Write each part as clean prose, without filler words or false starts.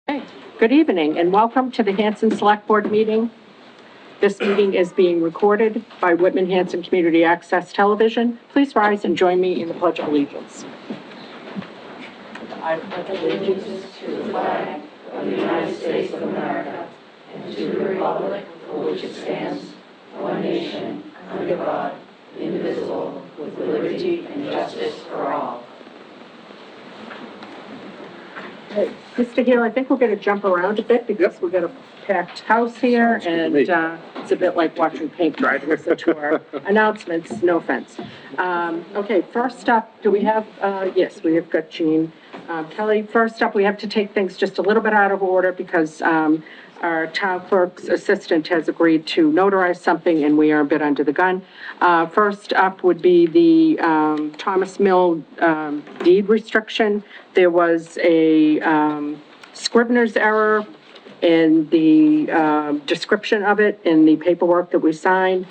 Okay. Good evening and welcome to the Hanson Select Board meeting. This meeting is being recorded by Whitman Hanson Community Access Television. Please rise and join me in the Pledge of Allegiance. I pledge allegiance to the flag of the United States of America and to the republic for which it stands, one nation, under God, indivisible, with liberty and justice for all. Mr. Hill, I think we're going to jump around a bit because we've got a packed house here, and it's a bit like watching paint dry to listen to our announcements, no offense. Okay, first up, do we have, yes, we have got Jean Kelly. First up, we have to take things just a little bit out of order because our town clerk's assistant has agreed to notarize something, and we are a bit under the gun. First up would be the Thomas Mill deed restriction. There was a scrivener's error in the description of it in the paperwork that we signed.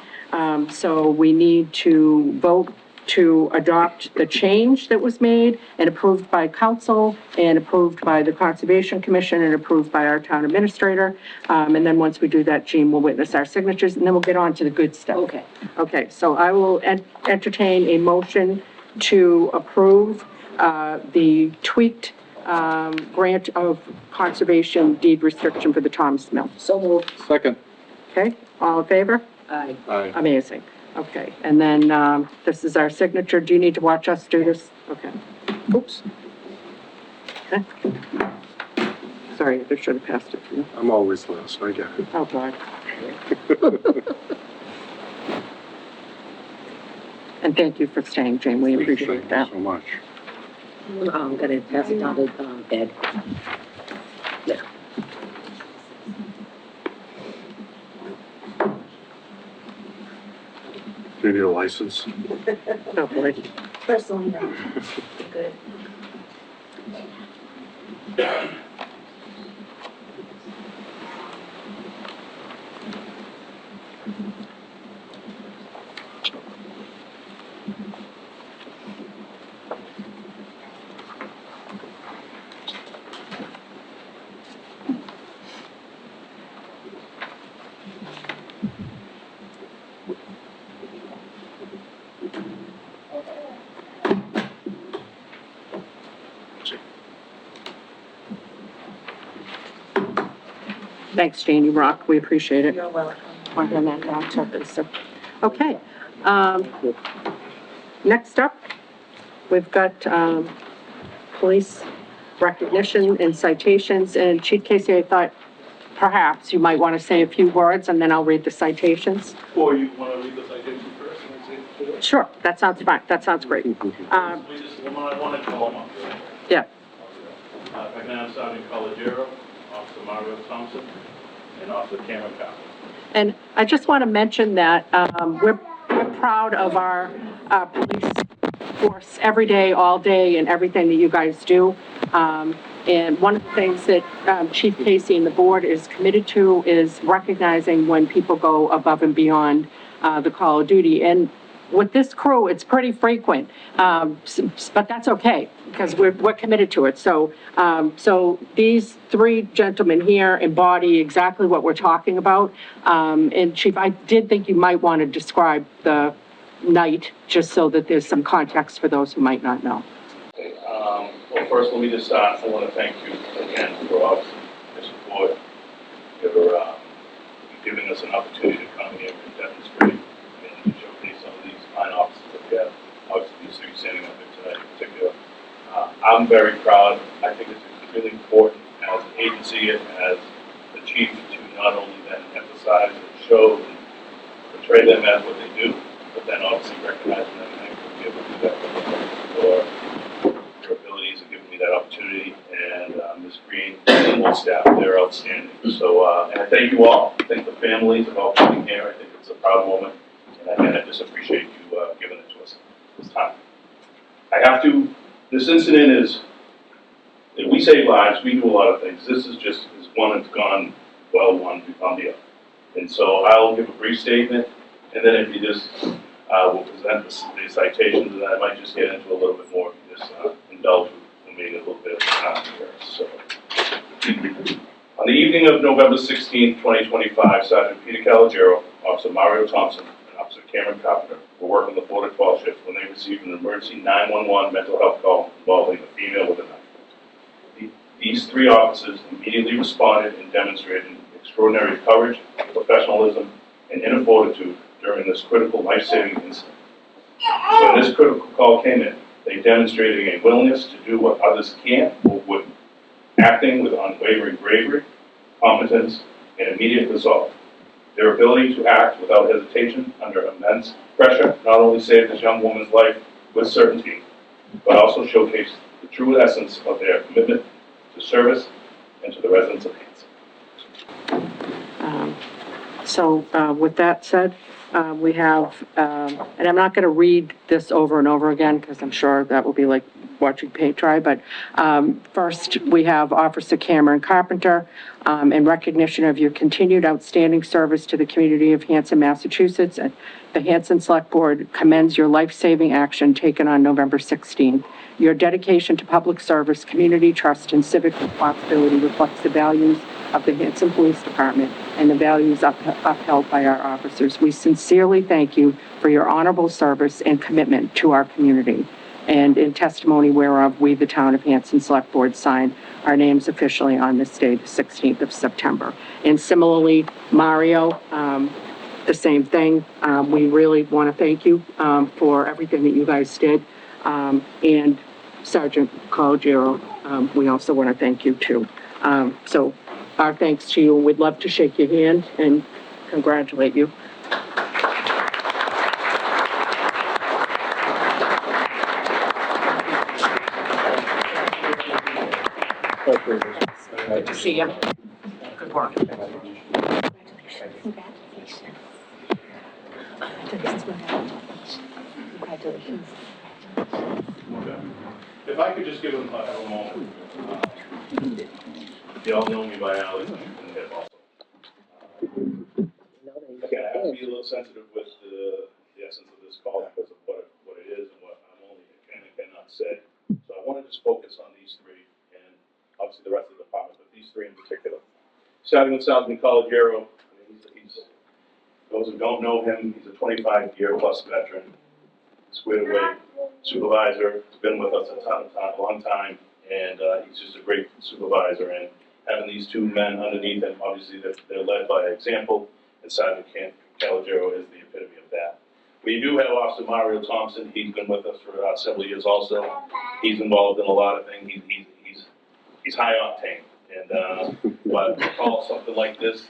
So we need to vote to adopt the change that was made and approved by council and approved by the Conservation Commission and approved by our town administrator. And then once we do that, Jean will witness our signatures, and then we'll get on to the good stuff. Okay. Okay, so I will entertain a motion to approve the tweaked grant of conservation deed restriction for the Thomas Mill. So moved. Second. Okay, all in favor? Aye. Aye. Amazing. Okay, and then this is our signature. Do you need to watch us do this? Okay. Oops. Okay. Sorry, I should have passed it to you. I'm always last, I get it. Oh, God. And thank you for staying, Jane. We appreciate that. Thank you so much. I'm gonna pass it down to Ed. Yeah. Do you need a license? Oh, boy. Personally, no. Good. Thanks, Jane. You rock. We appreciate it. You're welcome. Okay. Next up, we've got police recognition and citations. And Chief Casey, I thought perhaps you might want to say a few words, and then I'll read the citations. Or you want to read the citation first and then say it? Sure, that sounds fine. That sounds great. We just, the one I wanted to call them up. Yeah. Magnum Sergeant Collegero, Officer Margaret Thompson, and Officer Cameron Powell. And I just want to mention that we're proud of our police force every day, all day, and everything that you guys do. And one of the things that Chief Casey and the board is committed to is recognizing when people go above and beyond the call of duty. And with this crew, it's pretty frequent, but that's okay because we're committed to it. So, so these three gentlemen here embody exactly what we're talking about. And Chief, I did think you might want to describe the night just so that there's some context for those who might not know. Okay, well, first, let me just start. I want to thank you again for obviously your support, for giving us an opportunity to come here and demonstrate and showcase some of these fine officers that we have. Obviously, these three standing up here tonight in particular. I'm very proud. I think it's really important as an agency and as the chief to not only then emphasize and show and portray them as what they do, but then obviously recognizing them and be able to do that for your abilities and giving me that opportunity. And Ms. Green and the whole staff, they're outstanding. So, and I thank you all. I thank the families of all coming here. I think it's a proud moment. And I just appreciate you giving it to us this time. I have to, this incident is, if we save lives, we do a lot of things. This is one that's gone well, one beyond the other. And so I'll give a brief statement, and then if you just will present the citations, and I might just get into a little bit more, just indulge with me a little bit of time here. So of November 16th, 2025, Sergeant Peter Calogero, Officer Mario Thompson, and Officer Cameron Carpenter were working the 4 to 12 shift when they received an emergency 911 mental health call involving a female with a knife. These 3 officers immediately responded and demonstrated extraordinary courage, professionalism, and inner fortitude during this critical life-saving incident. When this critical call came in, they demonstrated a willingness to do what others can't or wouldn't, acting with unwavering bravery, competence, and immediate resolve. Their ability to act without hesitation under immense pressure not only saved this young woman's life with certainty, but also showcased the true essence of their commitment to service and to the residents of Hanson. With that said, we have, and I'm not going to read this over and over again because I'm sure that will be like watching paint dry, but first we have Officer Cameron Carpenter. In recognition of your continued outstanding service to the community of Hanson, Massachusetts, and the Hanson Select Board commends your life-saving action taken on November 16th. Your dedication to public service, community trust, and civic responsibility reflects the values of the Hanson Police Department and the values upheld by our officers. We sincerely thank you for your honorable service and commitment to our community. And in testimony whereof, we, the Town of Hanson Select Board, sign our names officially on this day, the 16th of September. And similarly, Mario, the same thing. We really want to thank you for everything that you guys did. And Sergeant Calogero, we also want to thank you too. So our thanks to you. We'd love to shake your hand and congratulate you. Good to see you. Good work. Congratulations. If I could just give them a moment. You all know me by now, this is hip also. Again, I have to be a little sensitive with the essence of this call because of what it is and what I'm only can and cannot say. So I want to just focus on these 3 and obviously the rest of the department, but these 3 in particular. Starting with Sergeant Calogero, those who don't know him, he's a 25-year-plus veteran, squared away supervisor. He's been with us a long time, and he's just a great supervisor. And having these 2 men underneath him, obviously they're led by example, and Sergeant Calogero is the epitome of that. We do have Officer Mario Thompson. He's been with us for several years also. He's involved in a lot of things. He's high octane. And but to call something like this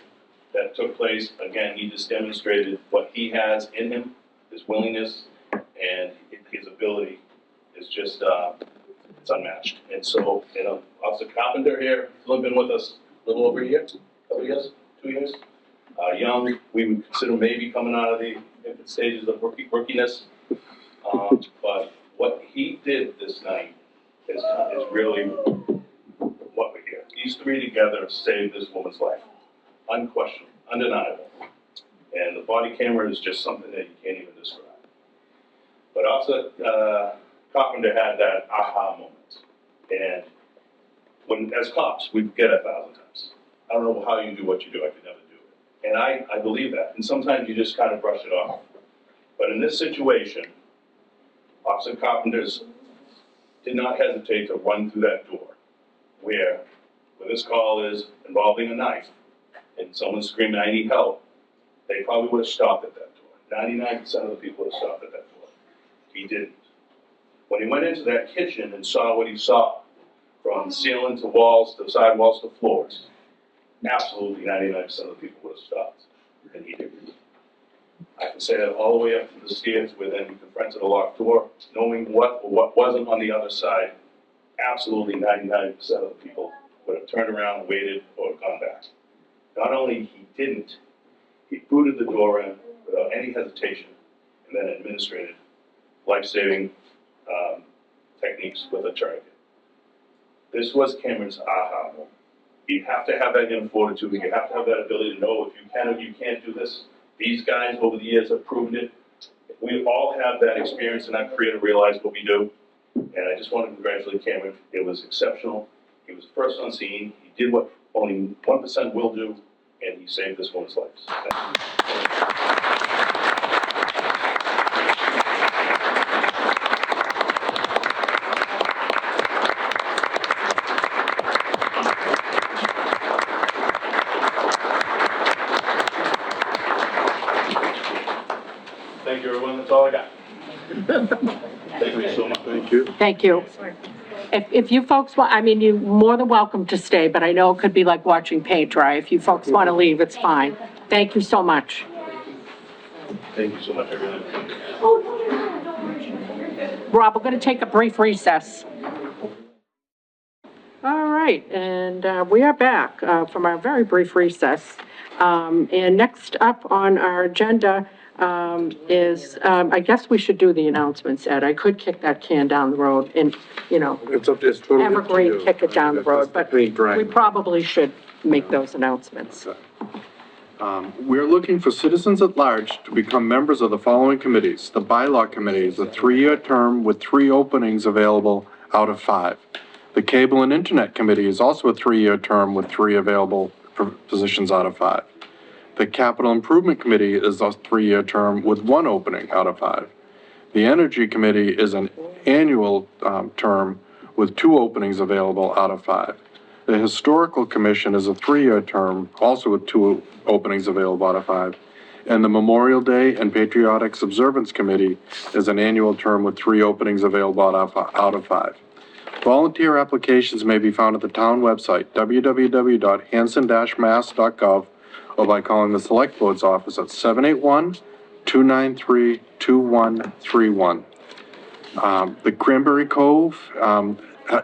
that took place, again, he just demonstrated what he has in him, his willingness, and his ability is just, it's unmatched. And so, Officer Carpenter here, he's only been with us a little over a year, couple years, 2 years. Young, we would consider maybe coming out of the infant stages of rookiness. But what he did this night is really what we're here. These 3 together saved this woman's life. Unquestionable, undeniable. And the body camera is just something that you can't even describe. But Officer Carpenter had that aha moment. And when, as cops, we get 1,000 times. I don't know how you do what you do. I could never do it. And I believe that. And sometimes you just kind of brush it off. But in this situation, Officer Carpenter did not hesitate to run through that door where this call is involving a knife and someone's screaming, "I need help," they probably would have stopped at that door. 99% of the people would have stopped at that door. He didn't. When he went into that kitchen and saw what he saw, from ceiling to walls to sidewalls to floors, absolutely 99% of the people would have stopped, and he didn't. I can say that all the way up to the stairs where then he confronted a locked door, knowing what wasn't on the other side, absolutely 99% of the people would have turned around, waited, or gone back. Not only he didn't, he booted the door in without any hesitation and then administered life-saving techniques with a tourniquet. This was Cameron's aha moment. You have to have that inner fortitude. You have to have that ability to know if you can or you can't do this. These guys over the years have proven it. We all have that experience in our career to realize what we do. And I just want to congratulate Cameron. It was exceptional. He was first on scene. He did what only 1% will do, and he saved this one's life. Thank you. Thank you, everyone. That's all I got. Thank you so much. Thank you. Thank you. If you folks want, I mean, you're more than welcome to stay, but I know it could be like watching paint dry. If you folks want to leave, it's fine. Thank you so much. Thank you so much, everyone. Rob, we're going to take a brief recess. All right, and we are back from our very brief recess. And next up on our agenda is, I guess we should do the announcements, Ed. I could kick that can down the road and, you know, It's up to, it's totally up to evergreen, you. kick it down the road, but Paint dry. we probably should make those announcements. We're looking for citizens at large to become members of the following committees. The Bylaw Committee is a 3-year term with 3 openings available out of 5. The Cable and Internet Committee is also a 3-year term with 3 available positions out of 5. The Capital Improvement Committee is a 3-year term with 1 opening out of 5. The Energy Committee is an annual term with 2 openings available out of 5. The Historical Commission is a 3-year term, also with 2 openings available out of 5. And the Memorial Day and Patriotics Observance Committee is an annual term with 3 openings available out of 5. Volunteer applications may be found at the town website, www.hanson-mass.gov, or by calling the Select Board's office at 781-293-2131. The Cranberry Cove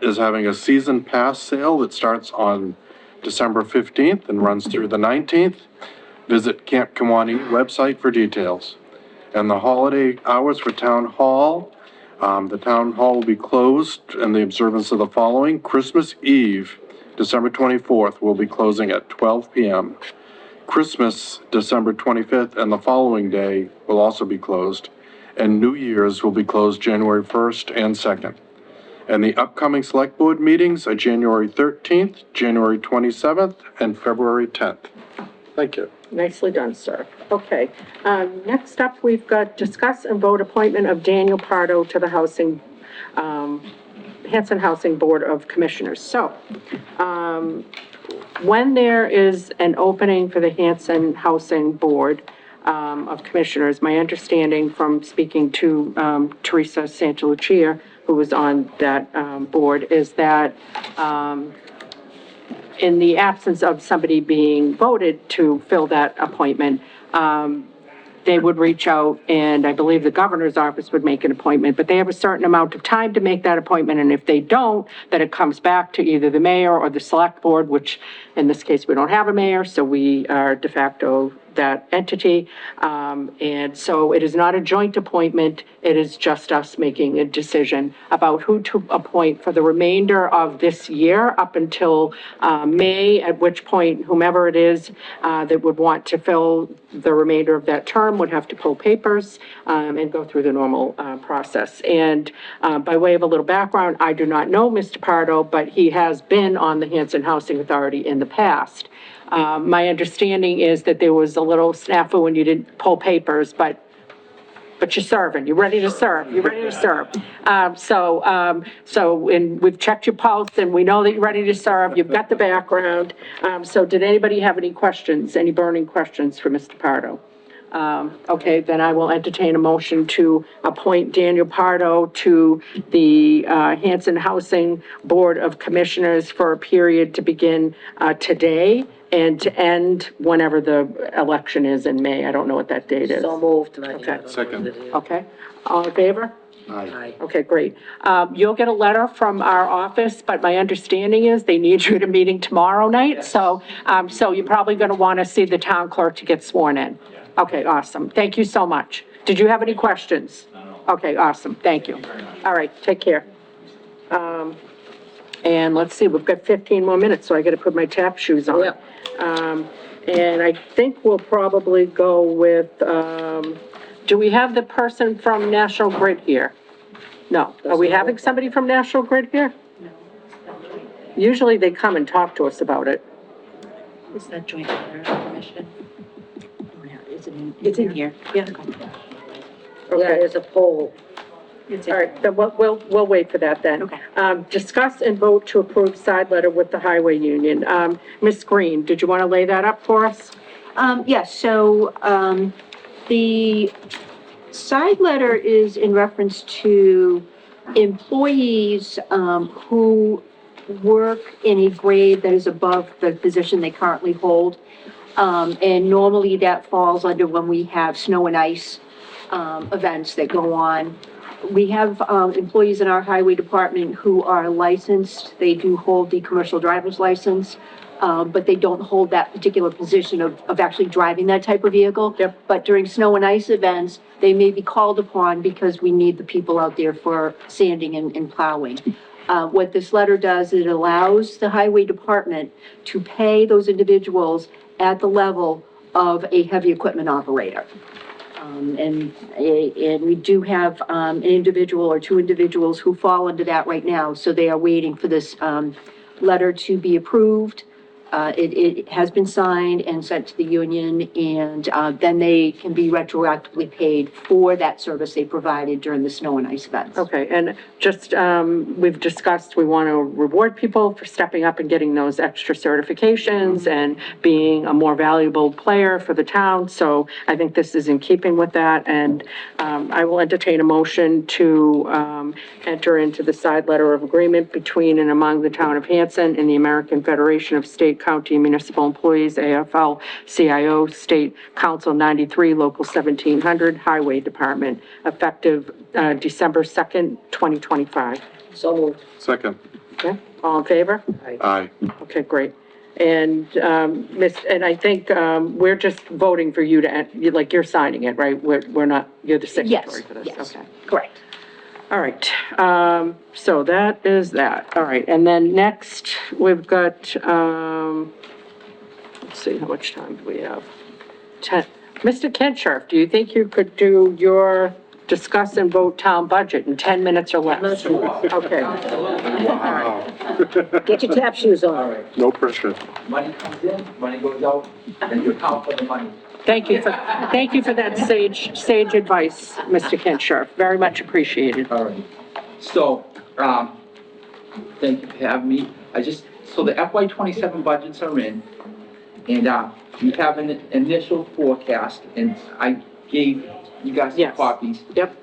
is having a season pass sale that starts on December 15th and runs through the 19th. Visit Camp Kiwanee website for details. And the holiday hours for Town Hall, the Town Hall will be closed in the observance of the following. Christmas Eve, December 24th, will be closing at 12 p.m. Christmas, December 25th, and the following day will also be closed. And New Year's will be closed January 1st and 2nd. And the upcoming Select Board meetings are January 13th, January 27th, and February 10th. Thank you. Nicely done, sir. Okay, next up, we've got discuss and vote appointment of Daniel Pardo to the Hanson Housing Board of Commissioners. So, when there is an opening for the Hanson Housing Board of Commissioners, my understanding from speaking to Teresa Santalucia, who was on that board, is that in the absence of somebody being voted to fill that appointment, they would reach out, and I believe the governor's office would make an appointment, but they have a certain amount of time to make that appointment, and if they don't, then it comes back to either the mayor or the select board, which in this case, we don't have a mayor, so we are de facto that entity. And so it is not a joint appointment, it is just us making a decision about who to appoint for the remainder of this year up until May, at which point whomever it is that would want to fill the remainder of that term would have to pull papers and go through the normal process. And by way of a little background, I do not know Mr. Pardo, but he has been on the Hanson Housing Authority in the past. My understanding is that there was a little snafu when you didn't pull papers, but you're serving, you're ready to serve, you're ready to serve. And we've checked your pulse and we know that you're ready to serve, you've got the background. So did anybody have any questions, any burning questions for Mr. Pardo? Okay, then I will entertain a motion to appoint Daniel Pardo to the Hanson Housing Board of Commissioners for a period to begin today and to end whenever the election is in May. I don't know what that date is. So moved. Okay. Second. Okay, all in favor? Aye. Okay, great. You'll get a letter from our office, but my understanding is they need you at a meeting tomorrow night. So you're probably going to want to see the town clerk to get sworn in. Okay, awesome. Thank you so much. Did you have any questions? No. Okay, awesome. Thank you. All right, take care. And let's see, we've got 15 more minutes, so I got to put my tap shoes on. Yep. And I think we'll probably go with, do we have the person from National Grid here? No. Are we having somebody from National Grid here? No. Usually they come and talk to us about it. Is that joint letter of permission? Is it in? It's in here, yeah. Yeah, there's a poll. All right, then we'll wait for that then. Okay. Discuss and vote to approve side letter with the highway union. Ms. Green, did you want to lay that up for us? Yes, so, the side letter is in reference to employees, who work in a grade that is above the position they currently hold. And normally that falls under when we have snow and ice, events that go on. We have, employees in our highway department who are licensed. They do hold the commercial driver's license, but they don't hold that particular position of actually driving that type of vehicle. Yep. But during snow and ice events, they may be called upon because we need the people out there for sanding and plowing. What this letter does, it allows the highway department to pay those individuals at the level of a heavy equipment operator. And we do have, an individual or two individuals who fall under that right now, so they are waiting for this, letter to be approved. It has been signed and sent to the union, and, then they can be retroactively paid for that service they provided during the snow and ice events. Okay, and just, we've discussed, we want to reward people for stepping up and getting those extra certifications and being a more valuable player for the town, so I think this is in keeping with that, and, I will entertain a motion to, enter into the side letter of agreement between and among the town of Hanson and the American Federation of State, County, and Municipal Employees, AFL-CIO, State Council 93, Local 1700, Highway Department, effective December 2nd, 2025. So moved. Second. Okay, all in favor? Aye. Okay, great. And, and I think, we're just voting for you to, like, you're signing it, right? We're not, you're the signatory for this? Yes, Okay. correct. All right, so that is that. All right, and then next, we've got, let's see, how much time do we have? 10. Mr. Kinshirf, do you think you could do your discuss and vote town budget in 10 minutes or less? Okay, Get your tap shoes on. No pressure. Money comes in, money goes out, and you account for the money. thank you for that sage advice, Mr. Kinshirf, very much appreciated. All right. So, thank you for having me. So the FY '27 budgets are in, and, we have an initial forecast, and I gave you guys some Yes. copies. Yep,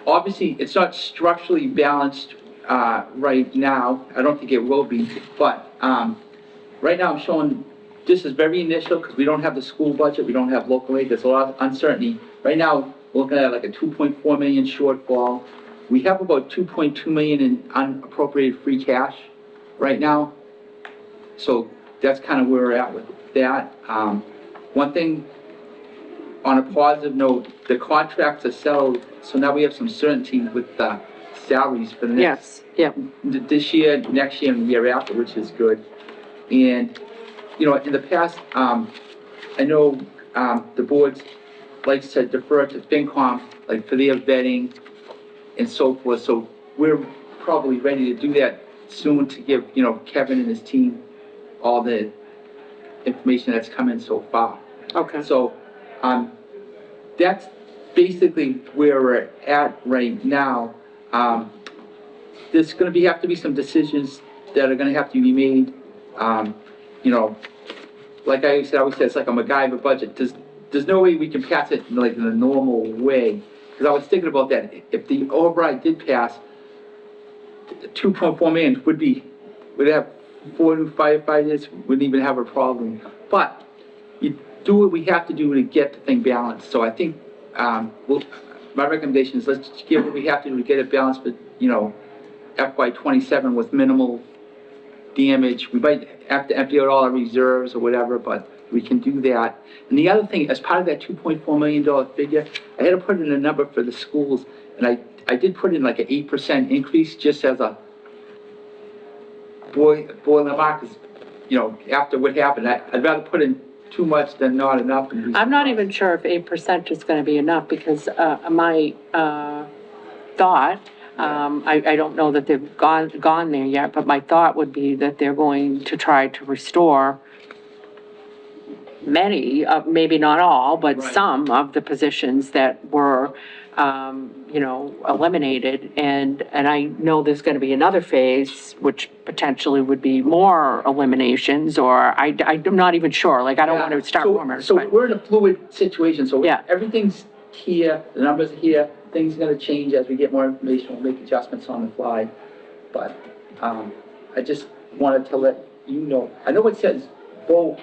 Obviously, it's not structurally balanced, right now. I don't think it will be, but, right now I'm showing, this is very initial, because we don't have the school budget, we don't have local aid, there's a lot of uncertainty. Right now, we're looking at like a 2.4 million shortfall. We have about 2.2 million in unappropriated free cash right now. So that's kind of where we're at with that. One thing, on a positive note, the contracts are settled, so now we have some certainty with the salaries for the next, yes, yep, this year, next year, and the year after, which is good. And, you know, in the past, I know, the boards likes to defer to FinCom, like for their vetting and so forth, so we're probably ready to do that soon to give, you know, Kevin and his team all the information that's come in so far. okay. So, that's basically where we're at right now. There's gonna have to be some decisions that are gonna have to be made. You know, like I always say, it's like a MacGyver budget. There's no way we can pass it like in a normal way. Because I was thinking about that. If the override did pass, 2.4 million would have 4 new firefighters, wouldn't even have a problem. But you do what we have to do to get the thing balanced. So I think, my recommendation is let's give what we have to do to get it balanced, but, you know, FY '27 with minimal damage. We might have to empty out all our reserves or whatever, but we can do that. And the other thing, as part of that $2.4 million figure, I had to put in a number for the schools, and I did put in like an 8% increase just as a boy in the market, you know, after what happened. I'd rather put in too much than not enough. I'm not even sure if 8% is gonna be enough, because, my, thought I don't know that they've gone there yet, but my thought would be that they're going to try to restore many, maybe not all, but Right. some of the positions that were, eliminated. And I know there's gonna be another phase, which potentially would be more eliminations, or I'm not even sure, like, I don't want to start rumors, So but, we're in a fluid situation, so Yeah. everything's here, the numbers are here, things are gonna change as we get more information, we'll make adjustments on the fly. But, I just wanted to let you know, I know it says vote,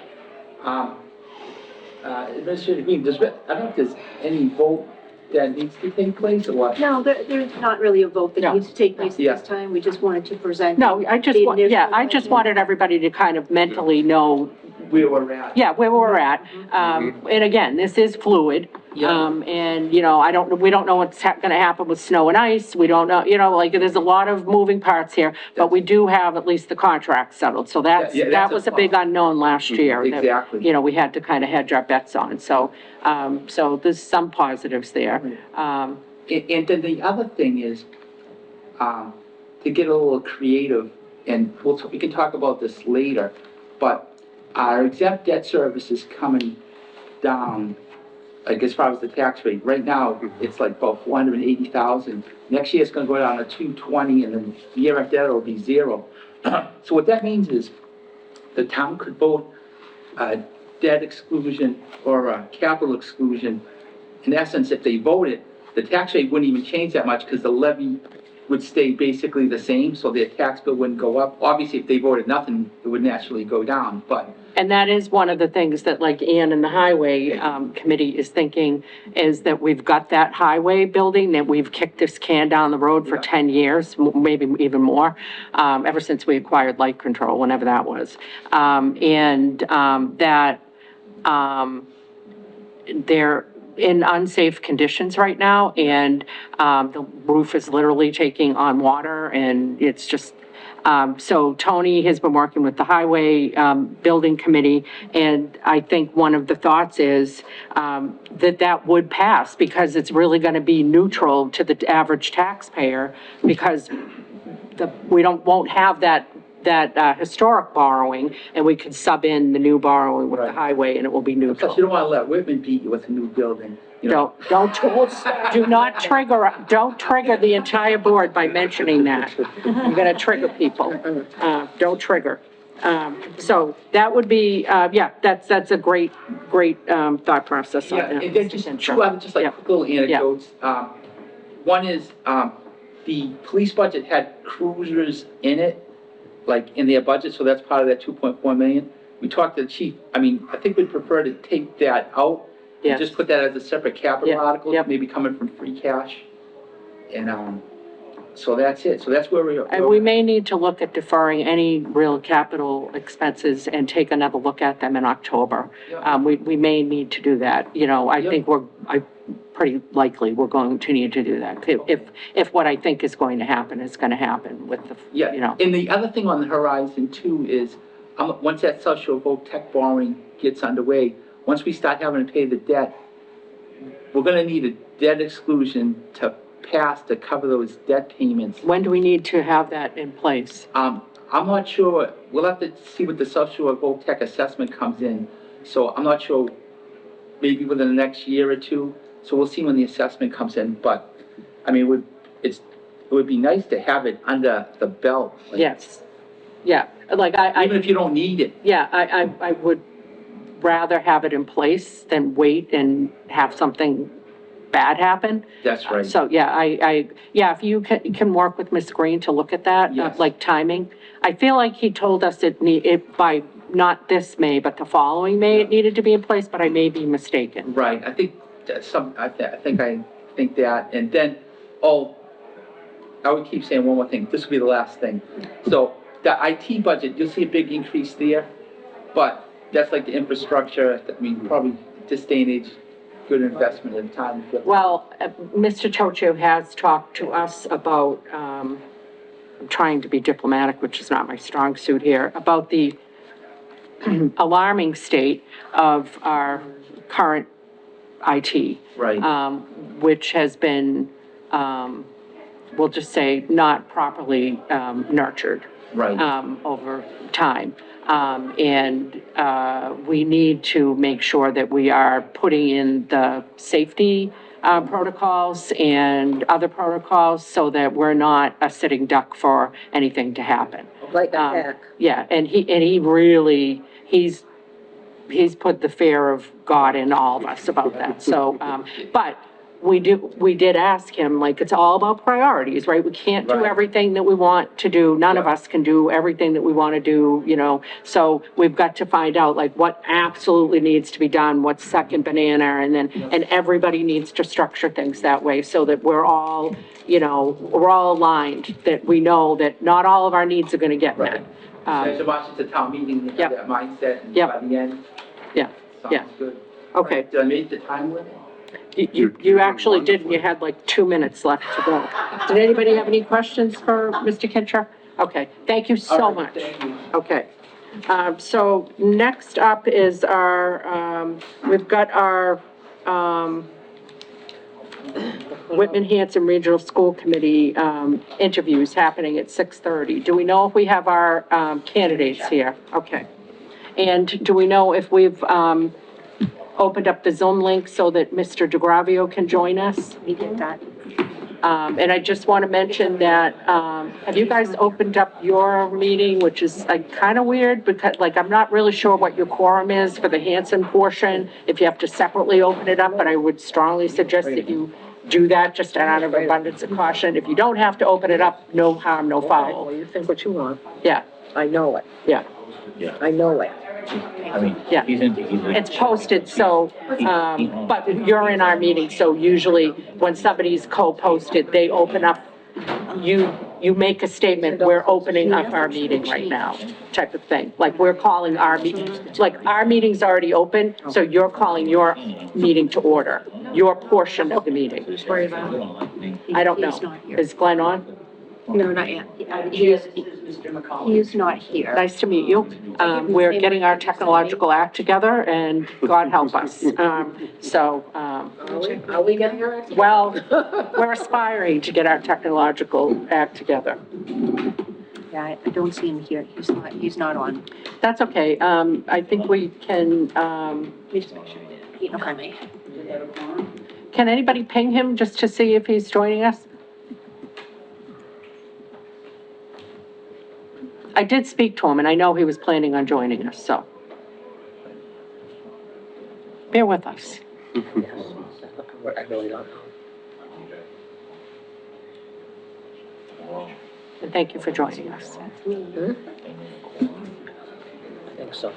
Administrative Green, I don't know if there's any vote that needs to take place or what? No, there's not really a vote that No. needs to take place at Yeah. this time. We just wanted to present. no, I just, the I initial just budget. wanted everybody to kind of mentally know, Where we're at. yeah, where we're at. And again, this is fluid. Yeah. And, we don't know what's gonna happen with snow and ice. We don't know, like, there's a lot of moving parts here, but we do have at least the contract settled. So that that's a was a big plus. unknown last year. that, Exactly. We had to kind of hedge our bets on. So, so there's some positives there. And then the other thing is, to get a little creative, and we can talk about this later, but our exempt debt service is coming down, like as far as the tax rate. Right now, it's like about 480,000. Next year, it's gonna go down to 220, and then the year after that, it'll be 0. So what that means is, the town could vote a debt exclusion or a capital exclusion. In essence, if they voted, the tax rate wouldn't even change that much because the levy would stay basically the same, so their tax bill wouldn't go up. Obviously, if they voted nothing, it would naturally go down, but And that is one of the things that, like, Ann and the Highway Committee is thinking, is that we've got that highway building, that we've kicked this can down the road for Yeah. 10 years, maybe even more, ever since we acquired light control, whenever that was. That they're in unsafe conditions right now, and the roof is literally taking on water, and it's just, so Tony has been working with the Highway Building Committee, and I think one of the thoughts is that would pass, because it's really going to be neutral to the average taxpayer, because we won't have that historic borrowing, and we could sub in the new borrowing with the Right. highway, and it will be plus neutral. you don't wanna let Whitman beat you with a new building, you know? Do not trigger the entire board by mentioning that. You're gonna trigger people. Don't trigger. So that would be, that's a great thought process on Yeah, that. and then just two other, just like Yeah. quick little anecdotes. One is, the police budget had cruisers in it, like in their budget, so that's part of that 2.4 million. We talked to the chief, I think we'd prefer to take that out, and Yes. just put that as a separate capital Yeah, article, yep. maybe coming from free cash. And, so that's it, so that's where we are. And we may need to look at deferring any real capital expenses and take another look at them in October. Yeah. We may need to do that, I Yeah. think pretty likely we're going to need to do that. If what I think is going to happen is gonna happen with the, Yeah, and the other thing on the horizon too is, once that South Shore Voc Tech borrowing gets underway, once we start having to pay the debt, we're gonna need a debt exclusion to pass to cover those debt payments. when do we need to have that in place? I'm not sure, we'll have to see what the South Shore Voc Tech assessment comes in, so I'm not sure, maybe within the next year or two, so we'll see when the assessment comes in, but, it would be nice to have it under the belt. like, Yes, yeah, like Even if you don't need it. yeah, I would rather have it in place than wait and have something bad happen. That's right. So, yeah, if you can work with Ms. Green to look at that, Yes. like timing. I feel like he told us it by not this May, but the following May, it needed to be in place, but I may be mistaken. Right, I think that's I think that, and then, I would keep saying one more thing, this will be the last thing. So, the IT budget, you'll see a big increase there, but that's like the infrastructure, probably this day and age, good investment in time. Well, Mr. Tocho has talked to us about, I'm trying to be diplomatic, which is not my strong suit here, about the alarming state of our current IT. Right. Which has been, we'll just say, not properly nurtured Right. over time. We need to make sure that we are putting in the safety protocols and other protocols so that we're not a sitting duck for anything to happen. Like a hack. Yeah, and he really, he's put the fear of God in all of us about that, so, but we did ask him, like, it's all about priorities, right? We can't do Right. everything that we want to do, none of us can do everything that we want to do, you know? So we've got to find out, like, what absolutely needs to be done, what's second banana, and everybody needs to structure things that way, so that we're all, you know, we're all aligned, that we know that not all of our needs are gonna get met. Right. As you watch the town meeting, you Yep. have that mindset, and Yep. by the end, Yeah, yeah, sounds good. okay. Did I make the time limit? You actually did, and you had like 2 minutes left to go. Did anybody have any questions for Mr. Kincher? Okay, thank you so All right, much. thank you. Okay. So next up is we've got our, Whitman Hanson Regional School Committee, interviews happening at 6:30. Do we know if we have our, candidates here? Okay. And do we know if we've, opened up the Zoom link so that Mr. DeGravio can join us? We did that. And I just want to mention that, have you guys opened up your meeting, which is like kind of weird because like, I'm not really sure what your quorum is for the Hanson portion, if you have to separately open it up, but I would strongly suggest that you do that just out of abundance of caution. If you don't have to open it up, no harm, no foul. Well, you think what you want. Yeah, I know it. yeah, I know it. I mean, yeah. he's in, It's posted, so, but you're in our meeting, so usually when somebody's co-posted, they open up, you make a statement, we're opening up our meeting right now, type of thing. Like, we're calling our meeting, like, our meeting's already open, so you're calling your meeting to order, your portion of the meeting. I don't He's know. not here. Is Glenn on? No, not yet. He is not here. Nice to meet you. We're getting our technological act together, and God help us. Are we getting her? Well, we're aspiring to get our technological act together. Yeah, I don't see him here. He's not on. That's okay. I think we can, Just make sure he did. Okay. can anybody ping him just to see if he's joining us? I did speak to him, and I know he was planning on joining us, so. Bear with us. I really don't know. And thank you for joining us. I think so.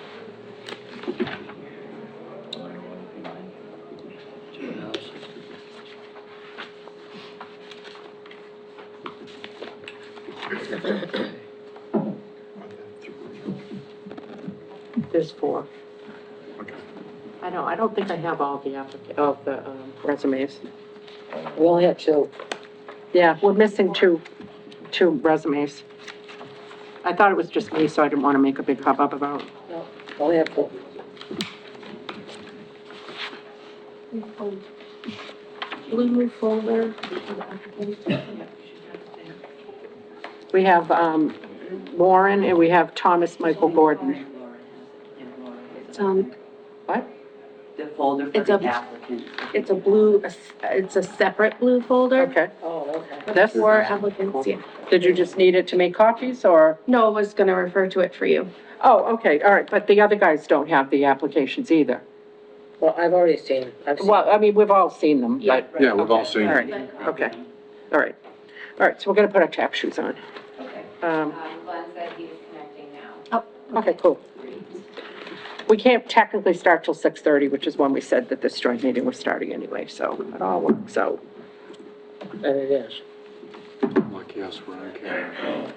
There's 4. I don't think I have all the resumes. We only have 2. Yeah, we're missing two resumes. I thought it was just me, so I didn't want to make a big hubbub about it. No, only have 2. Blue folder. We have, Warren, and we have Thomas Michael Gordon. What? The folder for It's the a- applicant. It's a blue, it's a separate blue folder Okay. Oh, okay. This, for applicants, yeah. did you just need it to make copies, or? No, I was gonna refer to it for you. Oh, okay, all right, but the other guys don't have the applications either. Well, I've already seen it. I've seen Well, I mean, we've all seen them, Yeah. but. Yeah, we've all Okay, seen All it. right, okay, all right. All right, so we're gonna put our tap shoes on. Okay. Um, Glenn said he was connecting now. okay, cool. We can't technically start till 6:30, which is when we said that this joint meeting was starting anyway, so it all works out. And it is. Lucky us, we're on camera.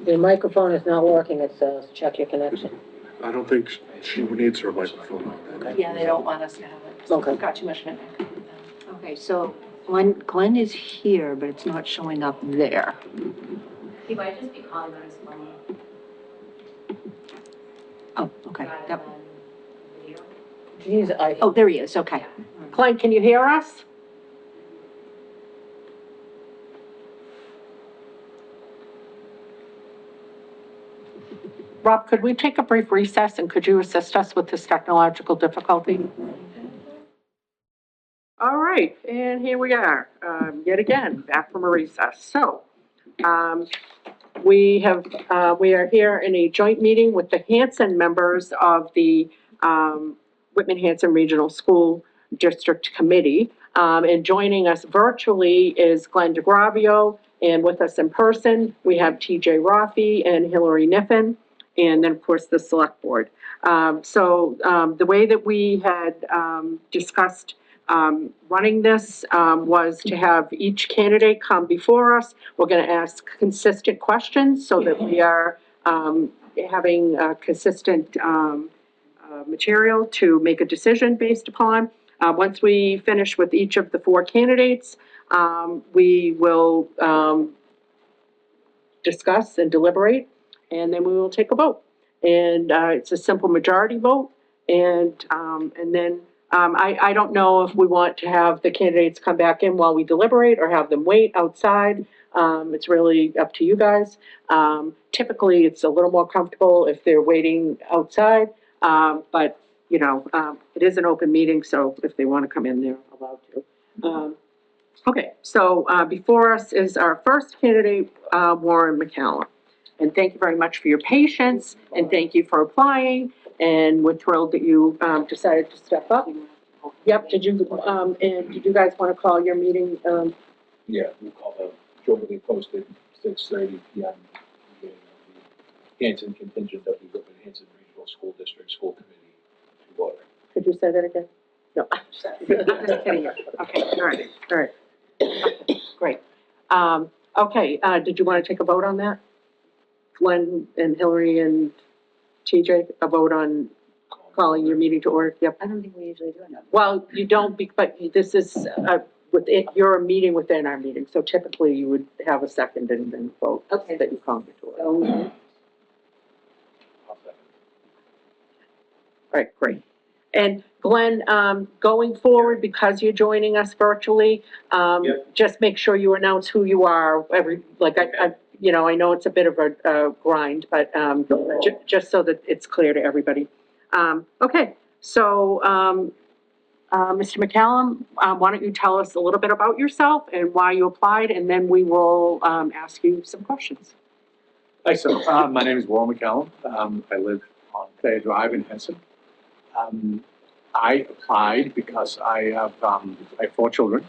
Your microphone is not working, it says, check your connection. I don't think she needs her microphone on. Yeah, they don't want us to have it. Okay. We've got too much in it. Okay, so Glenn is here, but it's not showing up there. He might just be calling on his phone Oh, okay. rather Yep. than video. Geez, Oh, there he is, okay. Clint, can you hear us? Rob, could we take a brief recess and could you assist us with this technological difficulty? All right, and here we are, yet again, back from a recess. So, we are here in a joint meeting with the Hanson members of the, Whitman-Hanson Regional School District Committee. And joining us virtually is Glenn DeGravio, and with us in person, we have TJ Rafi and Hillary Niffen, and then, of course, the Select Board. The way that we had, discussed, running this, was to have each candidate come before us. We're gonna ask consistent questions so that we are, having, consistent, material to make a decision based upon. Once we finish with each of the four candidates, we will, discuss and deliberate, and then we will take a vote. And, it's a simple majority vote, and then, I don't know if we want to have the candidates come back in while we deliberate or have them wait outside. It's really up to you guys. Typically, it's a little more comfortable if they're waiting outside, but, you know, it is an open meeting, so if they want to come in, they're allowed to. Okay, so before us is our first candidate, Warren McCallum. And thank you very much for your patience, and thank you for applying, and we're thrilled that you decided to step up. Yep, and did you guys want to call your meeting? Yeah, we call the jointly posted 6:30 PM meeting of the Hanson contingent of the Whitman Hanson Regional School District School Committee to order. Could you say that again? No, I'm just kidding you. Okay, all right. Okay, great. Okay, did you want to take a vote on that? Glenn and Hillary and TJ, a vote on calling your meeting to order? Yep. I don't think we usually do enough. Well, you don't, but this is, you're a meeting within our meeting, so typically you would have a second and then vote Okay. that you call it to order. So, I'll second. All right, great. And Glenn, going forward, because you're joining us virtually, just make sure you announce who you are I know it's a bit of a grind, but, just so that it's clear to everybody. Okay, so, Mr. McCallum, why don't you tell us a little bit about yourself and why you applied, and then we will, ask you some questions. Hi, so, my name is Warren McCallum. I live on Thayer Drive in Hanson. I applied because I have 4 children.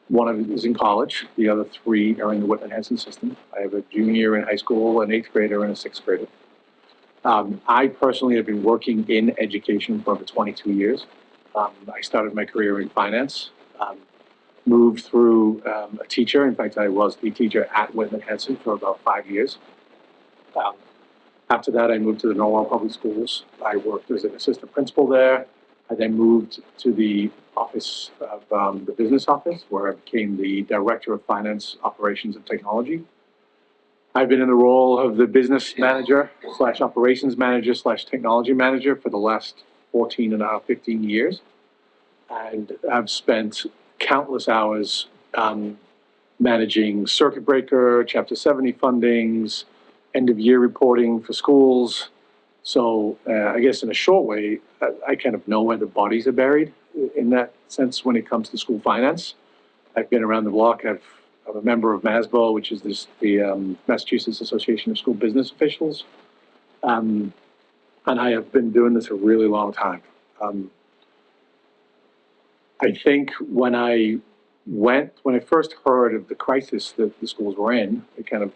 One of them is in college. The other 3 are in the Whitman-Hanson system. I have a junior in high school, an 8th grader, and a 6th grader. I personally have been working in education for over 22 years. I started my career in finance, moved through a teacher. In fact, I was the teacher at Whitman-Hanson for about 5 years. After that, I moved to the Norwell Public Schools. I worked as an assistant principal there. I then moved to the office of the business office, where I became the director of finance, operations, and technology. I've been in the role of the business manager / operations manager / technology manager for the last 15 years. And I've spent countless hours managing circuit breaker, Chapter 70 fundings, end of year reporting for schools. So I guess in a short way, I kind of know where the bodies are buried in that sense when it comes to school finance. I've been around the block. I'm a member of MASBO, which is the Massachusetts Association of School Business Officials. And I have been doing this a really long time. I think when I first heard of the crisis that the schools were in, it kind of,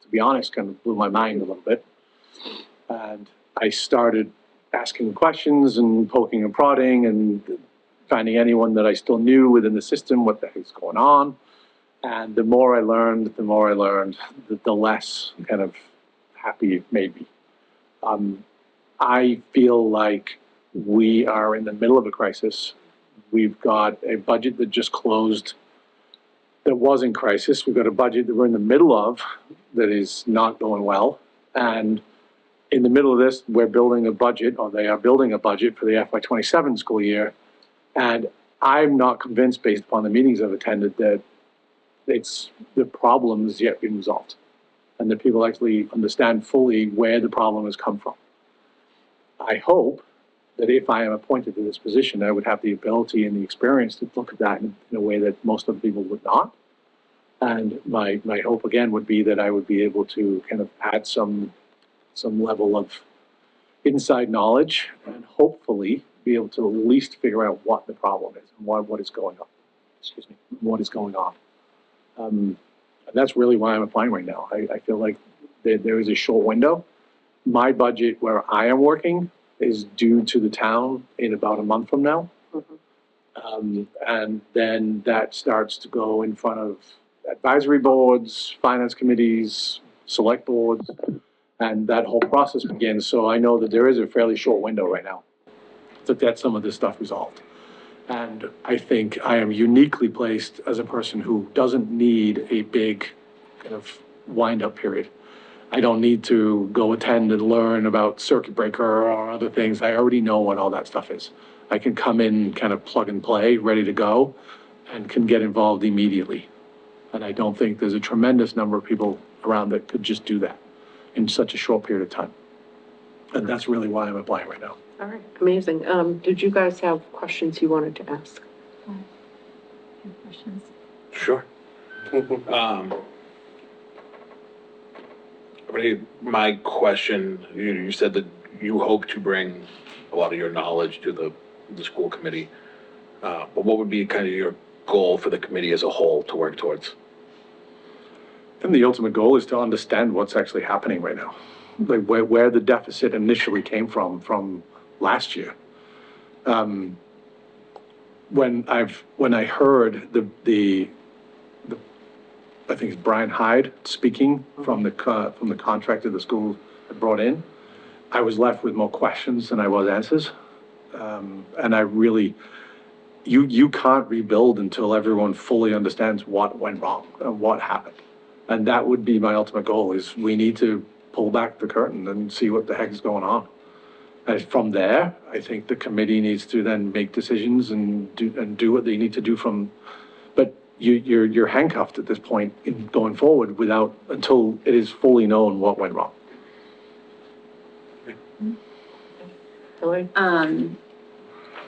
to be honest, kind of blew my mind a little bit. And I started asking questions and poking and prodding and finding anyone that I still knew within the system, what the heck's going on. And the more I learned, the less kind of happy it made me. I feel like we are in the middle of a crisis. We've got a budget that just closed that was in crisis. We've got a budget that we're in the middle of that is not going well. And in the middle of this, we're building a budget, or they are building a budget for the FY27 school year. And I'm not convinced, based upon the meetings I've attended, that the problem has yet been resolved. and that people actually understand fully where the problem has come from. I hope that if I am appointed to this position, I would have the ability and the experience to look at that in a way that most other people would not. And my hope again would be that I would be able to kind of add some level of inside knowledge and hopefully be able to at least figure out what the problem is and what is going on. Excuse me, what is going on. And that's really why I'm applying right now. I feel like there is a short window. My budget where I am working is due to the town in about a month from now. And then that starts to go in front of advisory boards, finance committees, select boards, and that whole process begins. So I know that there is a fairly short window right now to get some of this stuff resolved. And I think I am uniquely placed as a person who doesn't need a big kind of wind-up period. I don't need to go attend and learn about circuit breaker or other things. I already know what all that stuff is. I can come in, kind of plug and play, ready to go, and can get involved immediately. And I don't think there's a tremendous number of people around that could just do that in such a short period of time. And that's really why I'm applying right now. All right, amazing. Did you guys have questions you wanted to ask? Questions? Sure. My question, you said that you hope to bring a lot of your knowledge to the school committee. But what would be kind of your goal for the committee as a whole to work towards? And the ultimate goal is to understand what's actually happening right now, like where the deficit initially came from last year. When I heard the I think it's Brian Hyde speaking from the contractor the school had brought in, I was left with more questions than I was answers. And I really, you can't rebuild until everyone fully understands what went wrong and what happened. And that would be my ultimate goal, is we need to pull back the curtain and see what the heck is going on. And from there, I think the committee needs to then make decisions and do what they need to do but you're handcuffed at this point in going forward until it is fully known what went wrong. Hillary?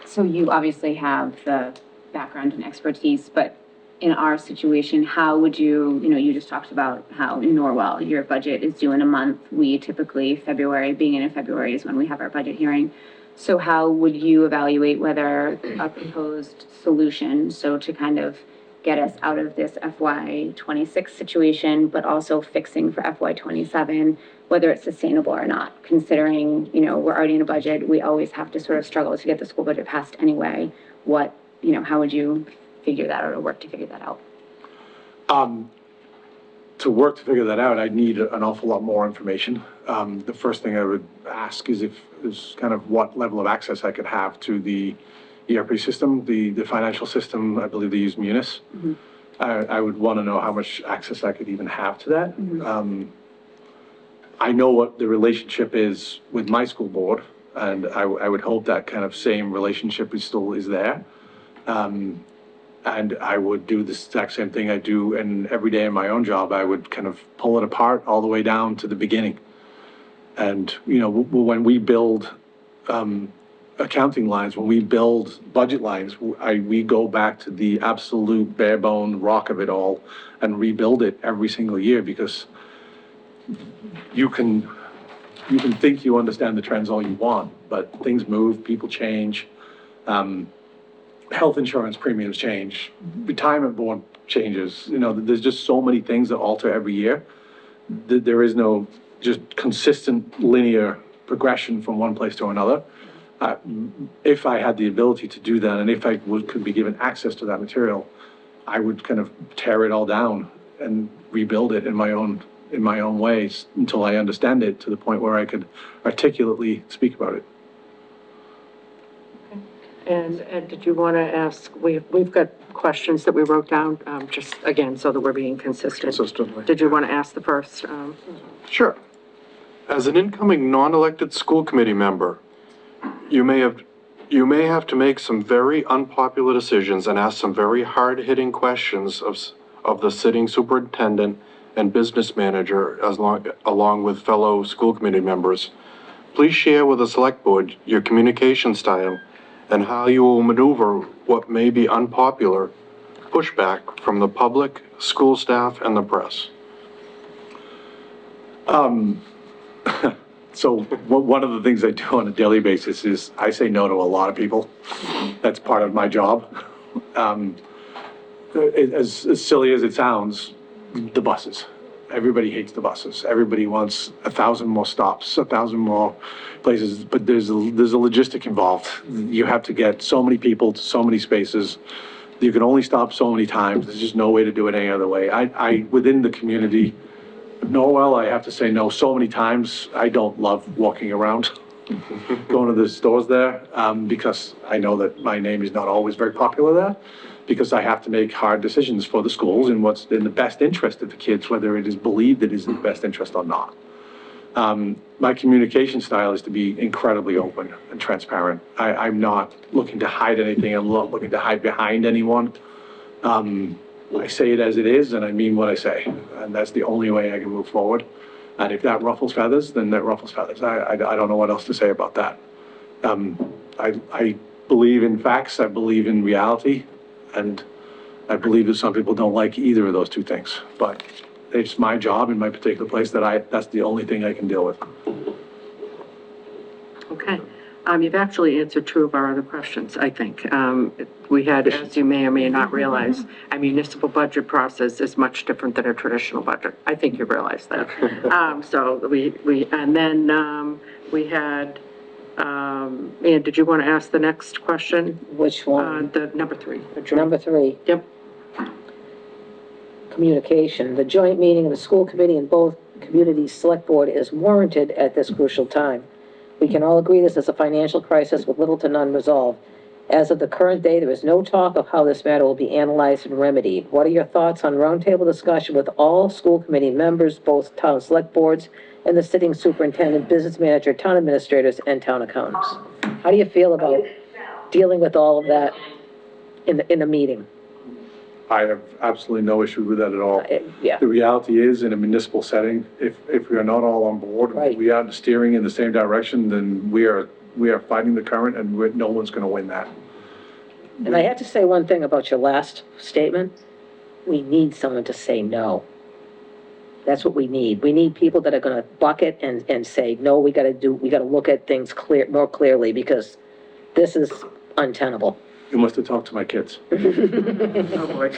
So you obviously have the background and expertise, but in our situation, how would you just talked about how in Norwell, your budget is due in a month. We typically, beginning of February is when we have our budget hearing. So how would you evaluate whether a proposed solution, so to kind of get us out of this FY '26 situation, but also fixing for FY '27, whether it's sustainable or not, considering, we're already in a budget, we always have to sort of struggle to get the school budget passed anyway. How would you figure that out or work to figure that out? To work to figure that out, I'd need an awful lot more information. The first thing I would ask is kind of what level of access I could have to the ERP system, the financial system. I believe they use Munis. Mm-hmm. I would want to know how much access I could even have to that. Mm-hmm. I know what the relationship is with my school board, and I would hope that kind of same relationship is there. And I would do the exact same thing I do every day in my own job. I would kind of pull it apart all the way down to the beginning. And, when we build accounting lines, when we build budget lines, we go back to the absolute bare bone rock of it all and rebuild it every single year, because you can think you understand the trends all you want, but things move, people change. Health insurance premiums change, retirement board changes, there's just so many things that alter every year. There is no just consistent linear progression from one place to another. If I had the ability to do that, and if I could be given access to that material, I would kind of tear it all down and rebuild it in my own ways until I understand it to the point where I could articulately speak about it. And did you want to ask, we've got questions that we wrote down, just again, so that we're being consistent. Consistently. Did you want to ask the first? Sure. As an incoming non-elected school committee member, you may have to make some very unpopular decisions and ask some very hard-hitting questions of the sitting superintendent and business manager, along with fellow school committee members. Please share with the select board your communication style and how you will maneuver what may be unpopular pushback from the public, school staff, and the press. So one of the things I do on a daily basis is I say no to a lot of people. That's part of my job. As silly as it sounds, the buses. Everybody hates the buses. Everybody wants 1,000 more stops, 1,000 more places, but there's a logistic involved. You have to get so many people to so many spaces. You can only stop so many times. There's just no way to do it any other way. I within the community, Norwell, I have to say no so many times. I don't love walking around, going to the stores there, because I know that my name is not always very popular there, because I have to make hard decisions for the schools and what's in the best interest of the kids, whether it is believed it is in the best interest or not. My communication style is to be incredibly open and transparent. I'm not looking to hide anything. I'm not looking to hide behind anyone. I say it as it is, and I mean what I say, and that's the only way I can move forward. And if that ruffles feathers, then that ruffles feathers. I don't know what else to say about that. I believe in facts, I believe in reality, and I believe that some people don't like either of those two things. But it's my job in my particular place that's the only thing I can deal with. Okay. You've actually answered two of our other questions, I think. We had, as you may or may not realize, a municipal budget process is much different than a traditional budget. I think you realize that. So and then we had, and did you want to ask the next question? Which one? The number 3. Number 3, Yep. communication. The joint meeting of the school committee and both communities' select board is warranted at this crucial time. We can all agree this is a financial crisis with little to none resolved. As of the current day, there is no talk of how this matter will be analyzed and remedied. What are your thoughts on roundtable discussion with all school committee members, both town select boards and the sitting superintendent, business manager, town administrators, and town accountants? How do you feel about dealing with all of that in a meeting? I have absolutely no issue with that at all. Yeah. The reality is, in a municipal setting, if we are not all on board, Right. we are steering in the same direction, then we are fighting the current, and no one's gonna win that. And I have to say one thing about your last statement. We need someone to say no. That's what we need. We need people that are gonna bucket and say, no, we gotta look at things more clearly, because this is untenable. You must have talked to my kids. Oh, boy.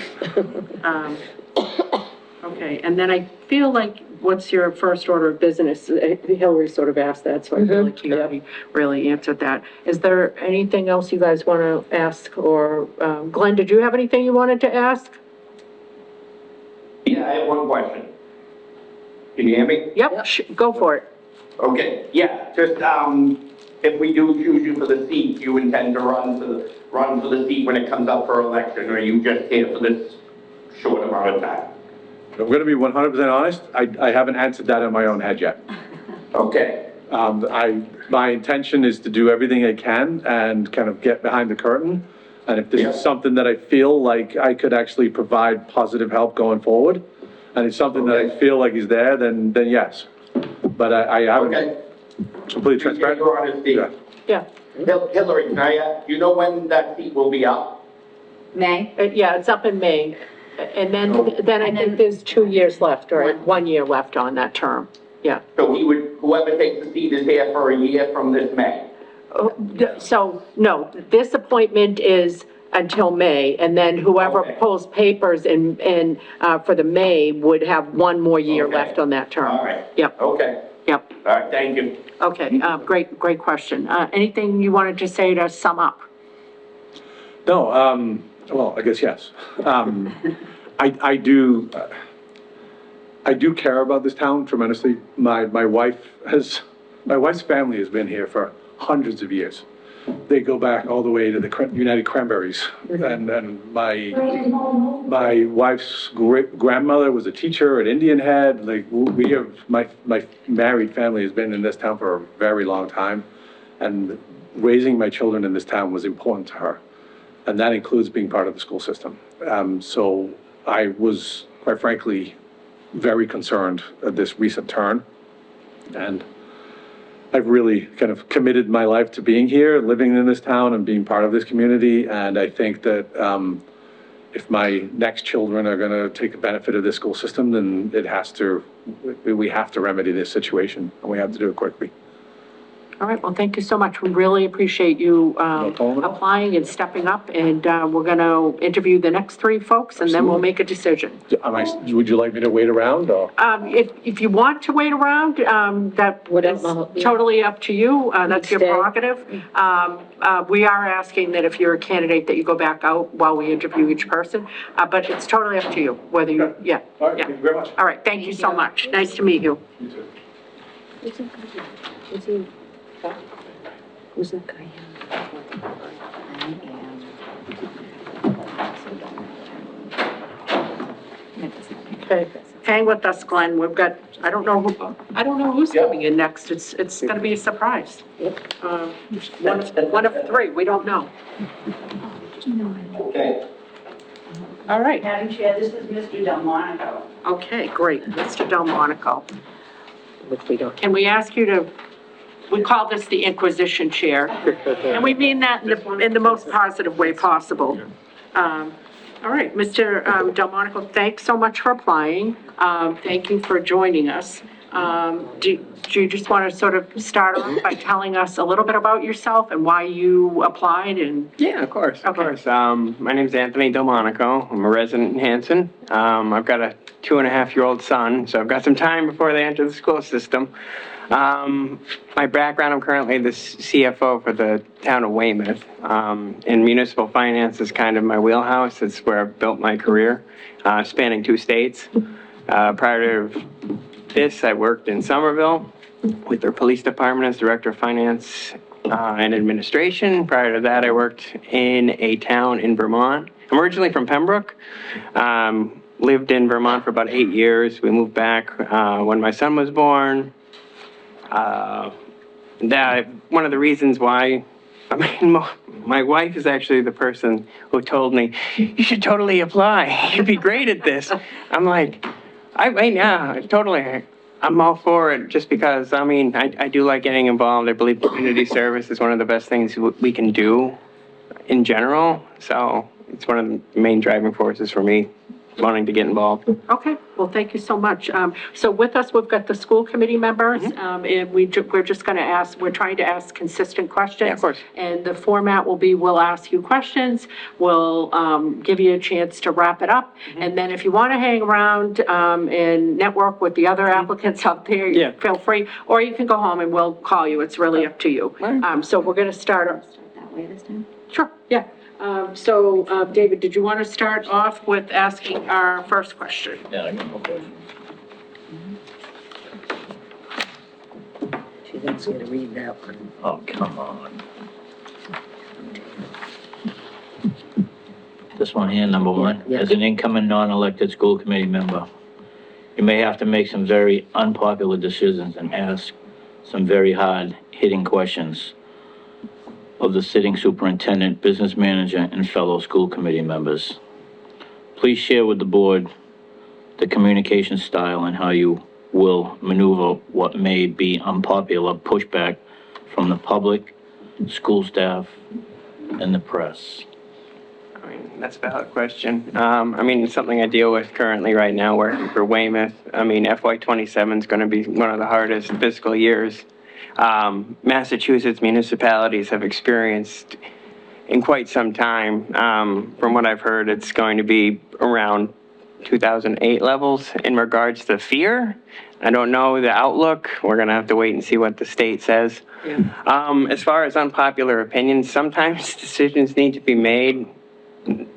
Okay, and then I feel like, what's your first order of business? Hillary sort of asked that, so I feel like you already really answered that. Is there anything else you guys want to ask, or, Glenn, did you have anything you wanted to ask? Yeah, I have one question. Can you hear me? Yep, go for it. Okay, yeah, just, if we do choose you for the seat, do you intend to run for the seat when it comes up for election, or are you just here for this short amount of time? I'm gonna be 100% honest, I haven't answered that in my own head yet. Okay, My intention is to do everything I can and kind of get behind the curtain. And if this Yeah. is something that I feel like I could actually provide positive help going forward, and it's something that I Okay. feel like is there, then yes. But I haven't, okay. completely Appreciate transparent. your honesty. Yeah. Yeah, Hillary, can I, do you know when that seat will be up? May? yeah, it's up in May, and then I think there's 2 years left, or 1 year left on that term, yeah. So whoever takes the seat is here for a year from this May? So, no, this appointment is until May, and then whoever Okay. pulls papers for the May would have 1 more year Okay. left on that term. All right. Yep, Okay, yep, all right, thank you. okay, great question. Anything you wanted to say to sum up? No, well, I guess yes. I do care about this town tremendously. My wife's family has been here for hundreds of years. They go back all the way to the United Cranberries. And my wife's grandmother was a teacher at Indian Head. Like, we have, my married family has been in this town for a very long time. And raising my children in this town was important to her. And that includes being part of the school system. So I was, quite frankly, very concerned at this recent turn. And I've really kind of committed my life to being here, living in this town and being part of this community. And I think that if my next children are going to take the benefit of this school system, then we have to remedy this situation, and we have to do it quickly. All right, well, thank you so much. We really appreciate you problem at all. applying and stepping up, and we're going to interview the next 3 folks, and then we'll make a decision. Would you like me to wait around, or? If you want to wait around, that is totally up to you. That's your Stay. prerogative. We are asking that if you're a candidate, that you go back out while we interview each person, but it's totally up to you, whether you, yeah. All right, yeah. thank you very much. All right, thank you so much. Nice to meet you. You too. Who's that guy? Okay, hang with us, Glenn. We've got, I don't know who's coming in next. It's gonna be a surprise. One of 3, we don't know. Okay. All right, Madam Chair, this is Mr. Delmonico. okay, great. Mr. Delmonico. Which we don't. Can we ask you to, we call this the Inquisition Chair, and we mean that in the most positive way possible. All right, Mr. Delmonico, thanks so much for applying. Thank you for joining us. Do you just want to sort of start off by telling us a little bit about yourself and why you applied and? Yeah, of course, of Okay. course. My name's Anthony Delmonico. I'm a resident in Hanson. I've got a 2.5-year-old son, so I've got some time before they enter the school system. My background, I'm currently the CFO for the town of Weymouth. And municipal finance is kind of my wheelhouse. It's where I've built my career, spanning 2 states. Prior to this, I worked in Somerville with their police department as director of finance and administration. Prior to that, I worked in a town in Vermont. I'm originally from Pembroke. Lived in Vermont for about 8 years. We moved back when my son was born. One of the reasons why, I mean, my wife is actually the person who told me, you should totally apply. You'd be great at this. I'm like, totally. I'm all for it just because, I mean, I do like getting involved. I believe community service is one of the best things we can do in general. So it's one of the main driving forces for me wanting to get involved. Okay, well, thank you so much. So with us, we've got the school committee members, and we're just going to ask, we're trying to ask consistent questions. Yeah, of course. And the format will be, we'll ask you questions, we'll give you a chance to wrap it up, and then if you want to hang around and network with the other applicants out there, Yeah. feel free, or you can go home and we'll call you. It's really up to you. So we're going to start. That way this time? Sure, yeah. David, did you want to start off with asking our first question? Yeah, I got no question. She thinks you to read that one. Oh, come on. This one here, number 1. Yeah. As an incoming non-elected school committee member, you may have to make some very unpopular decisions and ask some very hard-hitting questions of the sitting superintendent, business manager, and fellow school committee members. Please share with the board the communication style and how you will maneuver what may be unpopular pushback from the public, school staff, and the press. I mean, that's a valid question. I mean, it's something I deal with currently right now, working for Weymouth. I mean, FY27 is going to be one of the hardest fiscal years Massachusetts municipalities have experienced in quite some time. From what I've heard, it's going to be around 2008 levels in regards to fear. I don't know the outlook. We're going to have to wait and see what the state says. Yeah. As far as unpopular opinions, sometimes decisions need to be made.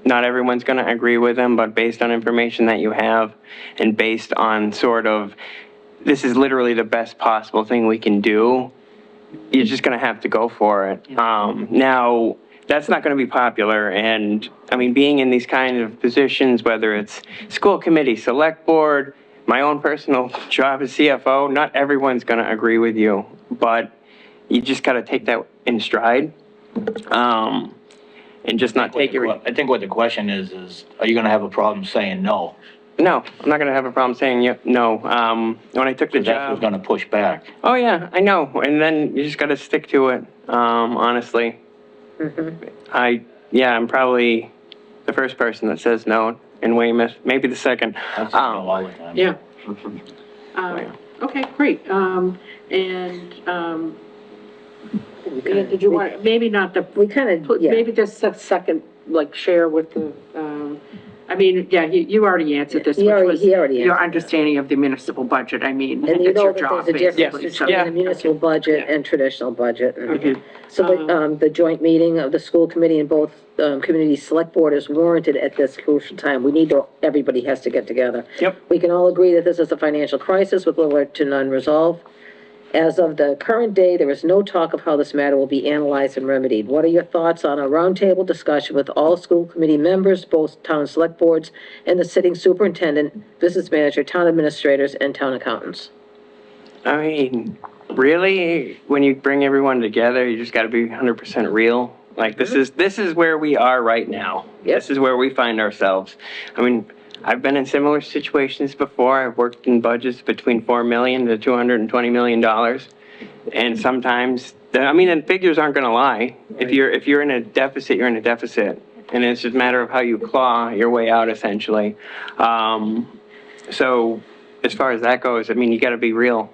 Not everyone's going to agree with them, but based on information that you have and based on sort of, this is literally the best possible thing we can do, you're just going to have to go for it. Now, that's not going to be popular. And I mean, being in these kind of positions, whether it's school committee, select board, my own personal job as CFO, not everyone's going to agree with you, but you just got to take that in stride. And just not take it. I think what the question is are you going to have a problem saying no? No, I'm not gonna have a problem saying no. When I took the So that's what's job, gonna push back. oh yeah, I know, and then you just gotta stick to it, honestly. I'm probably the first person that says no in Weymouth, maybe the second. I say no all the time. Yeah. Yeah. Okay, great. Did you want, maybe not the, We kind of, yeah. maybe just a second, like, share with the, I mean, yeah, you already answered this, which was He already your answered that. understanding of the municipal budget. I mean, And you it's know your that job, there's a difference basically. So, between the municipal budget Yeah. and traditional budget. Okay. So the joint meeting of the school committee and both, community select board is warranted at this crucial time. We need to, everybody has to get together. Yep. We can all agree that this is a financial crisis with little to none resolve. As of the current day, there is no talk of how this matter will be analyzed and remedied. What are your thoughts on a roundtable discussion with all school committee members, both town select boards, and the sitting superintendent, business manager, town administrators, and town accountants? I mean, really, when you bring everyone together, you just gotta be 100% real. Like, this is where we are right now. This is where we find ourselves. I mean, I've been in similar situations before. I've worked in budgets between $4 million to $220 million. And sometimes, the figures aren't gonna lie. If you're in a deficit, you're in a deficit. And it's just a matter of how you claw your way out, essentially. So, as far as that goes, I mean, you gotta be real.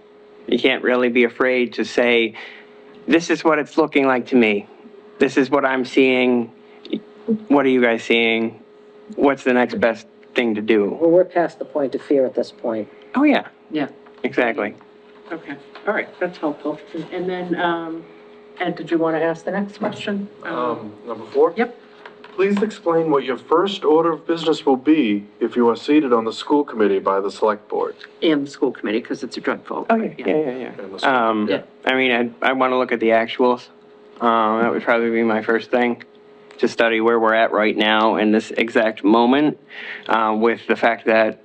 You can't really be afraid to say, this is what it's looking like to me. This is what I'm seeing. What are you guys seeing? What's the next best thing to do? Well, we're past the point of fear at this point. Oh, yeah, Yeah, exactly. okay. All right, that's helpful. And then, Ed, did you want to ask the next question? Number 4? Yep. Please explain what your first order of business will be if you are seated on the school committee by the select board. And the school committee, because it's a joint vote. Oh, yeah. And the school- Yeah. I mean, I want to look at the actuals. That would probably be my first thing, to study where we're at right now in this exact moment, with the fact that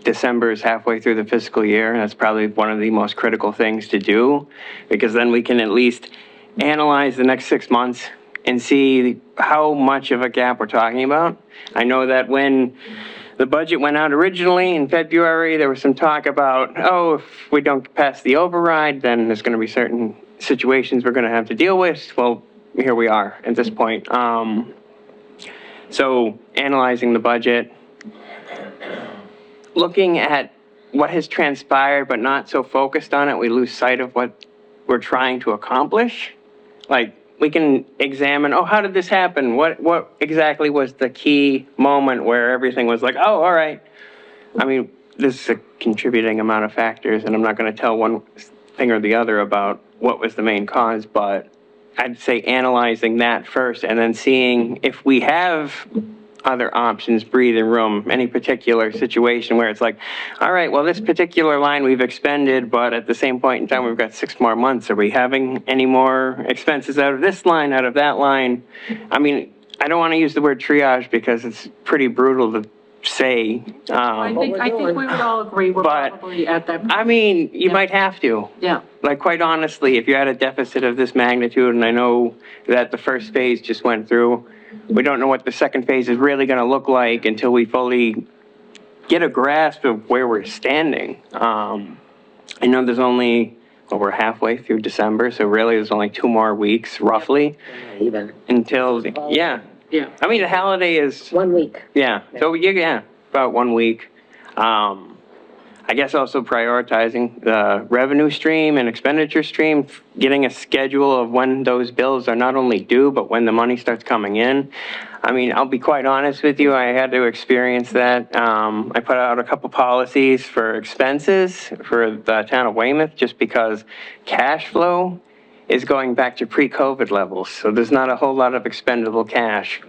December is halfway through the fiscal year. That's probably one of the most critical things to do, because then we can at least analyze the next 6 months and see how much of a gap we're talking about. I know that when the budget went out originally in February, there was some talk about, if we don't pass the override, then there's going to be certain situations we're going to have to deal with. Well, here we are at this point. So analyzing the budget, looking at what has transpired, but not so focused on it, we lose sight of what we're trying to accomplish. Like, we can examine, how did this happen? What exactly was the key moment where everything was like, all right. I mean, this is a contributing amount of factors, and I'm not going to tell one thing or the other about what was the main cause, but I'd say analyzing that first and then seeing if we have other options, breathing room, any particular situation where it's like, all right, well, this particular line we've expended, but at the same point in time, we've got 6 more months. Are we having any more expenses out of this line, out of that line? I mean, I don't want to use the word triage because it's pretty brutal to say. I think we would all agree we're probably at that. I mean, you might have to. Yeah. Like, quite honestly, if you're at a deficit of this magnitude, and I know that the first phase just went through, we don't know what the second phase is really going to look like until we fully get a grasp of where we're standing. I know there's only, we're halfway through December, so really there's only 2 more weeks, roughly, Even. until, yeah. I mean, the holiday is, 1 week. yeah, so about 1 week. I guess also prioritizing the revenue stream and expenditure stream, getting a schedule of when those bills are not only due, but when the money starts coming in. I mean, I'll be quite honest with you, I had to experience that. I put out a couple policies for expenses for the town of Weymouth, just because cash flow is going back to pre-COVID levels. So there's not a whole lot of expendable cash.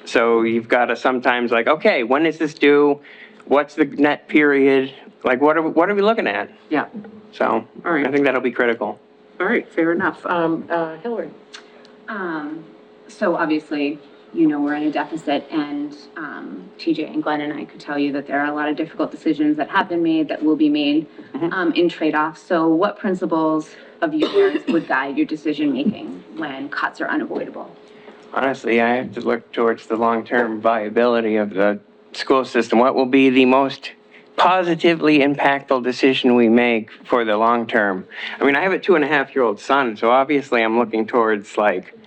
So you've got to sometimes like, okay, when is this due? What's the net period? Like, what are we looking at? Yeah. So, All right. I think that'll be critical. All right, fair enough. Hillary? So obviously, we're in a deficit, and TJ and Glenn and I could tell you that there are a lot of difficult decisions that have been made, that will be made in trade-offs. So what principles of yours would guide your decision-making when cuts are unavoidable? Honestly, I have to look towards the long-term viability of the school system? What will be the most positively impactful decision we make for the long term? I mean, I have a 2.5-year-old son, so obviously I'm looking towards like,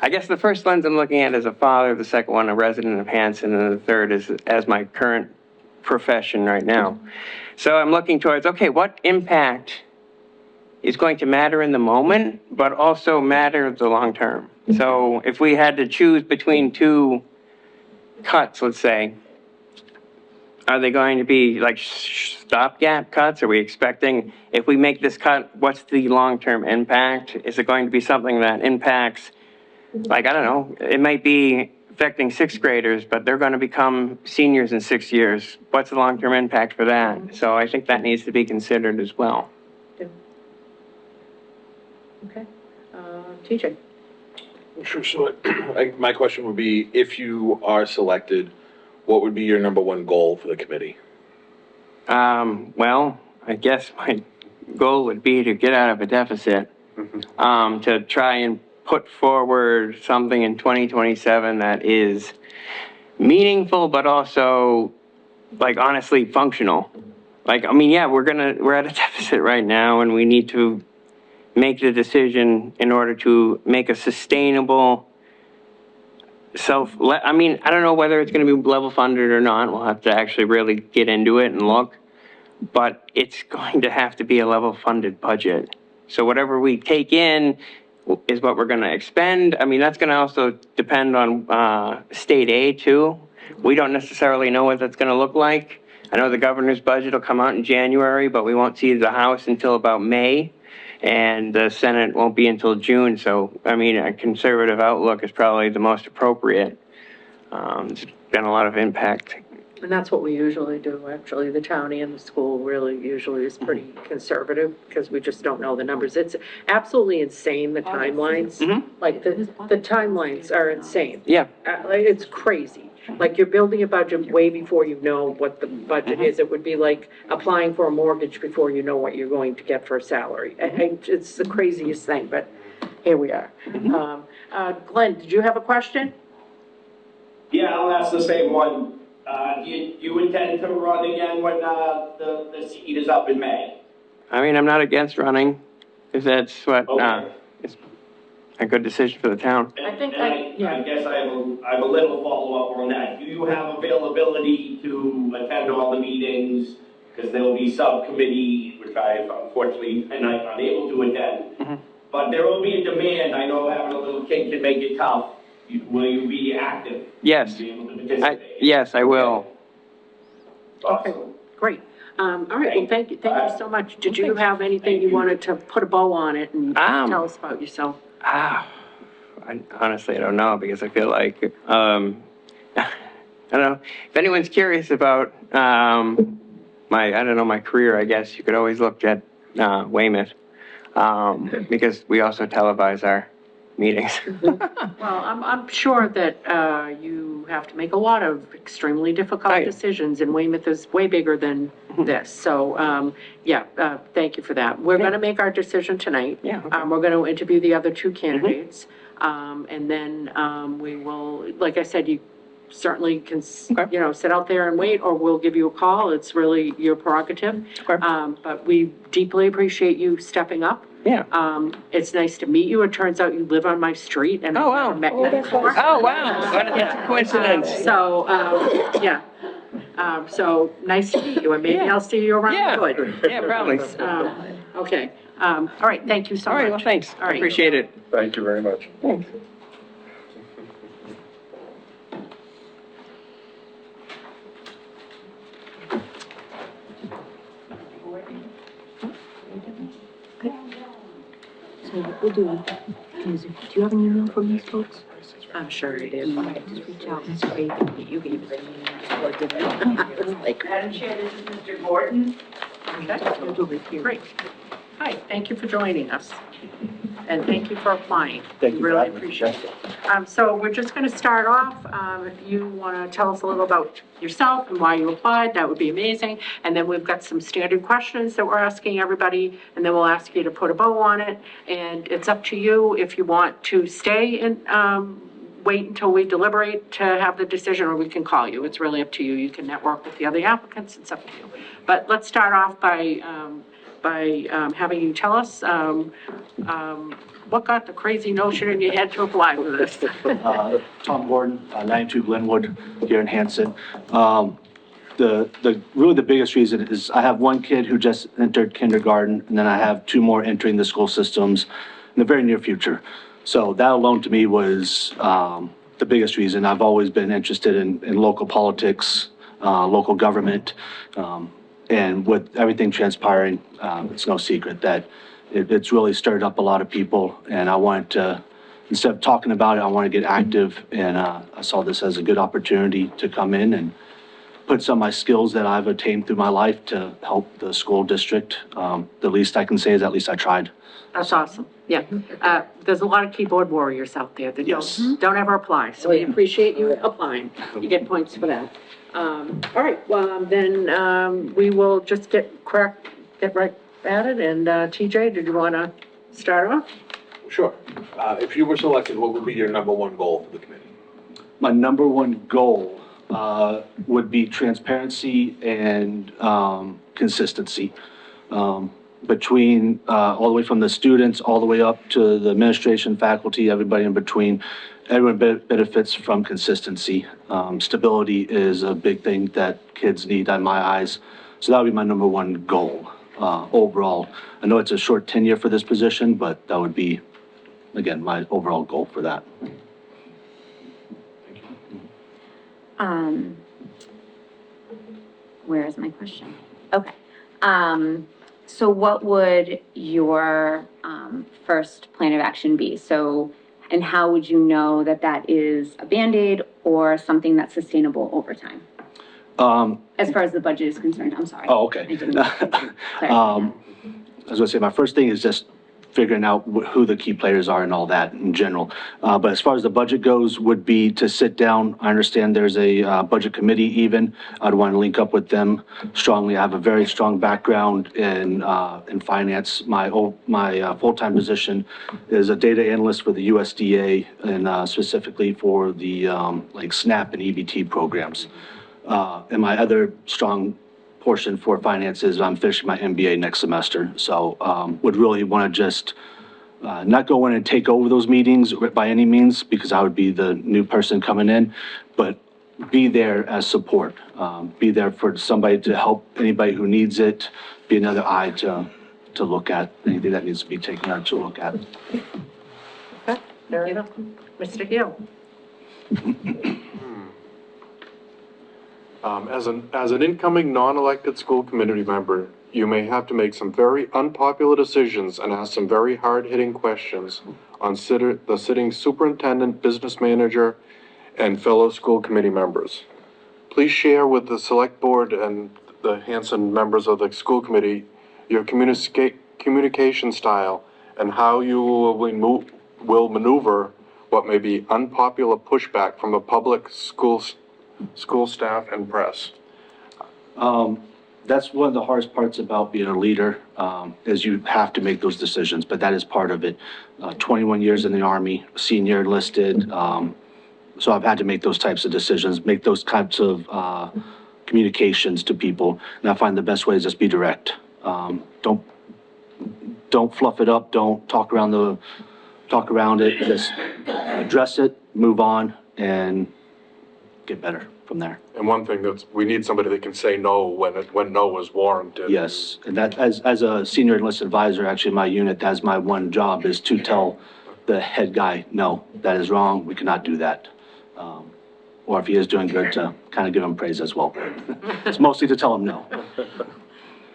I guess the first lens I'm looking at is a father, the second one a resident of Hanson, and the third is as my current profession right now. So I'm looking towards, okay, what impact is going to matter in the moment, but also matter the long term? So if we had to choose between two cuts, let's say, are they going to be like stopgap cuts? Are we expecting, if we make this cut, what's the long-term impact? Is it going to be something that impacts, like, I don't know, it might be affecting sixth graders, but they're going to become seniors in 6 years. What's the long-term impact for that? So I think that needs to be considered as well. Okay. TJ? Sure, so my question would be, if you are selected, what would be your number one goal for the committee? Well, I guess my goal would be to get out of a deficit, to try and put forward something in 2027 that is meaningful, but also, like, honestly functional. Like, I mean, yeah, we're at a deficit right now, and we need to make the decision in order to make a sustainable I mean, I don't know whether it's going to be level funded or not. We'll have to actually really get into it and look. But it's going to have to be a level funded budget. So whatever we take in is what we're going to expend. I mean, that's going to also depend on state aid too. We don't necessarily know what that's going to look like. I know the governor's budget will come out in January, but we won't see the House until about May. And the Senate won't be until June. So, I mean, a conservative outlook is probably the most appropriate. There's been a lot of impact. And that's what we usually do, actually. The county and the school really usually is pretty conservative because we just don't know the numbers. It's absolutely insane, the timelines. Like, the timelines are insane. Yeah. Like, it's crazy. Like, you're building a budget way before you know what the budget is. It would be like applying for a mortgage before you know what you're going to get for a salary. It's the craziest thing, but here we are. Glenn, did you have a question? Yeah, I'll ask the same one. Do you intend to run again when the seat is up in May? I mean, I'm not against running, if that's what, is a good decision for the town. I think I guess I have a little follow-up on that. Do you have availability to attend all the meetings? Because there will be subcommittee, which I unfortunately am unable to attend. But there will be a demand. I know having a little kid can make it tough. Will you be active? Yes. Be able to participate? Yes, I will. Okay, great. All right, well, thank you so much. Did you have anything you wanted to put a bow on it and tell us about yourself? Honestly, I don't know, because I feel like, I don't know, if anyone's curious about my career, I guess you could always look at Weymouth, because we also televise our meetings. Well, I'm sure that you have to make a lot of extremely difficult decisions, and Weymouth is way bigger than this. So, thank you for that. We're going to make our decision tonight. Yeah. We're going to interview the other two candidates. And then we will, like I said, you certainly can, sit out there and wait, or we'll give you a call. It's really your prerogative. But we deeply appreciate you stepping up. Yeah. It's nice to meet you. It turns out you live on my street and I've never met you before. Oh, wow. What a coincidence. So nice to meet you, and maybe I'll see you around the hood. Yeah, probably. Okay. All right, thank you so much. All right, well, thanks. All right. Appreciate it. Thank you very much. Thanks. So what we'll do is, do you have an email from these folks? I'm sure you did. All right, just reach out, Mr. Bacon, that you gave us the name, just plugged it in. Like, Madam Chair, this is Mr. Gordon. Okay. over here. Great. Hi, thank you for joining us. And thank you for applying. Thank you for Really having me. appreciate it. So we're just going to start off. If you want to tell us a little about yourself and why you applied, that would be amazing. And then we've got some standard questions that we're asking everybody, and then we'll ask you to put a bow on it. And it's up to you if you want to stay in, wait until we deliberate to have the decision, or we can call you. It's really up to you. You can network with the other applicants, it's up to you. But let's start off by having you tell us, what got the crazy notion in your head to apply for this? Tom Gordon, 92 Glenwood here in Hanson. Really the biggest reason is I have one kid who just entered kindergarten, and then I have two more entering the school systems in the very near future. So that alone to me was the biggest reason. I've always been interested in local politics, local government, and with everything transpiring, it's no secret that it's really stirred up a lot of people, and I wanted to, instead of talking about it, I want to get active, and I saw this as a good opportunity to come in and put some of my skills that I've attained through my life to help the school district. The least I can say is at least I tried. That's awesome, yeah. There's a lot of keyboard warriors out there that Yes. don't ever apply, so we appreciate you applying. You get points for that. All right, well, then we will just get right at it, and TJ, did you want to start off? Sure. If you were selected, what would be your number one goal for the committee? My number one goal would be transparency and consistency. Between all the way from the students, all the way up to the administration, faculty, everybody in between, everyone benefits from consistency. Stability is a big thing that kids need in my eyes. So that would be my number one goal overall. I know it's a short tenure for this position, but that would be, again, my overall goal for that. Where is my question? Okay. So what would your, first plan of action be? So, and how would you know that that is a Band-Aid or something that's sustainable over time? As far as the budget is concerned, I'm sorry. Oh, okay. I was gonna say, my first thing is just figuring out who the key players are and all that in general. But as far as the budget goes, would be to sit down. I understand there's a budget committee even. I'd want to link up with them strongly. I have a very strong background in finance. My full-time position is a data analyst for the USDA, and specifically for the like SNAP and EBT programs. And my other strong portion for finances, I'm finishing my MBA next semester. So would really want to just not go in and take over those meetings by any means, because I would be the new person coming in, but be there as support. Be there for somebody to help anybody who needs it, be another eye to look at anything that needs to be taken out to look at. Okay, fair enough. Mr. Hill? As an incoming non-elected school committee member, you may have to make some very unpopular decisions and ask some very hard-hitting questions on the sitting superintendent, business manager, and fellow school committee members. Please share with the select board and the Hanson members of the school committee your communication style and how you will maneuver what may be unpopular pushback from the public, school staff, and press. That's one of the hardest parts about being a leader, is you have to make those decisions, but that is part of it. 21 years in the Army, senior enlisted, so I've had to make those types of decisions, make those types of communications to people, and I find the best way is just be direct. Don't fluff it up, don't talk around it, just address it, move on, and get better from there. And one thing we need somebody that can say no when no is warranted. Yes, and that, as a senior enlisted advisor, actually, my unit, that's my one job, is to tell the head guy, no, that is wrong, we cannot do that. Or if he is doing good, to kind of give him praise as well. It's mostly to tell him no.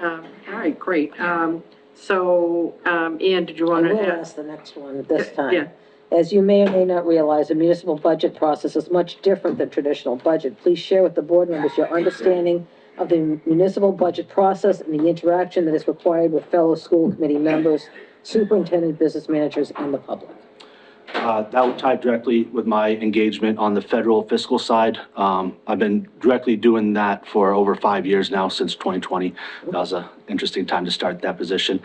All right, great. Ann, did you want I will to ask the next one at this time. Yeah. As you may or may not realize, the municipal budget process is much different than traditional budget. Please share with the board members your understanding of the municipal budget process and the interaction that is required with fellow school committee members, superintendent, business managers, and the public. That would tie directly with my engagement on the federal fiscal side. I've been directly doing that for over 5 years now, since 2020. That was an interesting time to start that position.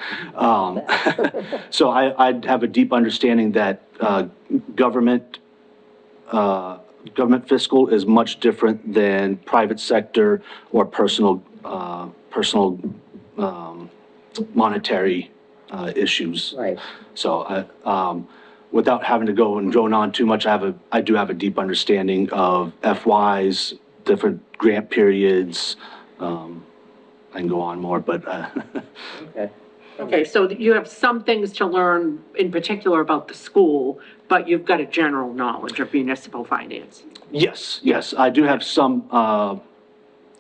So I have a deep understanding that government government fiscal is much different than private sector or personal monetary issues. Right. So, without having to go and drone on too much, I do have a deep understanding of FYs, different grant periods. I can go on more, but, Okay. Okay, so you have some things to learn in particular about the school, but you've got a general knowledge of municipal finance. yes, I do have some,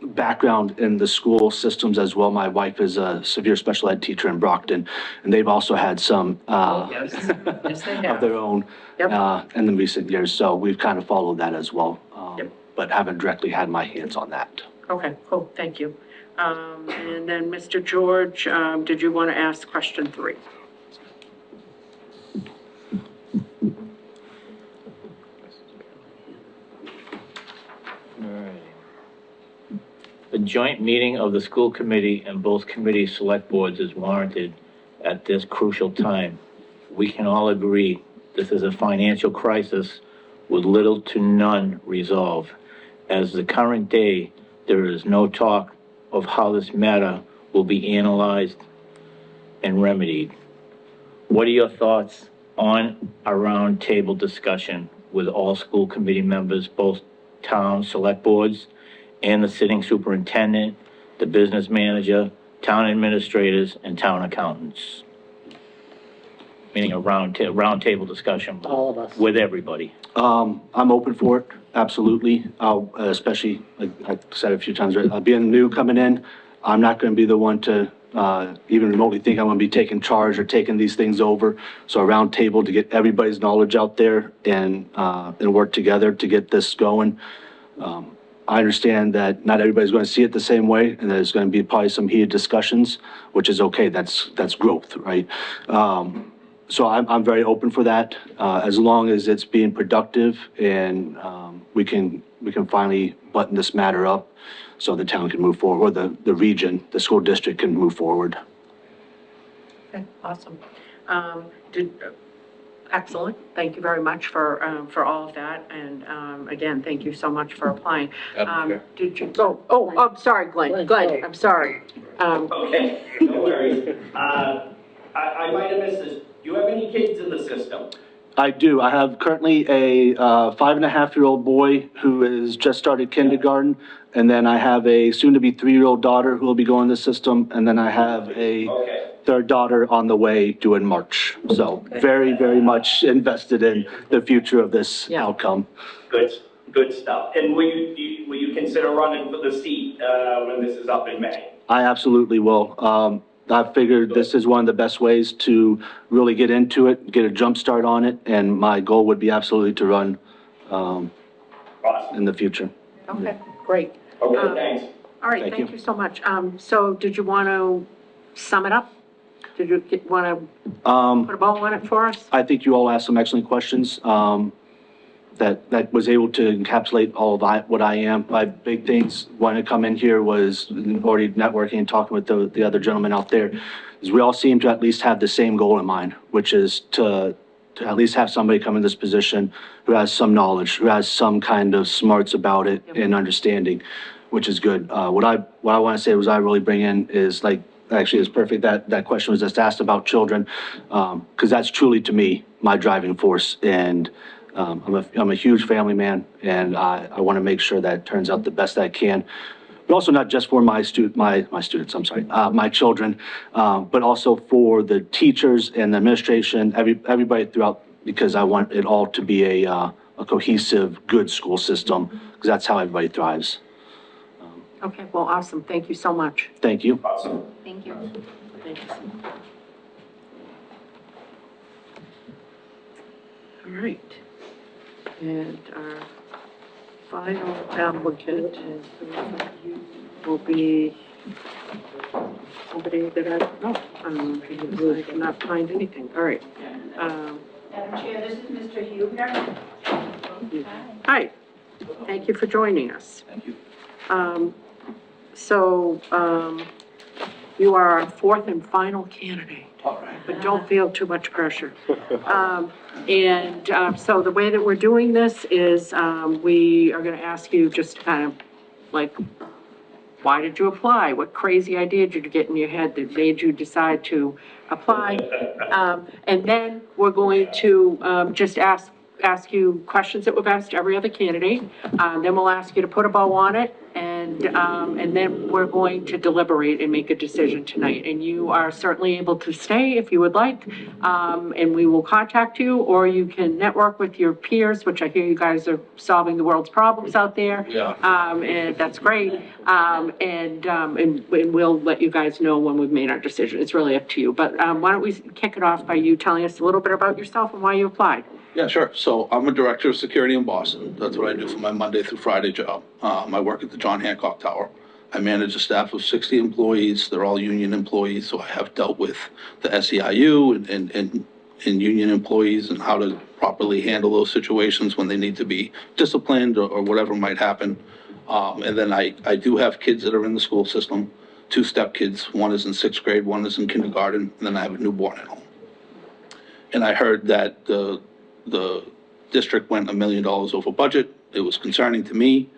background in the school systems as well. My wife is a severe special ed teacher in Brockton, and they've also had some, Yes, yes, they of have. their own, Yep. in the recent years, so we've kind of followed that as well. Yep. But haven't directly had my hands on that. Okay, cool, thank you. And then, Mr. George, did you want to ask question 3? A joint meeting of the school committee and both committee select boards is warranted at this crucial time. We can all agree this is a financial crisis with little to none resolve. As the current day, there is no talk of how this matter will be analyzed and remedied. What are your thoughts on a roundtable discussion with all school committee members, both town select boards and the sitting superintendent, the business manager, town administrators, and town accountants? Meaning a roundtable discussion All of us. with everybody. I'm open for it, absolutely. I'll, especially, like I said a few times, right, being new coming in, I'm not gonna be the one to, even remotely think I'm gonna be taking charge or taking these things over. So a round table to get everybody's knowledge out there and work together to get this going. I understand that not everybody's gonna see it the same way, and there's gonna be probably some heated discussions, which is okay, that's growth, right? So I'm very open for that, as long as it's being productive and, we can finally button this matter up so the town can move forward, or the region, the school district can move forward. Okay, awesome. Excellent, thank you very much for all of that, and, again, thank you so much for applying. Did you, I'm sorry, Glenn, I'm sorry. Okay, no worries. I might have missed this. Do you have any kids in the system? I do. I have currently a 5.5-year-old boy who has just started kindergarten, and then I have a soon-to-be 3-year-old daughter who will be going to the system, and then I have a third daughter on the way due in March. So very, very much invested in the future of this outcome. Good stuff. And will you consider running for the seat when this is up in May? I absolutely will. I figured this is one of the best ways to really get into it, get a jump start on it, and my goal would be absolutely to run in the future. Okay, great. Okay, thanks. All right, Thank thank you. you so much. So did you want to sum it up? Did you want to put a bow on it for us? I think you all asked some excellent questions, that was able to encapsulate all of what I am. My big things when I come in here was already networking and talking with the other gentlemen out there, is we all seem to at least have the same goal in mind, which is to at least have somebody come in this position who has some knowledge, who has some kind of smarts about it and understanding, which is good. What I want to say was I really bring in is like, actually it's perfect that question was just asked about children, because that's truly to me, my driving force. And I'm a huge family man, and I want to make sure that it turns out the best I can. But also not just for my students, my children, but also for the teachers and the administration, everybody throughout, because I want it all to be a cohesive, good school system, because that's how everybody thrives. Okay, well, awesome. Thank you so much. Thank you. Awesome. Thank you. Thank you. All right. And our final applicant will be somebody that I don't know. I cannot find anything. All right. Madam Chair, this is Mr. Huber. Hi, thank you for joining us. Thank you. You are our fourth and final candidate. All right. But don't feel too much pressure. So the way that we're doing this is, we are gonna ask you just kind of like, why did you apply? What crazy idea did you get in your head that made you decide to apply? And then we're going to, just ask you questions that we've asked every other candidate. Then we'll ask you to put a bow on it, and then we're going to deliberate and make a decision tonight. And you are certainly able to stay if you would like, and we will contact you, or you can network with your peers, which I hear you guys are solving the world's problems out there. Yeah. And that's great. And we'll let you guys know when we've made our decision. It's really up to you. But, why don't we kick it off by you telling us a little bit about yourself and why you applied? Yeah, sure. So I'm a director of security in Boston. That's what I do for my Monday through Friday job. I work at the John Hancock Tower. I manage a staff of 60 employees. They're all union employees, so I have dealt with the SEIU and union employees and how to properly handle those situations when they need to be disciplined or whatever might happen. And then I do have kids that are in the school system, 2 step kids. One is in 6th grade, one is in kindergarten, and then I have a newborn at home. And I heard that the district went $1 million over budget. It was concerning to me.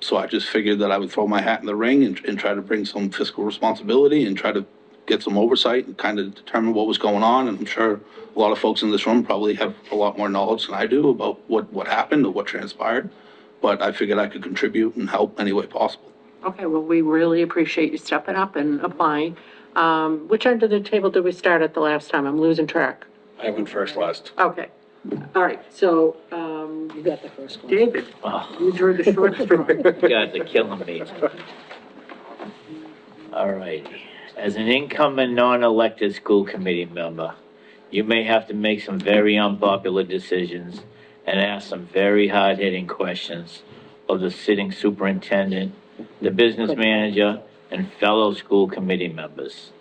So I just figured that I would throw my hat in the ring and try to bring some fiscal responsibility and try to get some oversight and kind of determine what was going on. And I'm sure a lot of folks in this room probably have a lot more knowledge than I do about what happened or what transpired. But I figured I could contribute and help any way possible. Okay, well, we really appreciate you stepping up and applying. Which end of the table did we start at the last time? I'm losing track. I went first last. Okay, all right, so, You got the first one. David, you drew the short straw. You guys are killing me. All right. As an incumbent, non-elected school committee member, you may have to make some very unpopular decisions and ask some very hard-hitting questions of the sitting superintendent, the business manager, and fellow school committee members.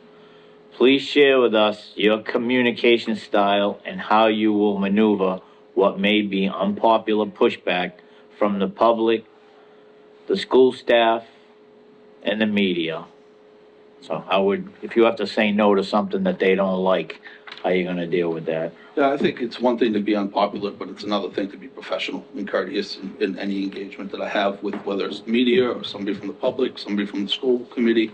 Please share with us your communication style and how you will maneuver what may be unpopular pushback from the public, the school staff, and the media. So if you have to say no to something that they don't like, how are you gonna deal with that? Yeah, I think it's one thing to be unpopular, but it's another thing to be professional and courteous in any engagement that I have with, whether it's media or somebody from the public, somebody from the school committee,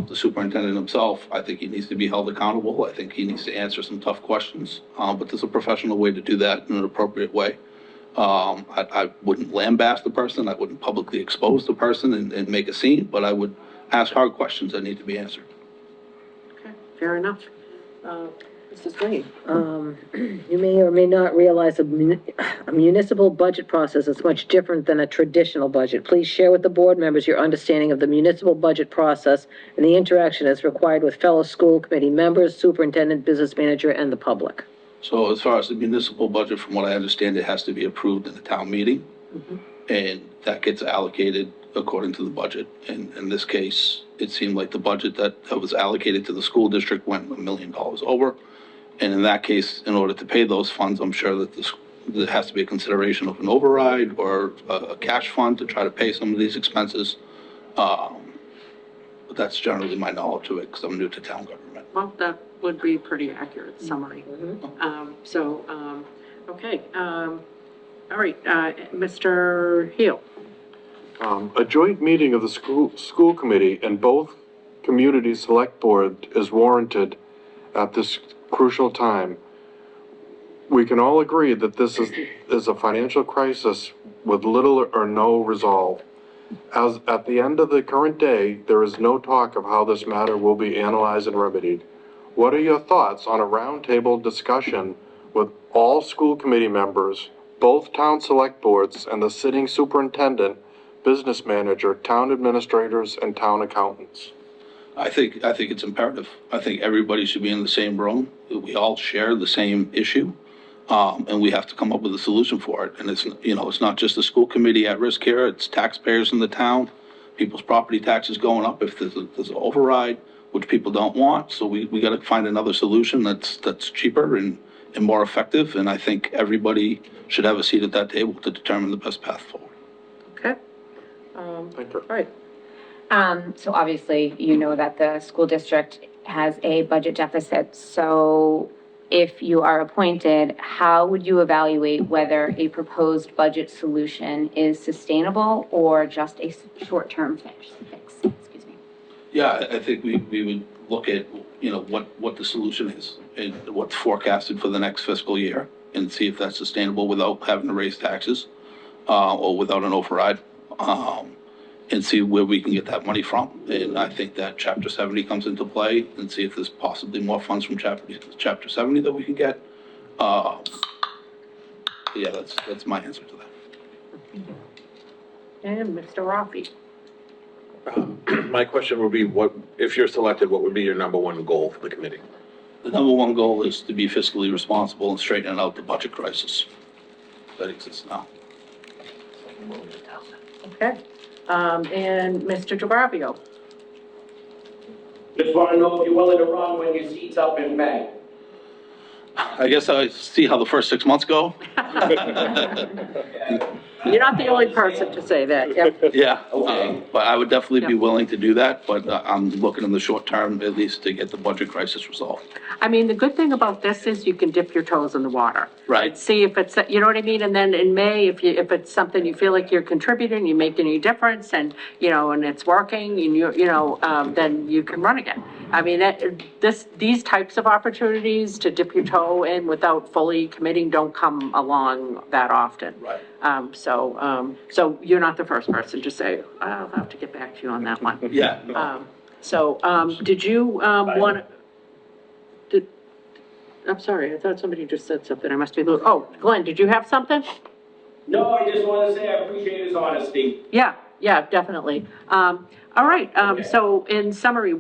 the superintendent himself. I think he needs to be held accountable. I think he needs to answer some tough questions, but there's a professional way to do that in an appropriate way. I wouldn't lambaste the person. I wouldn't publicly expose the person and make a scene, but I would ask hard questions that need to be answered. Okay, fair enough. Mrs. Lee? You may or may not realize a municipal budget process is much different than a traditional budget. Please share with the board members your understanding of the municipal budget process and the interaction that's required with fellow school committee members, superintendent, business manager, and the public. So as far as the municipal budget, from what I understand, it has to be approved in the town meeting. And that gets allocated according to the budget. And in this case, it seemed like the budget that was allocated to the school district went $1 million over. And in that case, in order to pay those funds, I'm sure that there has to be a consideration of an override or a cash fund to try to pay some of these expenses. But that's generally my knowledge of it because I'm new to town government. Well, that would be pretty accurate summary. Okay, all right, Mr. Heel. A joint meeting of the school committee and both community select board is warranted at this crucial time. We can all agree that this is a financial crisis with little or no resolve. As at the end of the current day, there is no talk of how this matter will be analyzed and remedied. What are your thoughts on a roundtable discussion with all school committee members, both town select boards, and the sitting superintendent, business manager, town administrators, and town accountants? I think it's imperative. I think everybody should be in the same room. We all share the same issue, and we have to come up with a solution for it. And it's not just the school committee at risk here. It's taxpayers in the town, people's property taxes going up if there's an override, which people don't want. So we got to find another solution that's cheaper and more effective. And I think everybody should have a seat at that table to determine the best path forward. Okay. Thank you. All right. So obviously, you know that the school district has a budget deficit. So if you are appointed, how would you evaluate whether a proposed budget solution is sustainable or just a short-term fix? Excuse me. Yeah, I think we would look at, what the solution is and what's forecasted for the next fiscal year and see if that's sustainable without having to raise taxes, or without an override, and see where we can get that money from. And I think that Chapter 70 comes into play and see if there's possibly more funds from Chapter 70 that we can get. Yeah, that's my answer to that. And Mr. Rafi. My question would be, if you're selected, what would be your number one goal for the committee? The number one goal is to be fiscally responsible and straighten out the budget crisis that exists now. Okay. And Mr. DeGravio. Just want to know if you're willing to run when your seat's up in May. I guess I see how the first 6 months go. You're not the only person to say that, yep. Yeah, but I would definitely be willing to do that, but I'm looking in the short term at least to get the budget crisis resolved. I mean, the good thing about this is you can dip your toes in the water. Right. And see if it's, you know what I mean? And then in May, if it's something you feel like you're contributing, you make any difference and, and it's working and then you can run again. I mean, these types of opportunities to dip your toe in without fully committing don't come along that often. Right. So you're not the first person to say, I'll have to get back to you on that one. Yeah. No. Did you, I'm sorry, I thought somebody just said something, I must be, Glenn, did you have something? No, I just want to say I appreciate his honesty. Yeah, definitely. All right, so in summary,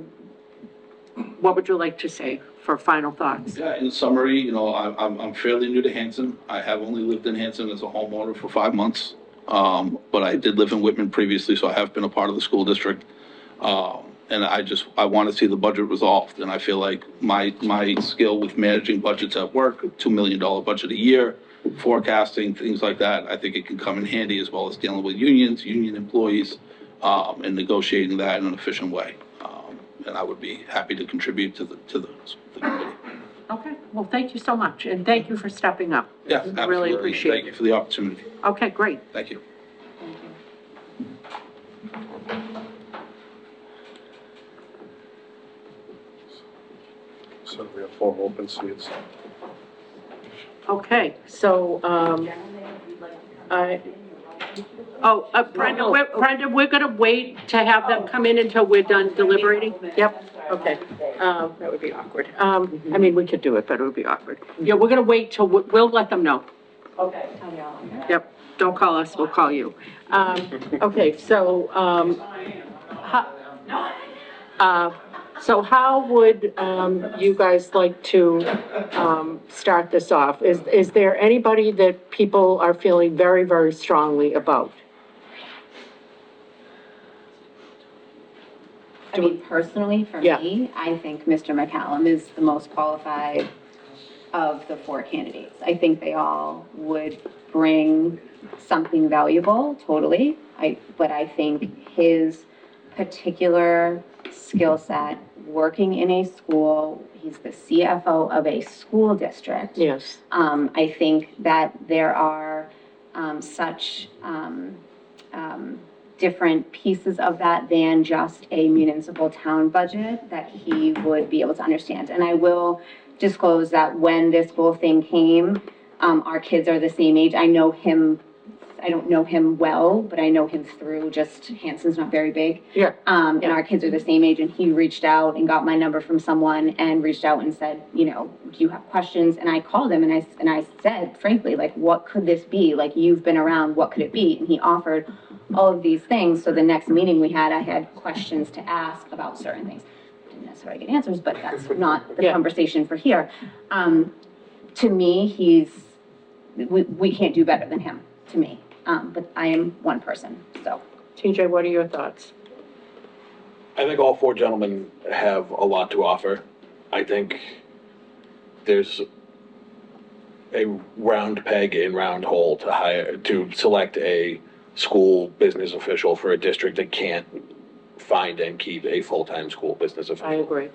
what would you like to say for final thoughts? Yeah, in summary, I'm fairly new to Hanson. I have only lived in Hanson as a homeowner for 5 months. But I did live in Whitman previously, so I have been a part of the school district. And I want to see the budget resolved. And I feel like my skill with managing budgets at work, $2 million budget a year, forecasting, things like that, I think it can come in handy as well as dealing with union employees, and negotiating that in an efficient way. And I would be happy to contribute to the committee. Okay, well, thank you so much, and thank you for stepping up. Yeah, absolutely. Really appreciate it. Thank you for the opportunity. Okay, great. Thank you. So we have 4 open seats. Okay, so, Brenda, we're gonna wait to have them come in until we're done deliberating? Yep, okay. That would be awkward. I mean, we could do it, but it would be awkward. Yeah, we're gonna wait till, we'll let them know. Okay. Yep, don't call us, we'll call you. Okay, so, how would, you guys like to, start this off? Is there anybody that people are feeling very, very strongly about? I mean, personally, for me, I think Mr. McCallum is the most qualified of the 4 candidates. I think they all would bring something valuable, totally. But I think his particular skill set, working in a school, he's the CFO of a school district. Yes. I think that there are such different pieces of that than just a municipal town budget that he would be able to understand. And I will disclose that when this whole thing came, our kids are the same age. I know him, I don't know him well, but I know him through just, Hanson's not very big. Yeah. And our kids are the same age, and he reached out and got my number from someone and reached out and said, do you have questions? And I called him and I said, frankly, like, what could this be? Like, you've been around, what could it be? And he offered all of these things. So the next meeting we had, I had questions to ask about certain things. Didn't necessarily get answers, but that's not the conversation for here. To me, we can't do better than him, to me. But I am one person, so. TJ, what are your thoughts? I think all 4 gentlemen have a lot to offer. I think there's a round peg in round hole to select a school business official for a district that can't find and keep a full-time school business official. I agree.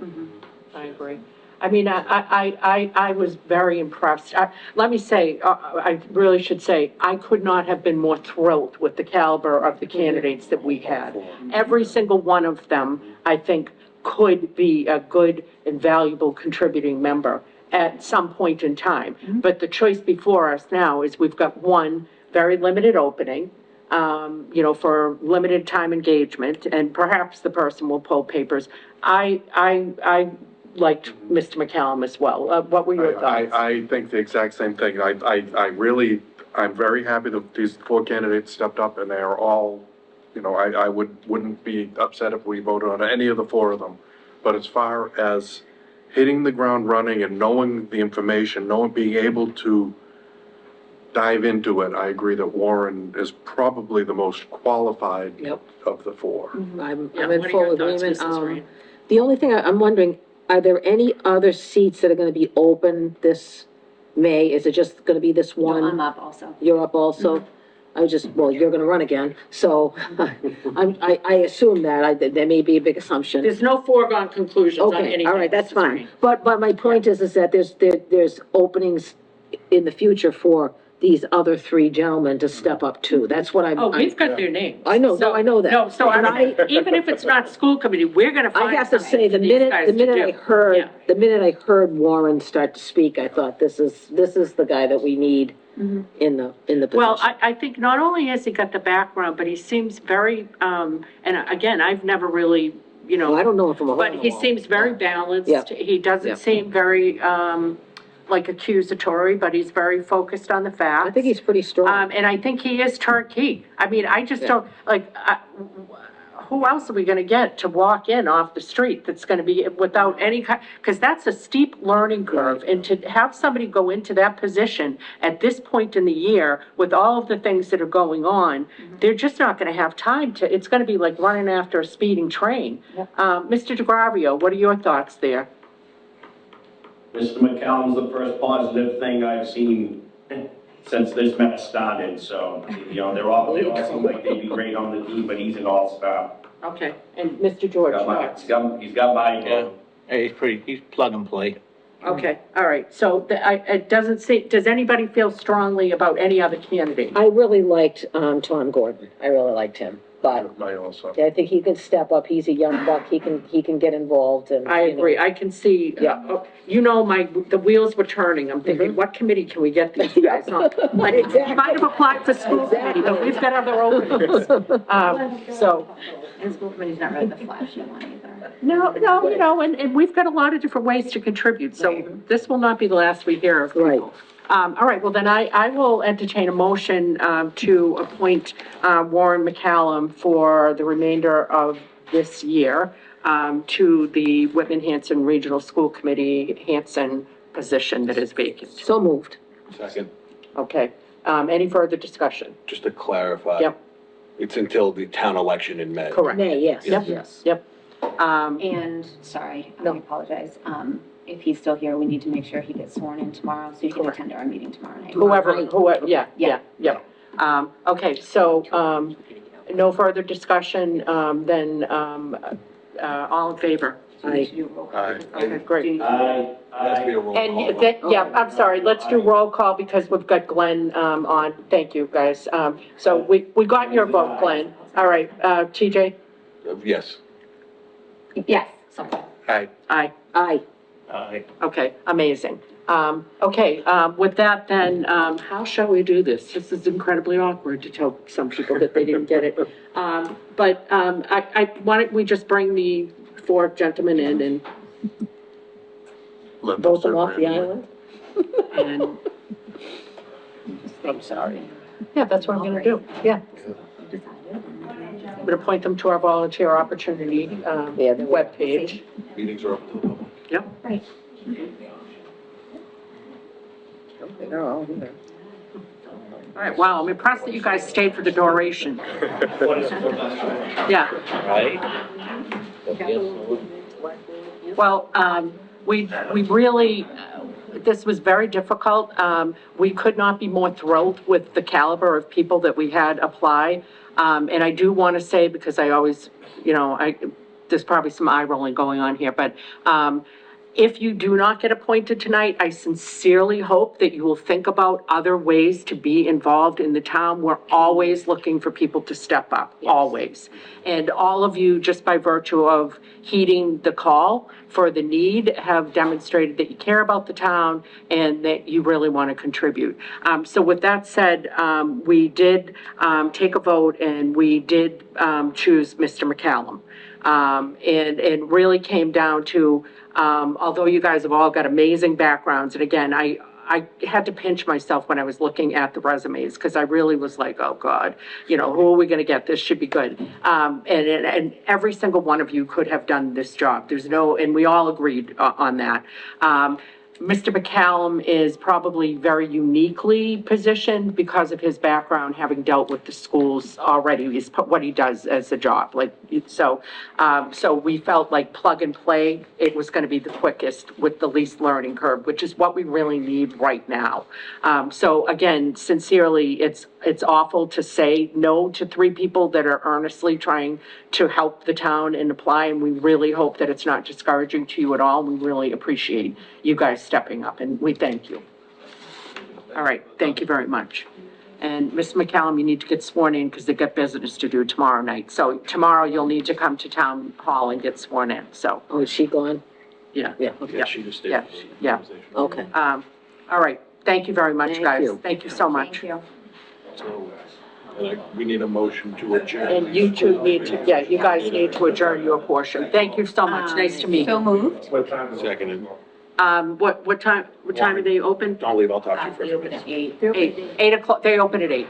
I agree. I mean, I was very impressed. Let me say, I really should say, I could not have been more thrilled with the caliber of the candidates that we had. Every single one of them, I think, could be a good and valuable contributing member at some point in time. But the choice before us now is we've got one very limited opening, you know, for limited time engagement, and perhaps the person will pull papers. I liked Mr. McCallum as well. What were your thoughts? I think the exact same thing. I'm very happy that these 4 candidates stepped up, and they are all, you know, I wouldn't be upset if we voted on any of the 4 of them. But as far as hitting the ground running and knowing the information, being able to dive into it, I agree that Warren is probably the most qualified of the 4. I'm Yeah, in what are full your thoughts, agreement. Mrs. Rain? The only thing I'm wondering, are there any other seats that are gonna be open this May? Is it just gonna be this one? I'm up also. You're up also? Well, you're gonna run again, so I assume that, there may be a big assumption. There's no foregone conclusions on Okay, anything. all right, that's Mrs. fine. Rain. But my point is that there's openings in the future for these other 3 gentlemen to step up too. That's what I'm. Oh, we've got their names. I know, no, I know that. No, so But even if it's not school committee, we're gonna I find have to something say, for the these guys to minute do. Yeah. I heard Warren start to speak, I thought, this is the guy that we need in the position. Well, I think not only has he got the background, but he seems very, and again, I've never really, you know. Well, I don't know if I'm a hole But in the he wall. seems very balanced. Yeah. He doesn't Yeah. seem very, like accusatory, but he's very focused on the facts. I think he's pretty strong. And I think he is turnkey. I mean, I just don't, like, who else are we gonna get to walk in off the street that's gonna be without any kind, because that's a steep learning curve. And to have somebody go into that position at this point in the year with all of the things that are going on, they're just not gonna have time to, it's gonna be like running after a speeding train. Mr. DeGravio, what are your thoughts there? Mr. McCallum's the first positive thing I've seen since this mess started, so, you know, they all seem like they'd be great on the team, but he's an all-star. Okay, and Mr. George, thoughts? He's got my vote. Hey, he's plug and play. Okay, all right, so it doesn't say, does anybody feel strongly about any other candidate? I really liked, Tom Gordon. I really liked him, but I also. I think he can step up. He's a young buck. He can get involved and. I you know. agree, I can see, you know, the wheels were turning, I'm thinking, what committee can we get these guys on? Like, you might have applied for school committee, but we've got other openings. So, And school committee's not really the flashy one either. no, you know, and we've got a lot of different ways to contribute, so this will not be the last we hear of Right. people. All right, well, then I will entertain a motion, to appoint, Warren McCallum for the remainder of this year, to the Whitman Hanson Regional School Committee Hanson position that is vacant. So moved. Second, Okay, any further discussion? just to clarify. Yep. It's until the town election in May. Correct. May, yes. Yep. Yes. Yep. And, sorry, I apologize, if he's still here, we need to make sure he gets sworn in tomorrow, so you can attend our meeting tomorrow night. Whoever, yeah. Okay, so, no further discussion, then, all in favor? Aye. Okay, great. Has to be a roll call. And that, I'm sorry, let's do roll call because we've got Glenn, on. Thank you, guys. So we got your vote, Glenn. All right, TJ? Yes. Yes. Aye. Aye. Aye. Okay, amazing. Okay, with that then, how shall we do this? This is incredibly awkward to tell some people that they didn't get it. But, why don't we just bring the 4 gentlemen in and Vote them off the island? And, I'm sorry. yeah, that's what I'm gonna do, yeah. I'm gonna point them to our volunteer opportunity, webpage. Meetings are open to the public. Yep. Right. They're all here. All right, wow, I'm impressed that you guys stayed for the duration. Yeah. Right? Well, we really, this was very difficult. We could not be more thrilled with the caliber of people that we had apply. And I do want to say, because I always, there's probably some eye rolling going on here, but, if you do not get appointed tonight, I sincerely hope that you will think about other ways to be involved in the town. We're always looking for people to step up, always. And all of you, just by virtue of heeding the call for the need, have demonstrated that you care about the town and that you really want to contribute. So with that said, we did take a vote and we did choose Mr. McCallum. And it really came down to, although you guys have all got amazing backgrounds, and again, I had to pinch myself when I was looking at the resumes, because I really was like, oh God, who are we gonna get? This should be good. And every single one of you could have done this job. And we all agreed on that. Mr. McCallum is probably very uniquely positioned because of his background, having dealt with the schools already, is what he does as a job. So we felt like plug and play, it was going to be the quickest with the least learning curve, which is what we really need right now. So again, sincerely, it's awful to say no to 3 people that are earnestly trying to help the town and apply, and we really hope that it's not discouraging to you at all. We really appreciate you guys stepping up, and we thank you. All right, thank you very much. And Ms. McCallum, you need to get sworn in because they've got business to do tomorrow night. So tomorrow you'll need to come to town hall and get sworn in, so. Oh, is she gone? Yeah. Yeah. Yeah, she just did. Yeah. Okay. All right, thank you very much, Thank guys. you. Thank you so much. Thank you. So, we need a motion to adjourn. And you two need to, you guys need to adjourn your portion. Thank you so much. Nice to meet So you. moved. Seconded. What time are they open? Don't leave, I'll talk to you for a We few open minutes. at 8. 8 o'clock, they open at 8.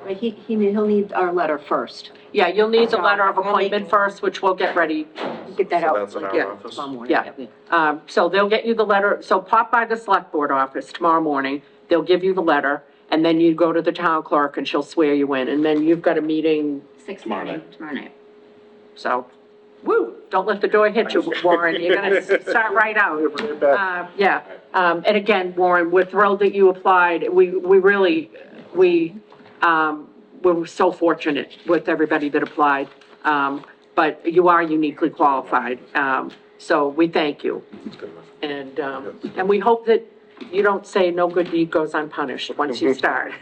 But he'll need our letter first. Yeah, you'll need the letter of appointment first, which we'll get ready. Get that out. That's in Yeah. our office. Tomorrow morning. Yeah. So they'll get you the letter, so pop by the select board office tomorrow morning, they'll give you the letter, and then you go to the town clerk and she'll swear you in, and then you've got a meeting, 6:30 tomorrow night. so, woo, don't let the door hit you, Warren, you're gonna start right out. Yeah, and again, Warren, we're thrilled that you applied, we really, we were so fortunate with everybody that applied, but you are uniquely qualified, so we thank you. And we hope that you don't say no good deed goes unpunished once you start,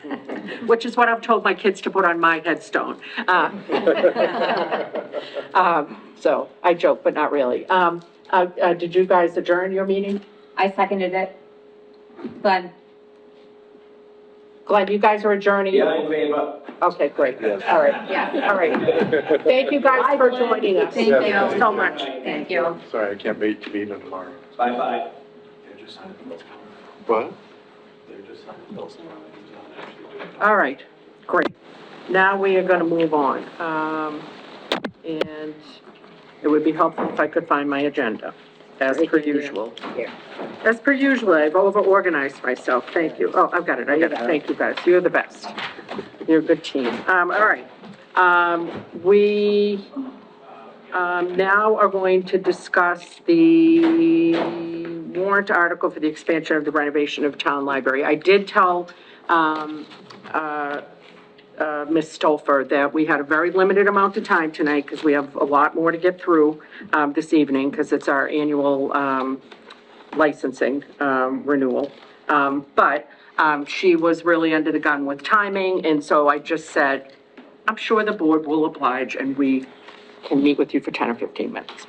which is what I've told my kids to put on my headstone. So I joke, but not really. Did you guys adjourn your meeting? I seconded it. Glenn? Glenn, you guys are adjourning? Yeah, in favor. Okay, great. All right. Yeah. All right. Thank you guys for joining us. Thank you. So much. Thank you. Sorry, I can't meet them tomorrow. Bye-bye. What? All right, great. Now we are gonna move on. And it would be helpful if I could find my agenda, as per usual. As per usual, I've over-organized myself, thank you. Oh, I've got it, thank you guys, you're the best. You're a good team. All right. We, now are going to discuss the warrant article for the expansion of the renovation of town library. I did tell, Ms. Stolfer that we had a very limited amount of time tonight because we have a lot more to get through, this evening, because it's our annual, licensing, renewal. But she was really under the gun with timing, and so I just said, I'm sure the board will oblige and we can meet with you for 10 or 15 minutes.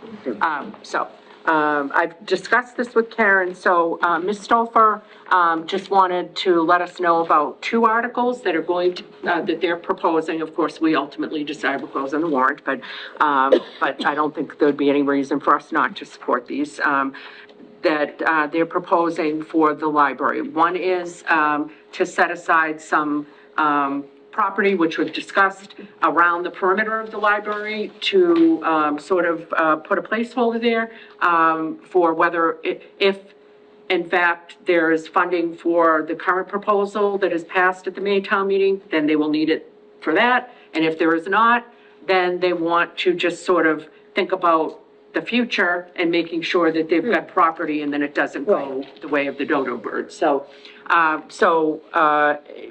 I've discussed this with Karen, so, Ms. Stolfer, just wanted to let us know about 2 articles that are going to, that they're proposing. Of course, we ultimately decide what goes on the warrant, but I don't think there'd be any reason for us not to support these, that, they're proposing for the library. One is, to set aside some, property, which we've discussed, around the perimeter of the library to sort of put a placeholder there for whether, if in fact there is funding for the current proposal that is passed at the May town meeting, then they will need it for that. And if there is not, then they want to just sort of think about the future and making sure that they've got property and then it doesn't go the way of the dodo bird. So,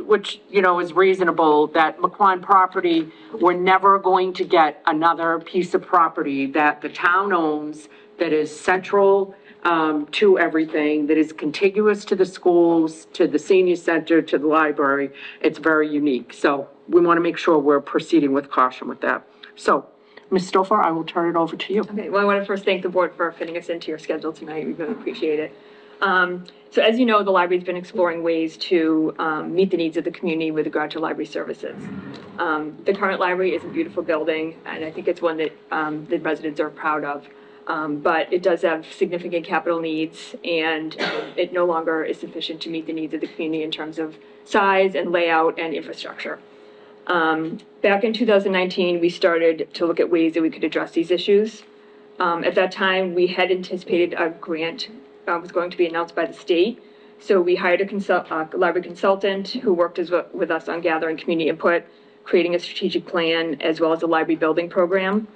which, you know, is reasonable, that McQuon property, we're never going to get another piece of property that the town owns that is central to everything, that is contiguous to the schools, to the senior center, to the library. It's very unique. So we want to make sure we're proceeding with caution with that. So, Ms. Stouffer, I will turn it over to you. Okay, well, I want to first thank the board for fitting us into your schedule tonight. We really appreciate it. So as you know, the library's been exploring ways to meet the needs of the community with regard to library services. The current library is a beautiful building, and I think it's one that the residents are proud of. But it does have significant capital needs, and it no longer is sufficient to meet the needs of the community in terms of size and layout and infrastructure. Back in 2019, we started to look at ways that we could address these issues. At that time, we had anticipated a grant was going to be announced by the state. So we hired a library consultant who worked with us on gathering community input, creating a strategic plan, as well as a library building program.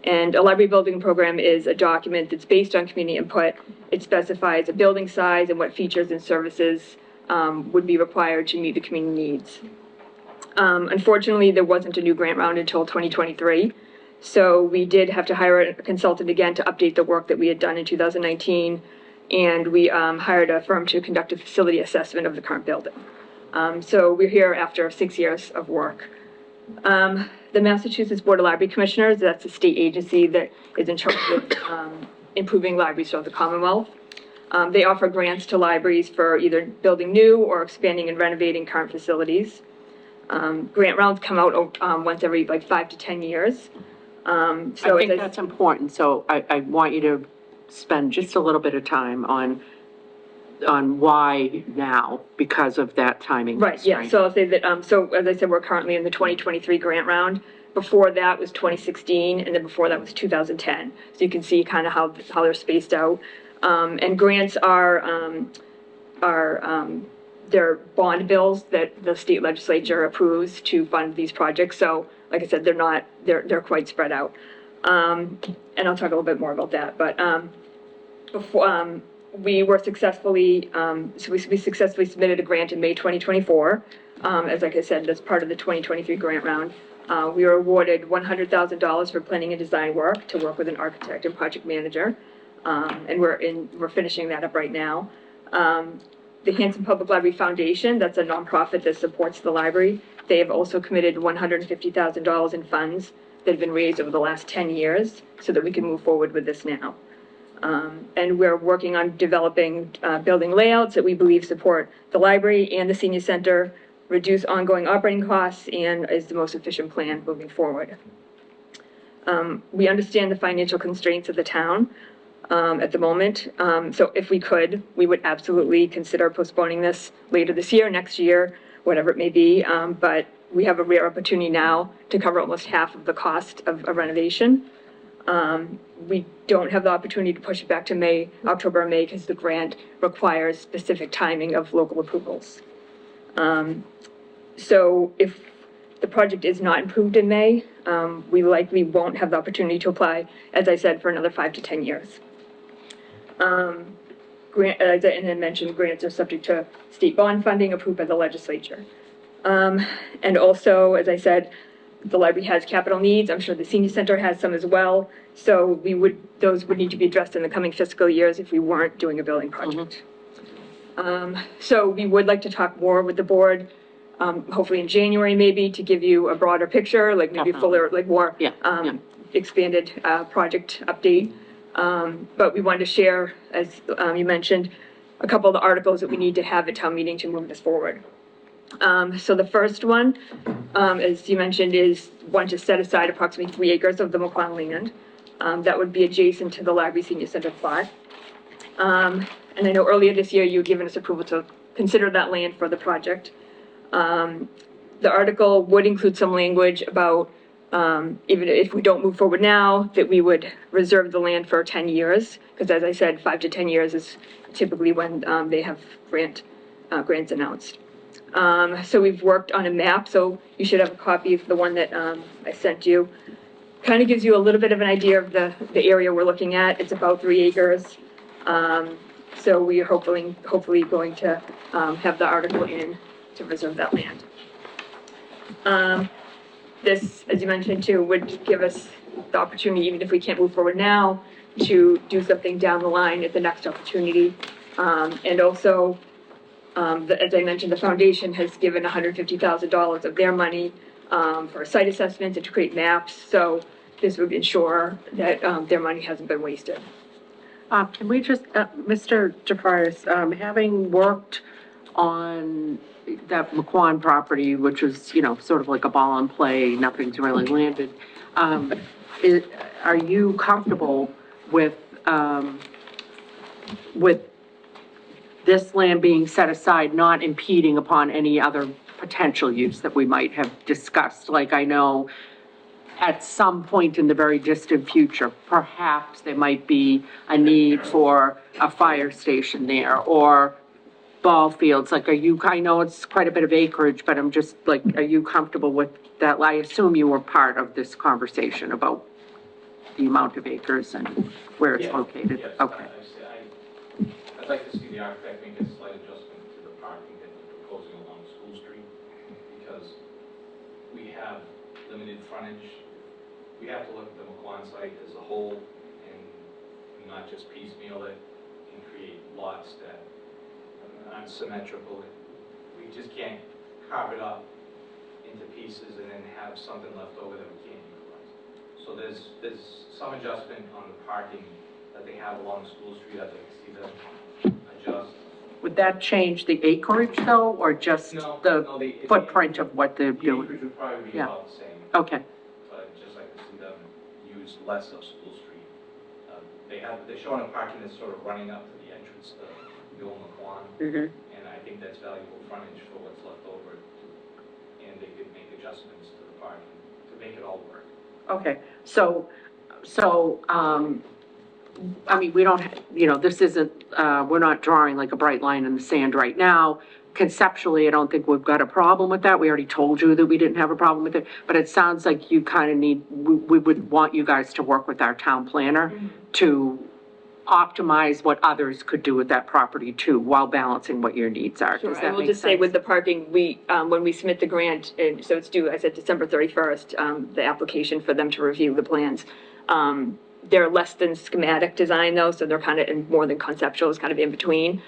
And a library building program is a document that's based on community input. It specifies a building size and what features and services would be required to meet the community needs. Unfortunately, there wasn't a new grant round until 2023. So we did have to hire a consultant again to update the work that we had done in 2019. And we hired a firm to conduct a facility assessment of the current building. So we're here after 6 years of work. The Massachusetts Board of Library Commissioners, that's a state agency that is in charge of improving libraries throughout the Commonwealth. They offer grants to libraries for either building new or expanding and renovating current facilities. Grant rounds come out once every like 5 to 10 years. I think that's important, so I want you to spend just a little bit of time on why now, because of that timing. Right, yeah, so I'll say that, so as I said, we're currently in the 2023 grant round. Before that was 2016, and then before that was 2010. So you can see kind of how they're spaced out. And grants they're bond bills that the state legislature approves to fund these projects. So like I said, they're quite spread out. And I'll talk a little bit more about that, but before, we were successfully, so we successfully submitted a grant in May 2024. As like I said, that's part of the 2023 grant round. We were awarded $100,000 for planning and design work to work with an architect and project manager. And we're finishing that up right now. The Hanson Public Library Foundation, that's a nonprofit that supports the library. They have also committed $150,000 in funds that have been raised over the last 10 years so that we can move forward with this now. And we're working on developing building layouts that we believe support the library and the senior center, reduce ongoing operating costs, and is the most efficient plan moving forward. We understand the financial constraints of the town at the moment. So if we could, we would absolutely consider postponing this later this year, next year, whatever it may be. But we have a rare opportunity now to cover almost half of the cost of a renovation. We don't have the opportunity to push it back to October or May, because the grant requires specific timing of local approvals. So if the project is not approved in May, we likely won't have the opportunity to apply, as I said, for another 5 to 10 years. As I mentioned, grants are subject to state bond funding approved by the legislature. And also, as I said, the library has capital needs. I'm sure the senior center has some as well. So those would need to be addressed in the coming fiscal years if we weren't doing a building project. So we would like to talk more with the board, hopefully in January maybe, to give you a broader picture, like maybe fuller, like more expanded project update. But we wanted to share, as you mentioned, a couple of the articles that we need to have at town meeting to move this forward. So the first one, as you mentioned, is one to set aside approximately 3 acres of the McQuon land. That would be adjacent to the library senior center plot. And I know earlier this year you had given us approval to consider that land for the project. The article would include some language about, even if we don't move forward now, that we would reserve the land for 10 years. Because as I said, 5 to 10 years is typically when they have grants announced. So we've worked on a map, so you should have a copy of the one that I sent you. kind of gives you a little bit of an idea of the area we're looking at. It's about 3 acres. So we are hopefully going to, have the article in to reserve that land. This, as you mentioned too, would give us the opportunity, even if we can't move forward now, to do something down the line at the next opportunity. And also, as I mentioned, the foundation has given $150,000 of their money, for site assessments and to create maps. So this would ensure that, their money hasn't been wasted. Can we just, Mr. DeFrias, having worked on that McQuon property, which was, you know, sort of like a ball and play, nothing's really landed, are you comfortable with this land being set aside, not impeding upon any other potential use that we might have discussed? Like, I know at some point in the very distant future, perhaps there might be a need for a fire station there or ball fields. Like, I know it's quite a bit of acreage, but I'm just like, are you comfortable with that? I assume you were part of this conversation about the amount of acres and where it's located. Yes, Okay. I'd like to see the architect make a slight adjustment to the parking that we're proposing along School Street, because we have limited frontage. We have to look at the McQuon site as a whole and not just piecemeal it and create lots that are unsymmetrical. We just can't carve it up into pieces and then have something left over that we can't utilize. So there's some adjustment on the parking that they have along School Street. I'd like to see them adjust. Would that change the acreage though, or just the footprint of what they're doing? The acreage would probably be Yeah. about the same. Okay. But I'd just like to see them use less of School Street. They're showing a parking that's sort of running up to the entrance to the old McQuon. Mm-hmm. And I think that's valuable frontage for what's left over. And they could make adjustments to the parking to make it all work. Okay, so, I mean, we don't, you know, this isn't, we're not drawing like a bright line in the sand right now. Conceptually, I don't think we've got a problem with that. We already told you that we didn't have a problem with it, but it sounds like you kind of need, we would want you guys to work with our town planner to optimize what others could do with that property too, while balancing what your needs are. Sure, Does I that will make just say sense? with the parking, we, when we submit the grant, and so it's due, I said December 31st, the application for them to review the plans. They're less than schematic design though, so they're kind of in more than conceptual, it's kind of in between.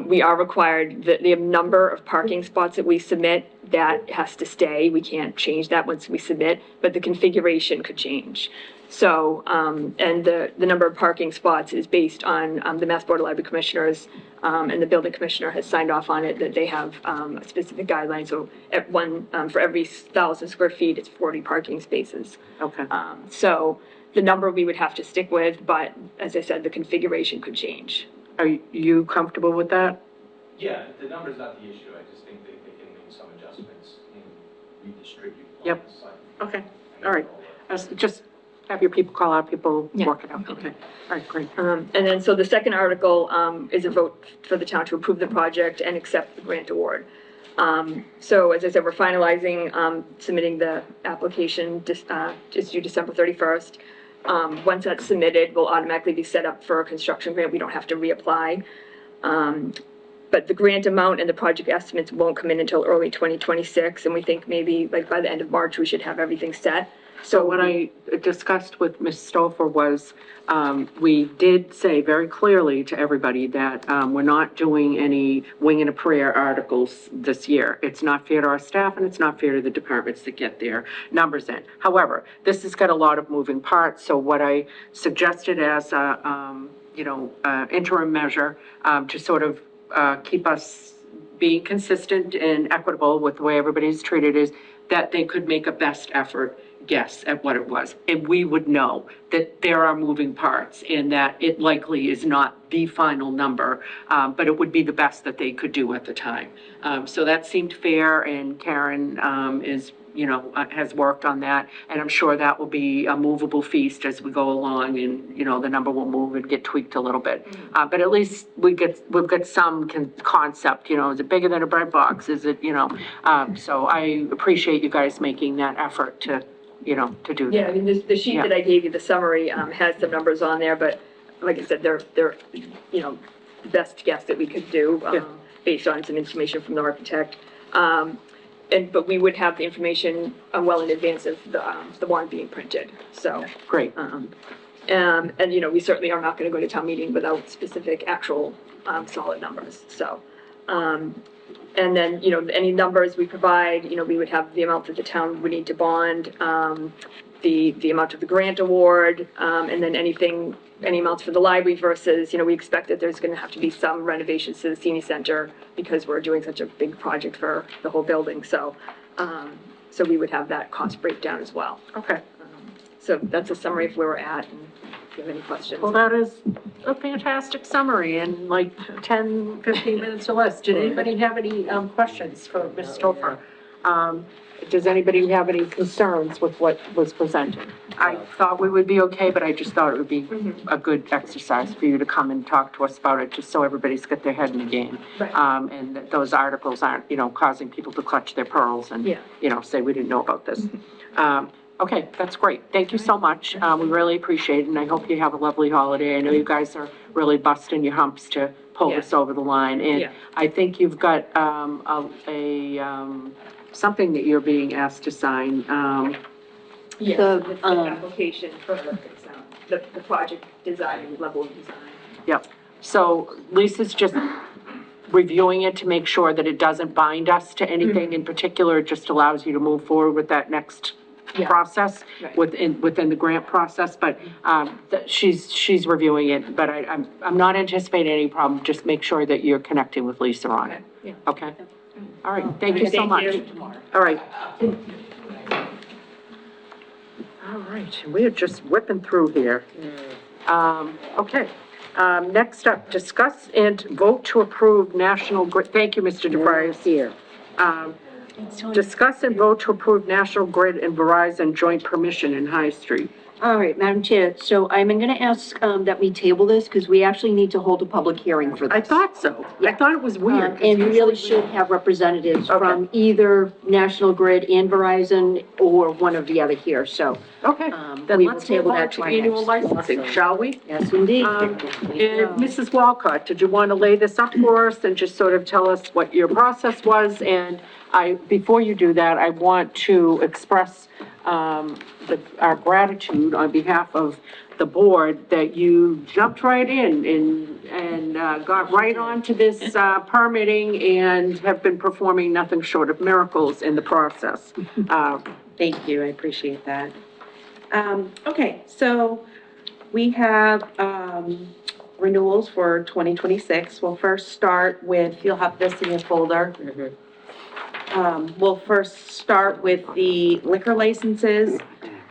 We are required, the number of parking spots that we submit, that has to stay. We can't change that once we submit, but the configuration could change. So, and the number of parking spots is based on, the Mass Board of Library Commissioners, and the building commissioner has signed off on it, that they have, a specific guideline. So at for every 1,000 square feet, it's 40 parking spaces. Okay. So the number we would have to stick with, but as I said, the configuration could change. Are you comfortable with that? Yeah, the number's not the issue. I just think they can make some adjustments and redistribute along Yep. the site. Okay, all right. Just have your people call out, people work it out. Okay, all right, great. And then, so the second article, is a vote for the town to approve the project and accept the grant award. So as I said, we're finalizing, submitting the application, it's due December 31st. Once that's submitted, we'll automatically be set up for a construction grant. We don't have to reapply. But the grant amount and the project estimates won't come in until early 2026. And we think maybe like by the end of March, we should have everything set. So what I discussed with Ms. Stouffer was, we did say very clearly to everybody that, we're not doing any wing and a prayer articles this year. It's not fair to our staff and it's not fair to the departments to get their numbers in. However, this has got a lot of moving parts, so what I suggested as a, interim measure, to sort of, keep us being consistent and equitable with the way everybody's treated is that they could make a best effort guess at what it was. And we would know that there are moving parts and that it likely is not the final number, but it would be the best that they could do at the time. So that seemed fair, and Karen has worked on that. And I'm sure that will be a movable feast as we go along, and, the number will move and get tweaked a little bit. But at least we've got some concept, is it bigger than a bread box? Is it, so I appreciate you guys making that effort to to do Yeah, I that. mean, the sheet Yeah. that I gave you, the summary, has some numbers on there, but like I said, they're, the best guess that we could do, based on some information from the architect. But we would have the information, well in advance of the warrant being printed, so. Great. And, we certainly are not gonna go to town meeting without specific, actual, solid numbers, so. And then, any numbers we provide, we would have the amount that the town would need to bond, the amount of the grant award, and then any amounts for the library versus, we expect that there's gonna have to be some renovations to the senior center because we're doing such a big project for the whole building, so we would have that cost breakdown as well. Okay. So that's a summary of where we're at, and if you have any questions. Well, that is a fantastic summary in like 10, 15 minutes or less. Did anybody have any questions for Ms. Stouffer? Does anybody have any concerns with what was presented? I thought we would be okay, but I just thought it would be a good exercise for you to come and talk to us about it, just so everybody's got their head in the game. Right. And that those articles aren't, causing people to clutch their pearls and, say, we didn't know about this. Okay, that's great. Thank you so much. We really appreciate it, and I hope you have a lovely holiday. I know you guys are really busting your humps to pull this over the line. And I think you've got something that you're being asked to sign. Yes, it's the application for the project design, level of design. Yep. So Lisa's just reviewing it to make sure that it doesn't bind us to anything in particular. It just allows you to move forward with that next process within the grant process, but she's reviewing it, but I'm not anticipating any problem. Just make sure that you're connecting with Lisa on it. Okay? All right, thank you so much. All right. All right, we are just whipping through here. Okay. Next up, discuss and vote to approve National Grid. Thank you, Mr. DeVries. Here. Discuss and vote to approve National Grid and Verizon joint permission in High Street. All right, Madam Chair, so I'm going to ask that we table this because we actually need to hold a public hearing for this. I thought so. I thought it was weird. 'Cause And we really usually should have representatives from either National Grid and Verizon or one or the other here, so. Okay, then we will let's table move on that to to our annual next. licensing, shall we? Yes, indeed. And Mrs. Walcott, did you want to lay this up for us and just sort of tell us what your process was? And before you do that, I want to express our gratitude on behalf of the board that you jumped right in and got right onto this permitting and have been performing nothing short of miracles in the process. Thank you, I appreciate that. Okay, so we have, renewals for 2026. We'll first start with, you'll have this in your folder. We'll first start with the liquor licenses.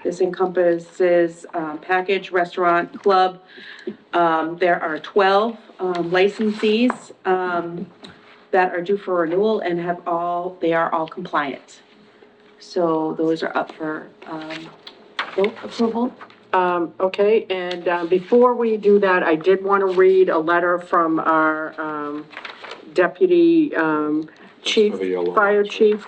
This encompasses, package, restaurant, club. There are 12, licensees, that are due for renewal and they are all compliant. So those are up for, vote approval. Okay, and before we do that, I did want to read a letter from our deputy chief, fire chief,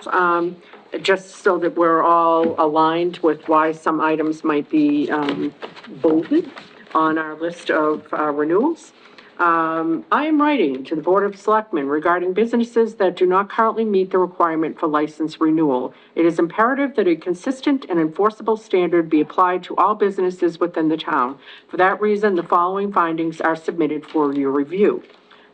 just so that we're all aligned with why some items might be bolded on our list of renewals. I am writing to the Board of Selectmen regarding businesses that do not currently meet the requirement for license renewal. It is imperative that a consistent and enforceable standard be applied to all businesses within the town. For that reason, the following findings are submitted for your review.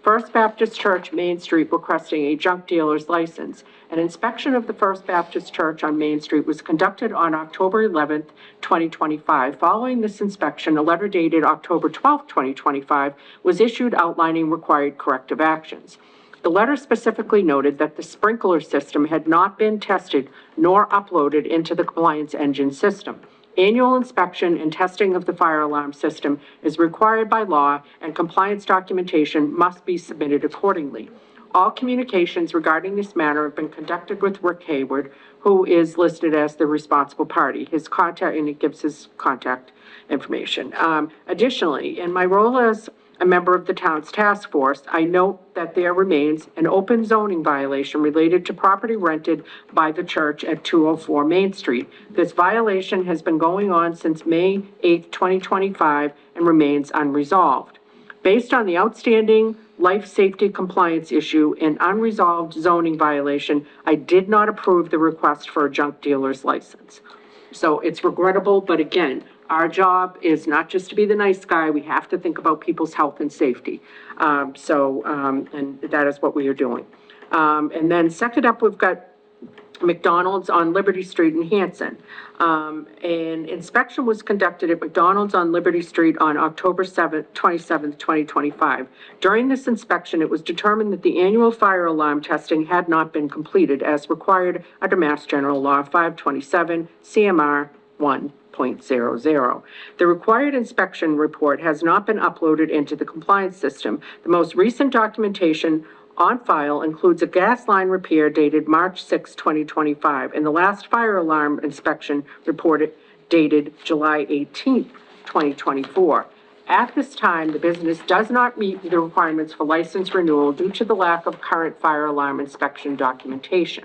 First Baptist Church, Main Street, requesting a junk dealer's license. An inspection of the First Baptist Church on Main Street was conducted on October 11th, 2025. Following this inspection, a letter dated October 12th, 2025, was issued outlining required corrective actions. The letter specifically noted that the sprinkler system had not been tested nor uploaded into the compliance engine system. Annual inspection and testing of the fire alarm system is required by law, and compliance documentation must be submitted accordingly. All communications regarding this matter have been conducted with Rick Hayward, who is listed as the responsible party. His contact, and it gives his contact information. Additionally, in my role as a member of the town's task force, I note that there remains an open zoning violation related to property rented by the church at 204 Main Street. This violation has been going on since May 8th, 2025, and remains unresolved. Based on the outstanding life safety compliance issue and unresolved zoning violation, I did not approve the request for a junk dealer's license. So it's regrettable, but again, our job is not just to be the nice guy, we have to think about people's health and safety. And that is what we are doing. And then second up, we've got McDonald's on Liberty Street in Hanson. An inspection was conducted at McDonald's on Liberty Street on October 27th, 2025. During this inspection, it was determined that the annual fire alarm testing had not been completed as required under Mass General Law 527 CMR 1.00. The required inspection report has not been uploaded into the compliance system. The most recent documentation on file includes a gas line repair dated March 6, 2025, and the last fire alarm inspection report dated July 18, 2024. At this time, the business does not meet the requirements for license renewal due to the lack of current fire alarm inspection documentation.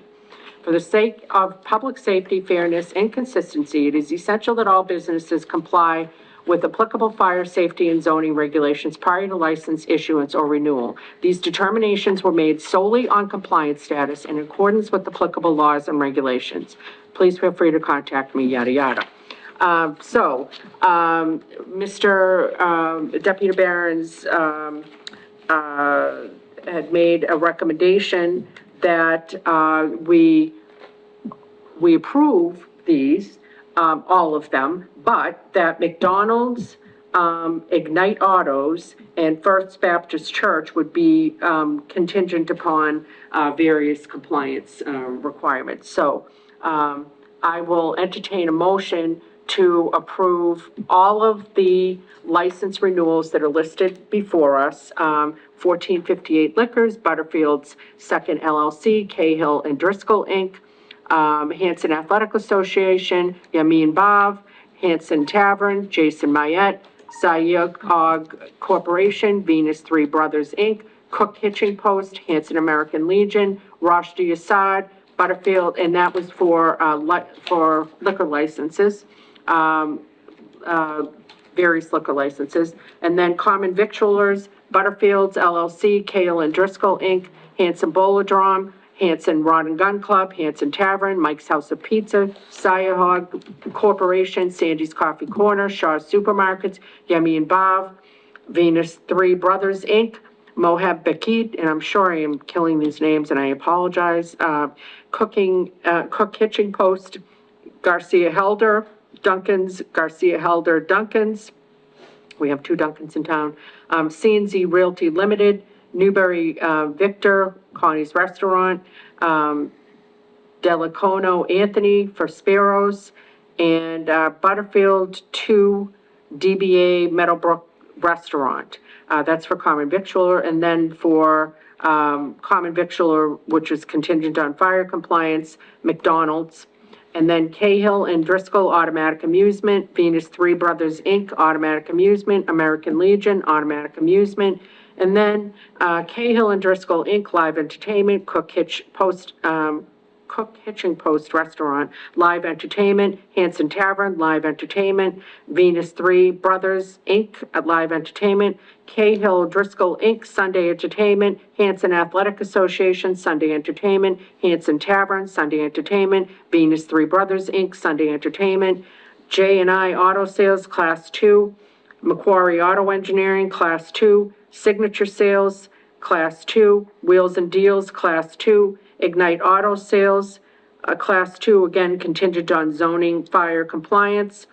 For the sake of public safety, fairness, and consistency, it is essential that all businesses comply with applicable fire safety and zoning regulations prior to license issuance or renewal. These determinations were made solely on compliance status in accordance with applicable laws and regulations. Please feel free to contact me, yada, yada. Mr. Deputy Barron's had made a recommendation that we approve these, all of them, but that McDonald's, Ignite Autos, and First Baptist Church would be contingent upon various compliance requirements. So I will entertain a motion to approve all of the license renewals that are listed before us. 1458 Liquors, Butterfield's Second LLC, Cahill and Driscoll Inc., Hanson Athletic Association, Yamin Bav, Hanson Tavern, Jason Mayette, Sayog Corporation, Venus Three Brothers Inc., Cook Hitching Post, Hanson American Legion, Roshdi Assad, Butterfield, and that was for liquor licenses, various liquor licenses. And then Common Victualers, Butterfields LLC, Cahill and Driscoll Inc., Hanson Bolodrome, Hanson Rod and Gun Club, Hanson Tavern, Mike's House of Pizza, Sayahog Corporation, Sandy's Coffee Corner, Shaw's Supermarkets, Yummy and Bav, Venus Three Brothers Inc., Mohab Bakit, and I'm sure I am killing these names and I apologize, Cook Kitchen Post, Garcia Helder, Duncan's, Garcia Helder Duncan's, we have 2 Duncans in town, C&Z Realty Limited, Newberry Victor, Connie's Restaurant, Delacono Anthony for Sparrows, and Butterfield 2 DBA Meadowbrook Restaurant. That's for Common Victualler. And then for Common Victualler, which is contingent on fire compliance, McDonald's. And then Cahill and Driscoll Automatic Amusement, Venus Three Brothers Inc., Automatic Amusement, American Legion, Automatic Amusement. And then Cahill and Driscoll Inc., Live Entertainment, Cook Hitching Post Restaurant, Live Entertainment, Hanson Tavern, Live Entertainment, Venus Three Brothers Inc., Live Entertainment, Cahill Driscoll Inc., Sunday Entertainment, Hanson Athletic Association, Sunday Entertainment, Hanson Tavern, Sunday Entertainment, Venus Three Brothers Inc., Sunday Entertainment, J&I Auto Sales, Class 2, Macquarie Auto Engineering, Class 2, Signature Sales, Class 2, Wheels and Deals, Class 2, Ignite Auto Sales, Class 2, again contingent on zoning, fire compliance.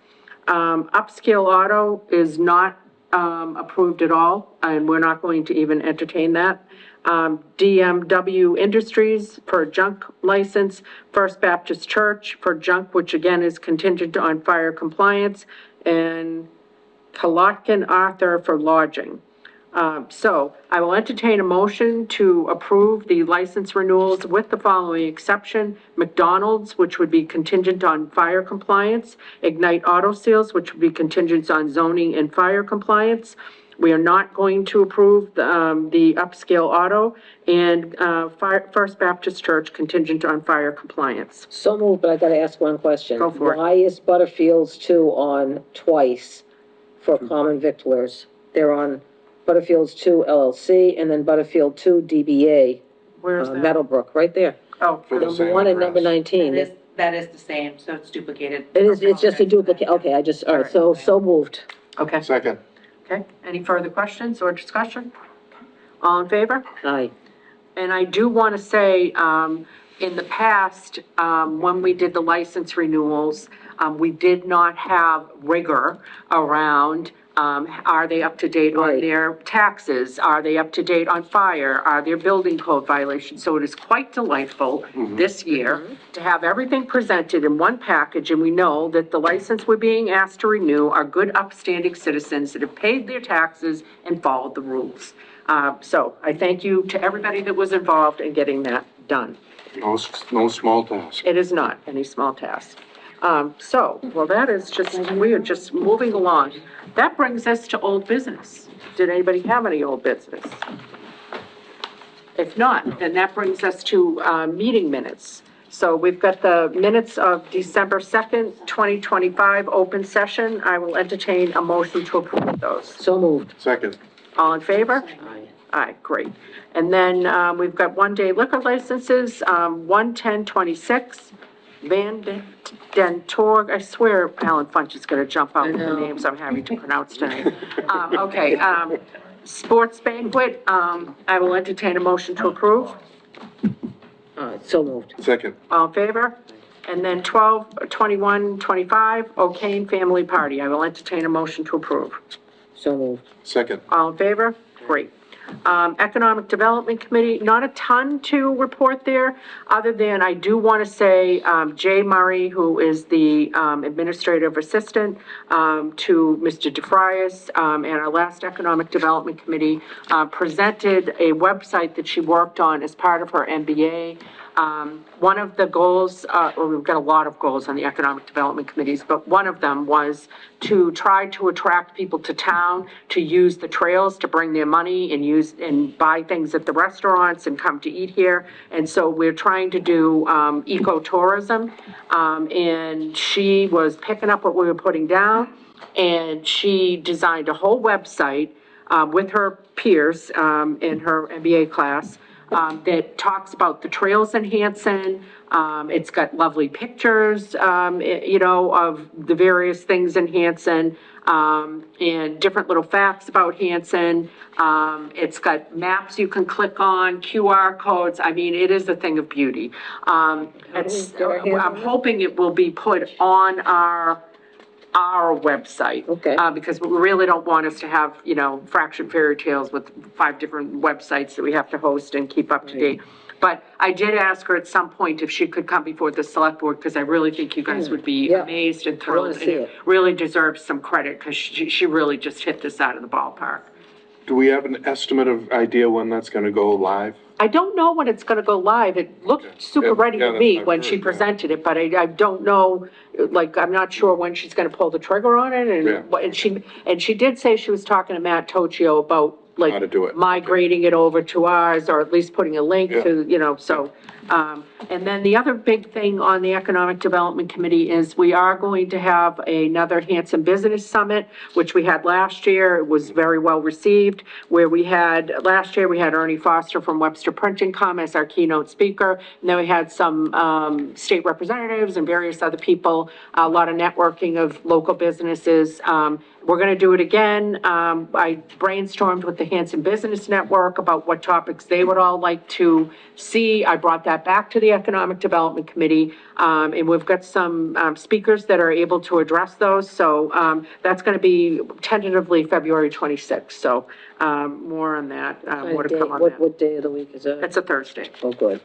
Upscale Auto is not approved at all, and we're not going to even entertain that. DMW Industries for junk license, First Baptist Church for junk, which again is contingent on fire compliance, and Kalotkin Arthur for lodging. So I will entertain a motion to approve the license renewals with the following exception: McDonald's, which would be contingent on fire compliance; Ignite Auto Sales, which would be contingent on zoning and fire compliance; We are not going to approve the upscale auto, and First Baptist Church contingent on fire compliance. So moved, but I gotta ask one question. Go for it. Why is Butterfield's 2 on twice for common victualers? They're on Butterfield's 2 LLC and then Butterfield 2 DBA, Where's that? Meadowbrook, right there. Oh, For the Number same 1 and number address. 19. That is the same, so it's duplicated. It's just a duplicate, okay, all right, so moved. okay. Second. Okay, any further questions or discussion? All in favor? Aye. And I do want to say, in the past, when we did the license renewals, we did not have rigor around, are they up to date on Right. their taxes? Are they up to date on fire? Are there building code violations? So it is quite delightful this year to have everything presented in one package, and we know that the license we're being asked to renew are good upstanding citizens that have paid their taxes and followed the rules. So I thank you to everybody that was involved in getting that done. No small task. It is not any small task. Well, that is just, we are just moving along. That brings us to old business. Did anybody have any old business? If not, then that brings us to, meeting minutes. So we've got the minutes of December 2nd, 2025, open session. I will entertain a motion to approve those. So moved. Second. All in favor? Aye. Aye, great. And then, we've got one-day liquor licenses, 1/10/26, Van Den Torg, I swear Alan Funch is gonna jump out with the names I'm having to pronounce tonight. Sports banquet, I will entertain a motion to approve. So moved. Second. All in favor? And then 12/21/25, O'Kane Family Party, I will entertain a motion to approve. So moved. Second. All in favor? Great. Economic Development Committee, not a ton to report there, other than I do want to say, Jay Murray, who is the, administrative assistant, to Mr. DeFrias, and our last Economic Development Committee, presented a website that she worked on as part of her MBA. One of the goals, well, we've got a lot of goals on the Economic Development Committees, but one of them was to try to attract people to town, to use the trails to bring their money and use, and buy things at the restaurants and come to eat here. And so we're trying to do, ecotourism. And she was picking up what we were putting down, and she designed a whole website, with her peers, in her MBA class, that talks about the trails in Hanson. It's got lovely pictures, you know, of the various things in Hanson, and different little facts about Hanson. It's got maps you can click on, QR codes. I mean, it is a thing of beauty. I'm hoping it will be put on our website. Okay. Because we really don't want us to have, you know, fractured fairy tales with 5 different websites that we have to host and keep up to date. But I did ask her at some point if she could come before the select board, because I really think you guys would be amazed and thrilled. And it really deserves some credit, because she really just hit this out of the ballpark. Do we have an estimate of idea when that's gonna go live? I don't know when it's gonna go live. It looked super ready to me when she presented it, but I don't know, like, I'm not sure when she's gonna pull the trigger on it, and she did say she was talking to Matt Toccio about, like, How to do it. migrating it over to ours, or at least putting a link to, you know, so. And then the other big thing on the Economic Development Committee is we are going to have another Hanson Business Summit, which we had last year. It was very well received, where last year we had Ernie Foster from Webster Printing come as our keynote speaker. And then we had some, state representatives and various other people, a lot of networking of local businesses. We're gonna do it again. I brainstormed with the Hanson Business Network about what topics they would all like to see. I brought that back to the Economic Development Committee, and we've got some, speakers that are able to address those. So, that's gonna be tentatively February 26th. So, more on that, more to come on that. What day of the week is that? It's a Thursday. Oh, good.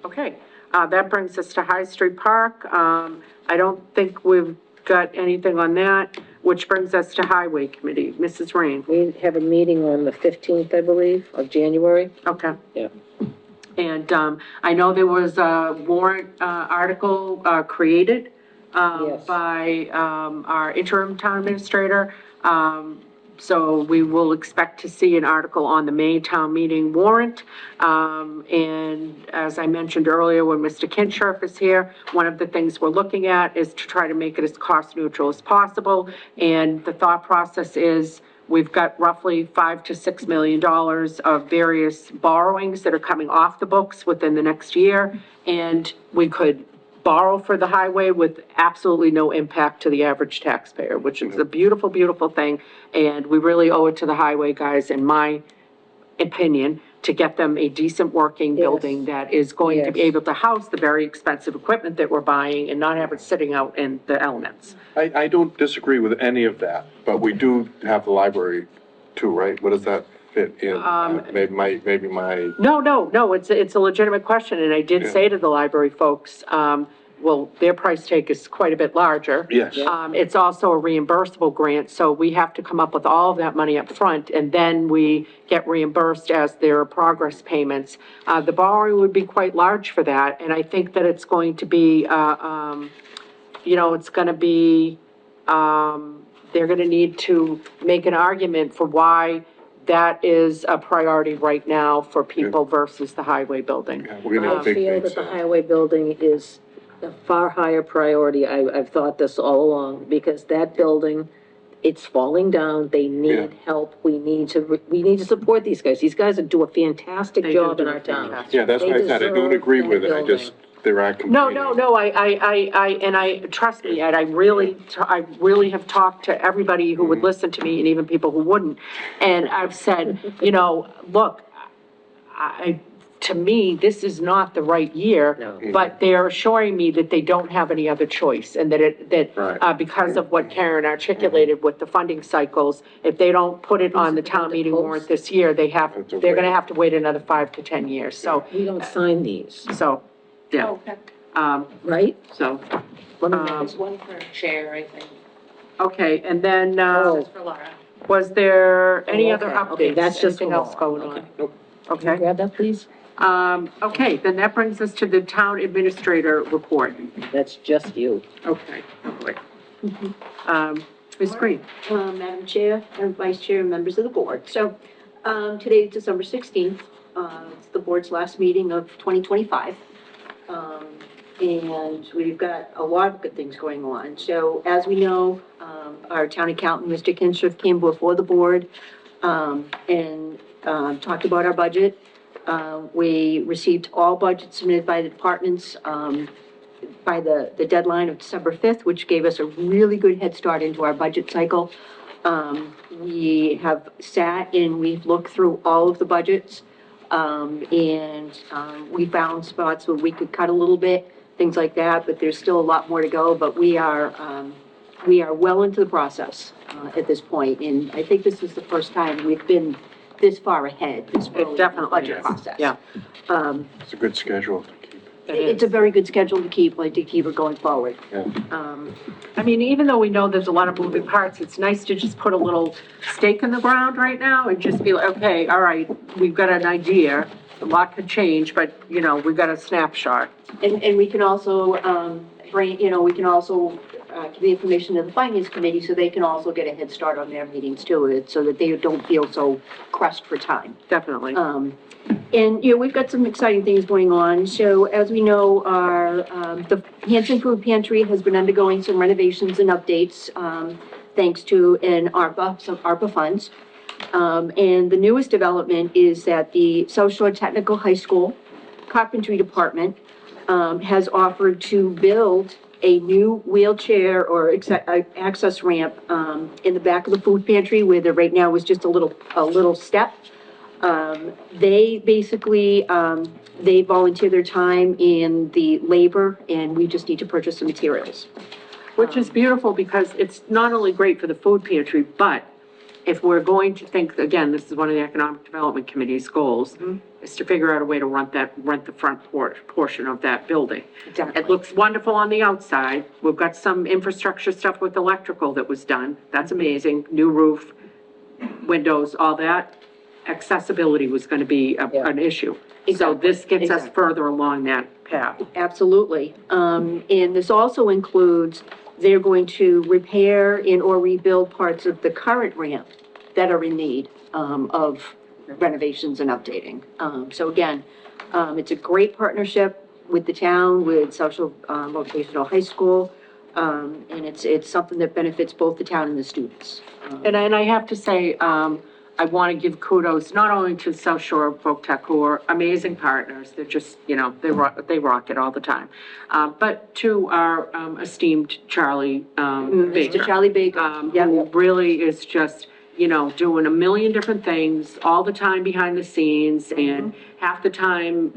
Okay, that brings us to High Street Park. I don't think we've got anything on that, which brings us to Highway Committee. Mrs. Rain. We have a meeting on the 15th, I believe, of January. Okay. Yeah. And, I know there was a warrant, article, created, by, our interim town administrator. So we will expect to see an article on the May town meeting warrant. And as I mentioned earlier, when Mr. Kinshirf is here, one of the things we're looking at is to try to make it as cost neutral as possible. And the thought process is, we've got roughly $5 to $6 million of various borrowings that are coming off the books within the next year. And we could borrow for the highway with absolutely no impact to the average taxpayer, which is a beautiful, beautiful thing. And we really owe it to the highway guys, in my opinion, to get them a decent working building that is going to be able to house the very expensive equipment that we're buying and not have it sitting out in the elements. I don't disagree with any of that, but we do have the library too, right? What does that fit in? Maybe my. No, it's a legitimate question, and I did say to the library folks, well, their price tag is quite a bit larger. Yes. It's also a reimbursable grant, so we have to come up with all of that money up front, and then we get reimbursed as there are progress payments. The borrowing would be quite large for that, and I think that it's going to be, it's gonna be, they're gonna need to make an argument for why that is a priority right now for people versus the highway building. I feel that the highway building is a far higher priority. I've thought this all along, because that building, it's falling down. They need help. We need to support these guys. These guys do a fantastic job in our town. Yeah, that's what I said. I don't agree with it. I just, there are competing. No, I trust me, Ed, I really have talked to everybody who would listen to me and even people who wouldn't. And I've said, look, to me, this is not the right year, but they're assuring me that they don't have any other choice, and that because of what Karen articulated with the funding cycles, if they don't put it on the town meeting warrant this year, they're gonna have to wait another 5 to 10 years, so. We don't sign these. So, yeah. Right? So, There's one for chair, I think. okay, and then, This is for Laura. was there any other okay. updates? Okay, that's just Anything for else Laura. going on? Nope. Can you Okay. grab that, please? Okay, then that brings us to the town administrator report. That's just you. Okay, oh boy. Ms. Green? Madam Chair and Vice Chair and members of the board. So, today is December 16th. It's the board's last meeting of 2025. And we've got a lot of good things going on. So, as we know, our town accountant, Mr. Kinshirf, came before the board, and talked about our budget. We received all budgets submitted by the departments, by the deadline of December 5th, which gave us a really good head start into our budget cycle. We have sat and we've looked through all of the budgets, and we found spots where we could cut a little bit, things like that, but there's still a lot more to go, but we are well into the process, at this point, and I think this is the first time we've been this far ahead, this early in the budget process. Yeah. It's a good schedule to keep. It's a very good schedule to keep, like, to keep it going forward. Yeah. I mean, even though we know there's a lot of moving parts, it's nice to just put a little stake in the ground right now and just be like, okay, all right, we've got an idea. A lot could change, but, we've got a snapshot. And we can also, we can also give the information to the finance committee so they can also get a head start on their meetings too, so that they don't feel so pressed for time. Definitely. And, we've got some exciting things going on. So as we know, the Hanson Food Pantry has been undergoing some renovations and updates, thanks to some ARPA funds. And the newest development is that the South Shore Technical High School Carpentry Department, has offered to build a new wheelchair or access ramp, in the back of the food pantry where there right now is just a little step. They basically, they volunteer their time in the labor, and we just need to purchase the materials. Which is beautiful, because it's not only great for the food pantry, but if we're going to think, again, this is one of the Economic Development Committee's goals, is to figure out a way to rent the front portion of that building. Exactly. It looks wonderful on the outside. We've got some infrastructure stuff with electrical that was done. That's amazing. New roof, windows, all that. Accessibility was going to be an issue. So this gets us further along that path. Absolutely. And this also includes they're going to repair and or rebuild parts of the current ramp that are in need, of renovations and updating. So again, it's a great partnership with the town, with Social Vocational High School, and it's something that benefits both the town and the students. And I have to say, I want to give kudos not only to South Shore Folk Tech, who are amazing partners, they're just, they rock it all the time, but to our esteemed Charlie Baker. Mr. Charlie Baker, Who really is just, doing a million different things all the time behind the scenes, and half the time,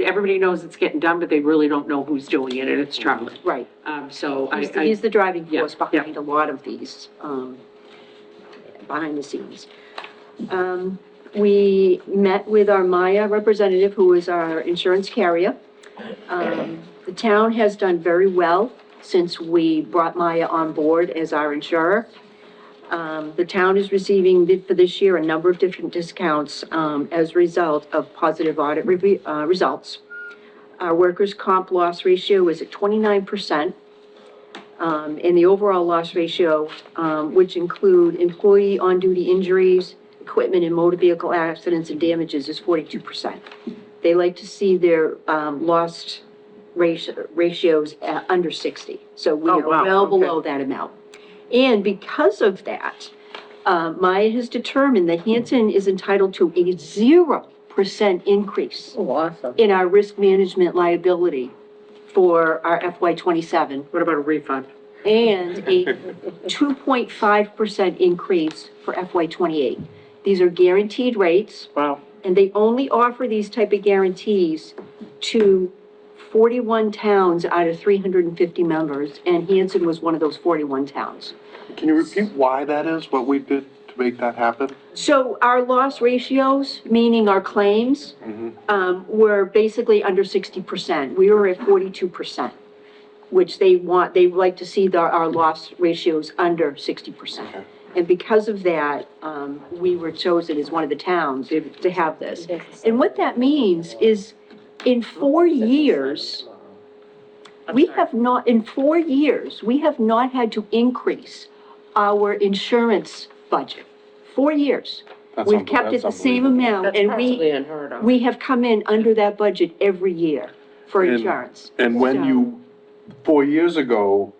everybody knows it's getting done, but they really don't know who's doing it, and it's Charlie. Right. So He's the driving force Yeah, behind a lot of these, behind the scenes. We met with our Maya representative, who is our insurance carrier. The town has done very well since we brought Maya on board as our insurer. The town is receiving for this year a number of different discounts as a result of positive audit results. Our workers' comp loss ratio is at 29%. And the overall loss ratio, which include employee on-duty injuries, equipment and motor vehicle accidents and damages, is 42%. They like to see their loss ratios at under 60. So we are well below that amount. And because of that, Maya has determined that Hanson is entitled to a 0% increase in our risk management liability for our FY '27. What about a refund? And a 2.5% increase for FY '28. These are guaranteed rates. Wow. And they only offer these type of guarantees to 41 towns out of 350 members, and Hanson was one of those 41 towns. Can you repeat why that is, what we did to make that happen? So our loss ratios, meaning our claims, were basically under 60%. We were at 42%, which they like to see our loss ratios under 60%. Okay. And because of that, we were chosen as one of the towns to have this. And what that means is in 4 years, we have not had to increase our insurance budget. 4 years. We've kept it the same amount, and we have come in under that budget every year for insurance. And when So- 4 years ago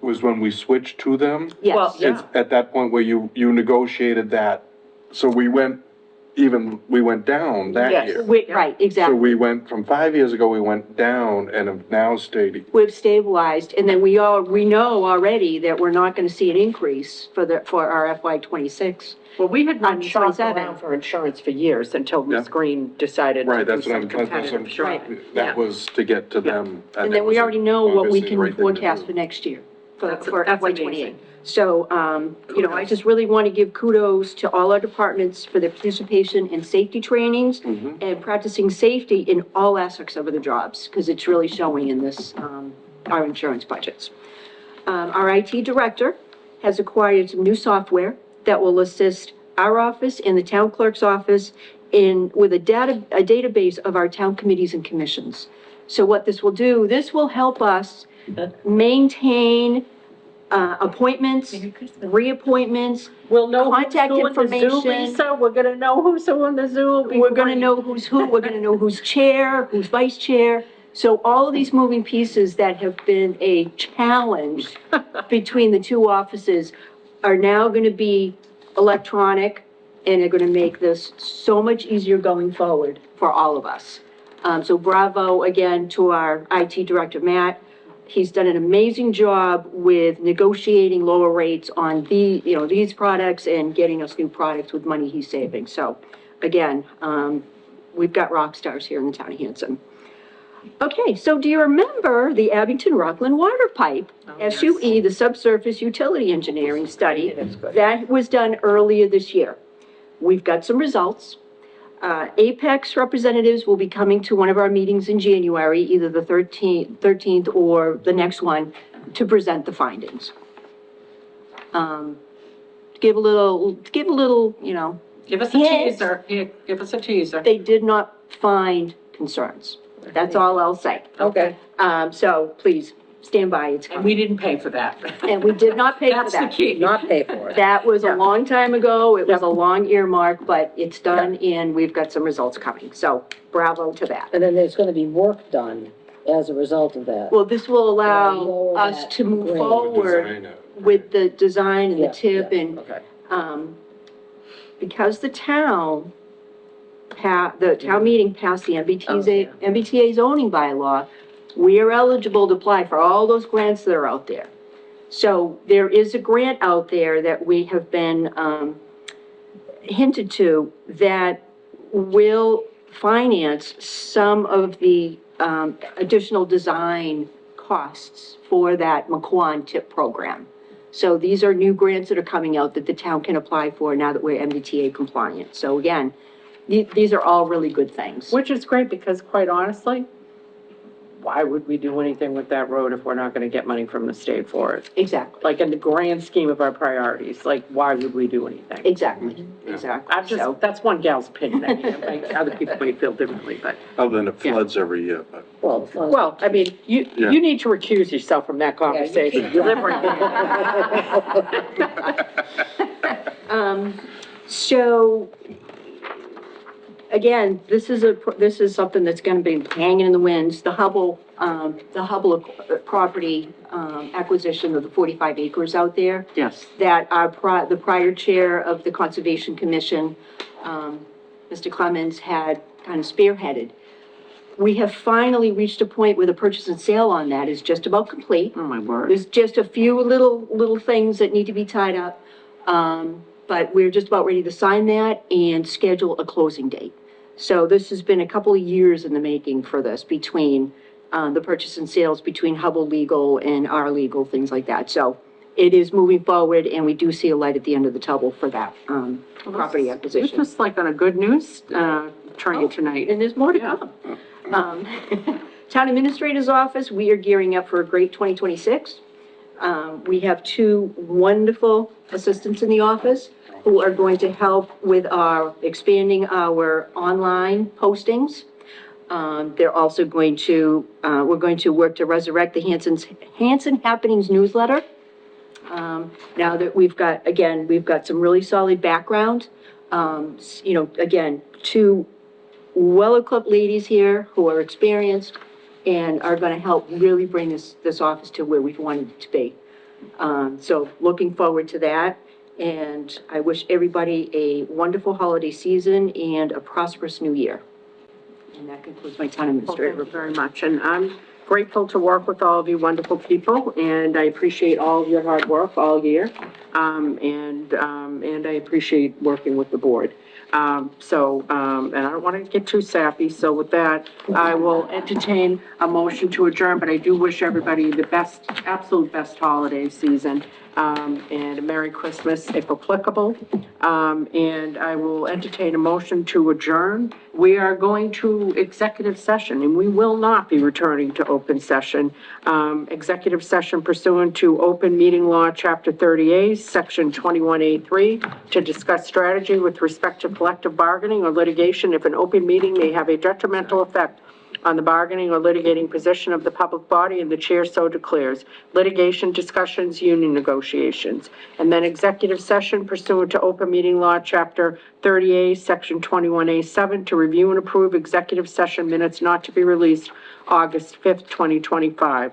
was when we switched to them? Yes. Well, It's at that point where you negotiated that, so we went down that year. Right, So exactly. we went, from 5 years ago, we went down and have now stayed. We've stabilized, and then we know already that we're not gonna see an increase for our FY '26. Well, we had On been shopping 27. around for insurance for years until Ms. Green decided to Right, do that's what some I'm, competitive shop. that was to get to them. And then we already know what we obviously the can right thing to forecast do. for next year, for That's FY '28. amazing. So, I just really want to give kudos to all our departments for their participation in safety trainings and practicing safety in all aspects of the jobs, because it's really showing in this, our insurance budgets. Our IT director has acquired some new software that will assist our office and the town clerk's office with a database of our town committees and commissions. So what this will do, this will help us maintain appointments, reappointments, We'll know contact who's doing the Zoom, information. Lisa, we're gonna know who's doing the Zoom. We're gonna know who's who, we're gonna know who's chair, who's vice chair. So all of these moving pieces that have been a challenge between the two offices are now gonna be electronic, and they're gonna make this so much easier going forward for all of us. So bravo again to our IT director, Matt. He's done an amazing job with negotiating lower rates on these products and getting us new products with money he's saving. So again, we've got rock stars here in the town of Hanson. Okay, so do you remember the Abington Rockland Water Pipe, SUE, the subsurface utility engineering study? That was done earlier this year. We've got some results. Apex representatives will be coming to one of our meetings in January, either the 13th or the next one, to present the findings. Give a little, Give us a hint. teaser, give us a teaser. They did not find concerns. That's all I'll say. Okay. So please stand by, it's And coming. we didn't pay for that. And we did not pay for That's the that. key. Not pay for it. That was a Yeah. long time ago, it was Yep. a long earmark, but it's done and we've got some results coming, so bravo to that. And then there's gonna be work done as a result of that. Well, this will allow Lower us that to move grade. forward Design it. with the design and the Yeah, tip yeah, and, okay. because the town the town meeting passed the MBTA, Oh, MBTA zoning bylaw, we are eligible to apply for all those grants that are out there. So there is a grant out there that we have been, hinted to that will finance some of the, additional design costs for that McQuon tip program. So these are new grants that are coming out that the town can apply for now that we're MBTA compliant. So again, these are all really good things. Which is great, because quite honestly, why would we do anything with that road if we're not gonna get money from the state for it? Exactly, Like, in the grand scheme of our priorities, like, why would we do anything? exactly, exactly. I'm So- just, that's one gal's opinion, I mean, like, other people may feel differently, but, Other than it floods every year, but. well, I mean, you Yeah. need to recuse yourself from that conversation. So, again, this is something that's gonna be hanging in the winds, the Hubble property, acquisition of the 45 acres out there. Yes. That the prior chair of the Conservation Commission, Mr. Clemens, had kind of spearheaded. We have finally reached a point where the purchase and sale on that is just about complete. Oh, my word. There's just a few little things that need to be tied up. But we're just about ready to sign that and schedule a closing date. So this has been a couple of years in the making for this, between, the purchase and sales, between Hubble Legal and our legal, things like that. So it is moving forward, and we do see a light at the end of the tunnel for that, property We're acquisition. just like on a good news, train tonight. And there's more to come. Town Administrator's Office, we are gearing up for a great 2026. We have two wonderful assistants in the office who are going to help with expanding our online postings. They're also going to, we're going to work to resurrect the Hanson Happenings newsletter. Now that we've got some really solid background. Again, two well-equipped ladies here who are experienced and are gonna help really bring this office to where we've wanted it to be. So looking forward to that, and I wish everybody a wonderful holiday season and a prosperous new year. And that concludes my town Well, administrator thank you report. very much, and I'm grateful to work with all of you wonderful people, and I appreciate all of your hard work all year. And I appreciate working with the board. And I don't want to get too sappy, so with that, I will entertain a motion to adjourn, but I do wish everybody the best, absolute best holiday season, and a Merry Christmas if applicable. And I will entertain a motion to adjourn. We are going to executive session, and we will not be returning to open session. Executive session pursuant to Open Meeting Law, Chapter 30A, Section 21A3, to discuss strategy with respect to collective bargaining or litigation if an open meeting may have a detrimental effect on the bargaining or litigating position of the public body, and the chair so declares. Litigation, discussions, union negotiations. And then executive session pursuant to Open Meeting Law, Chapter 30A, Section 21A7, to review and approve executive session minutes not to be released August 5th, 2025.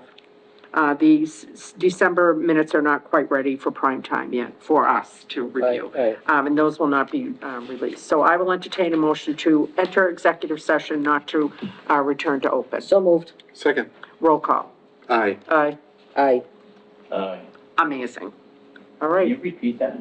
These December minutes are not quite ready for prime time yet for us to review. Right. And those will not be released. So I will entertain a motion to enter executive session, not to return to open. So moved. Second. Roll call. Aye. Aye. Aye. Can Amazing. All right. you repeat that?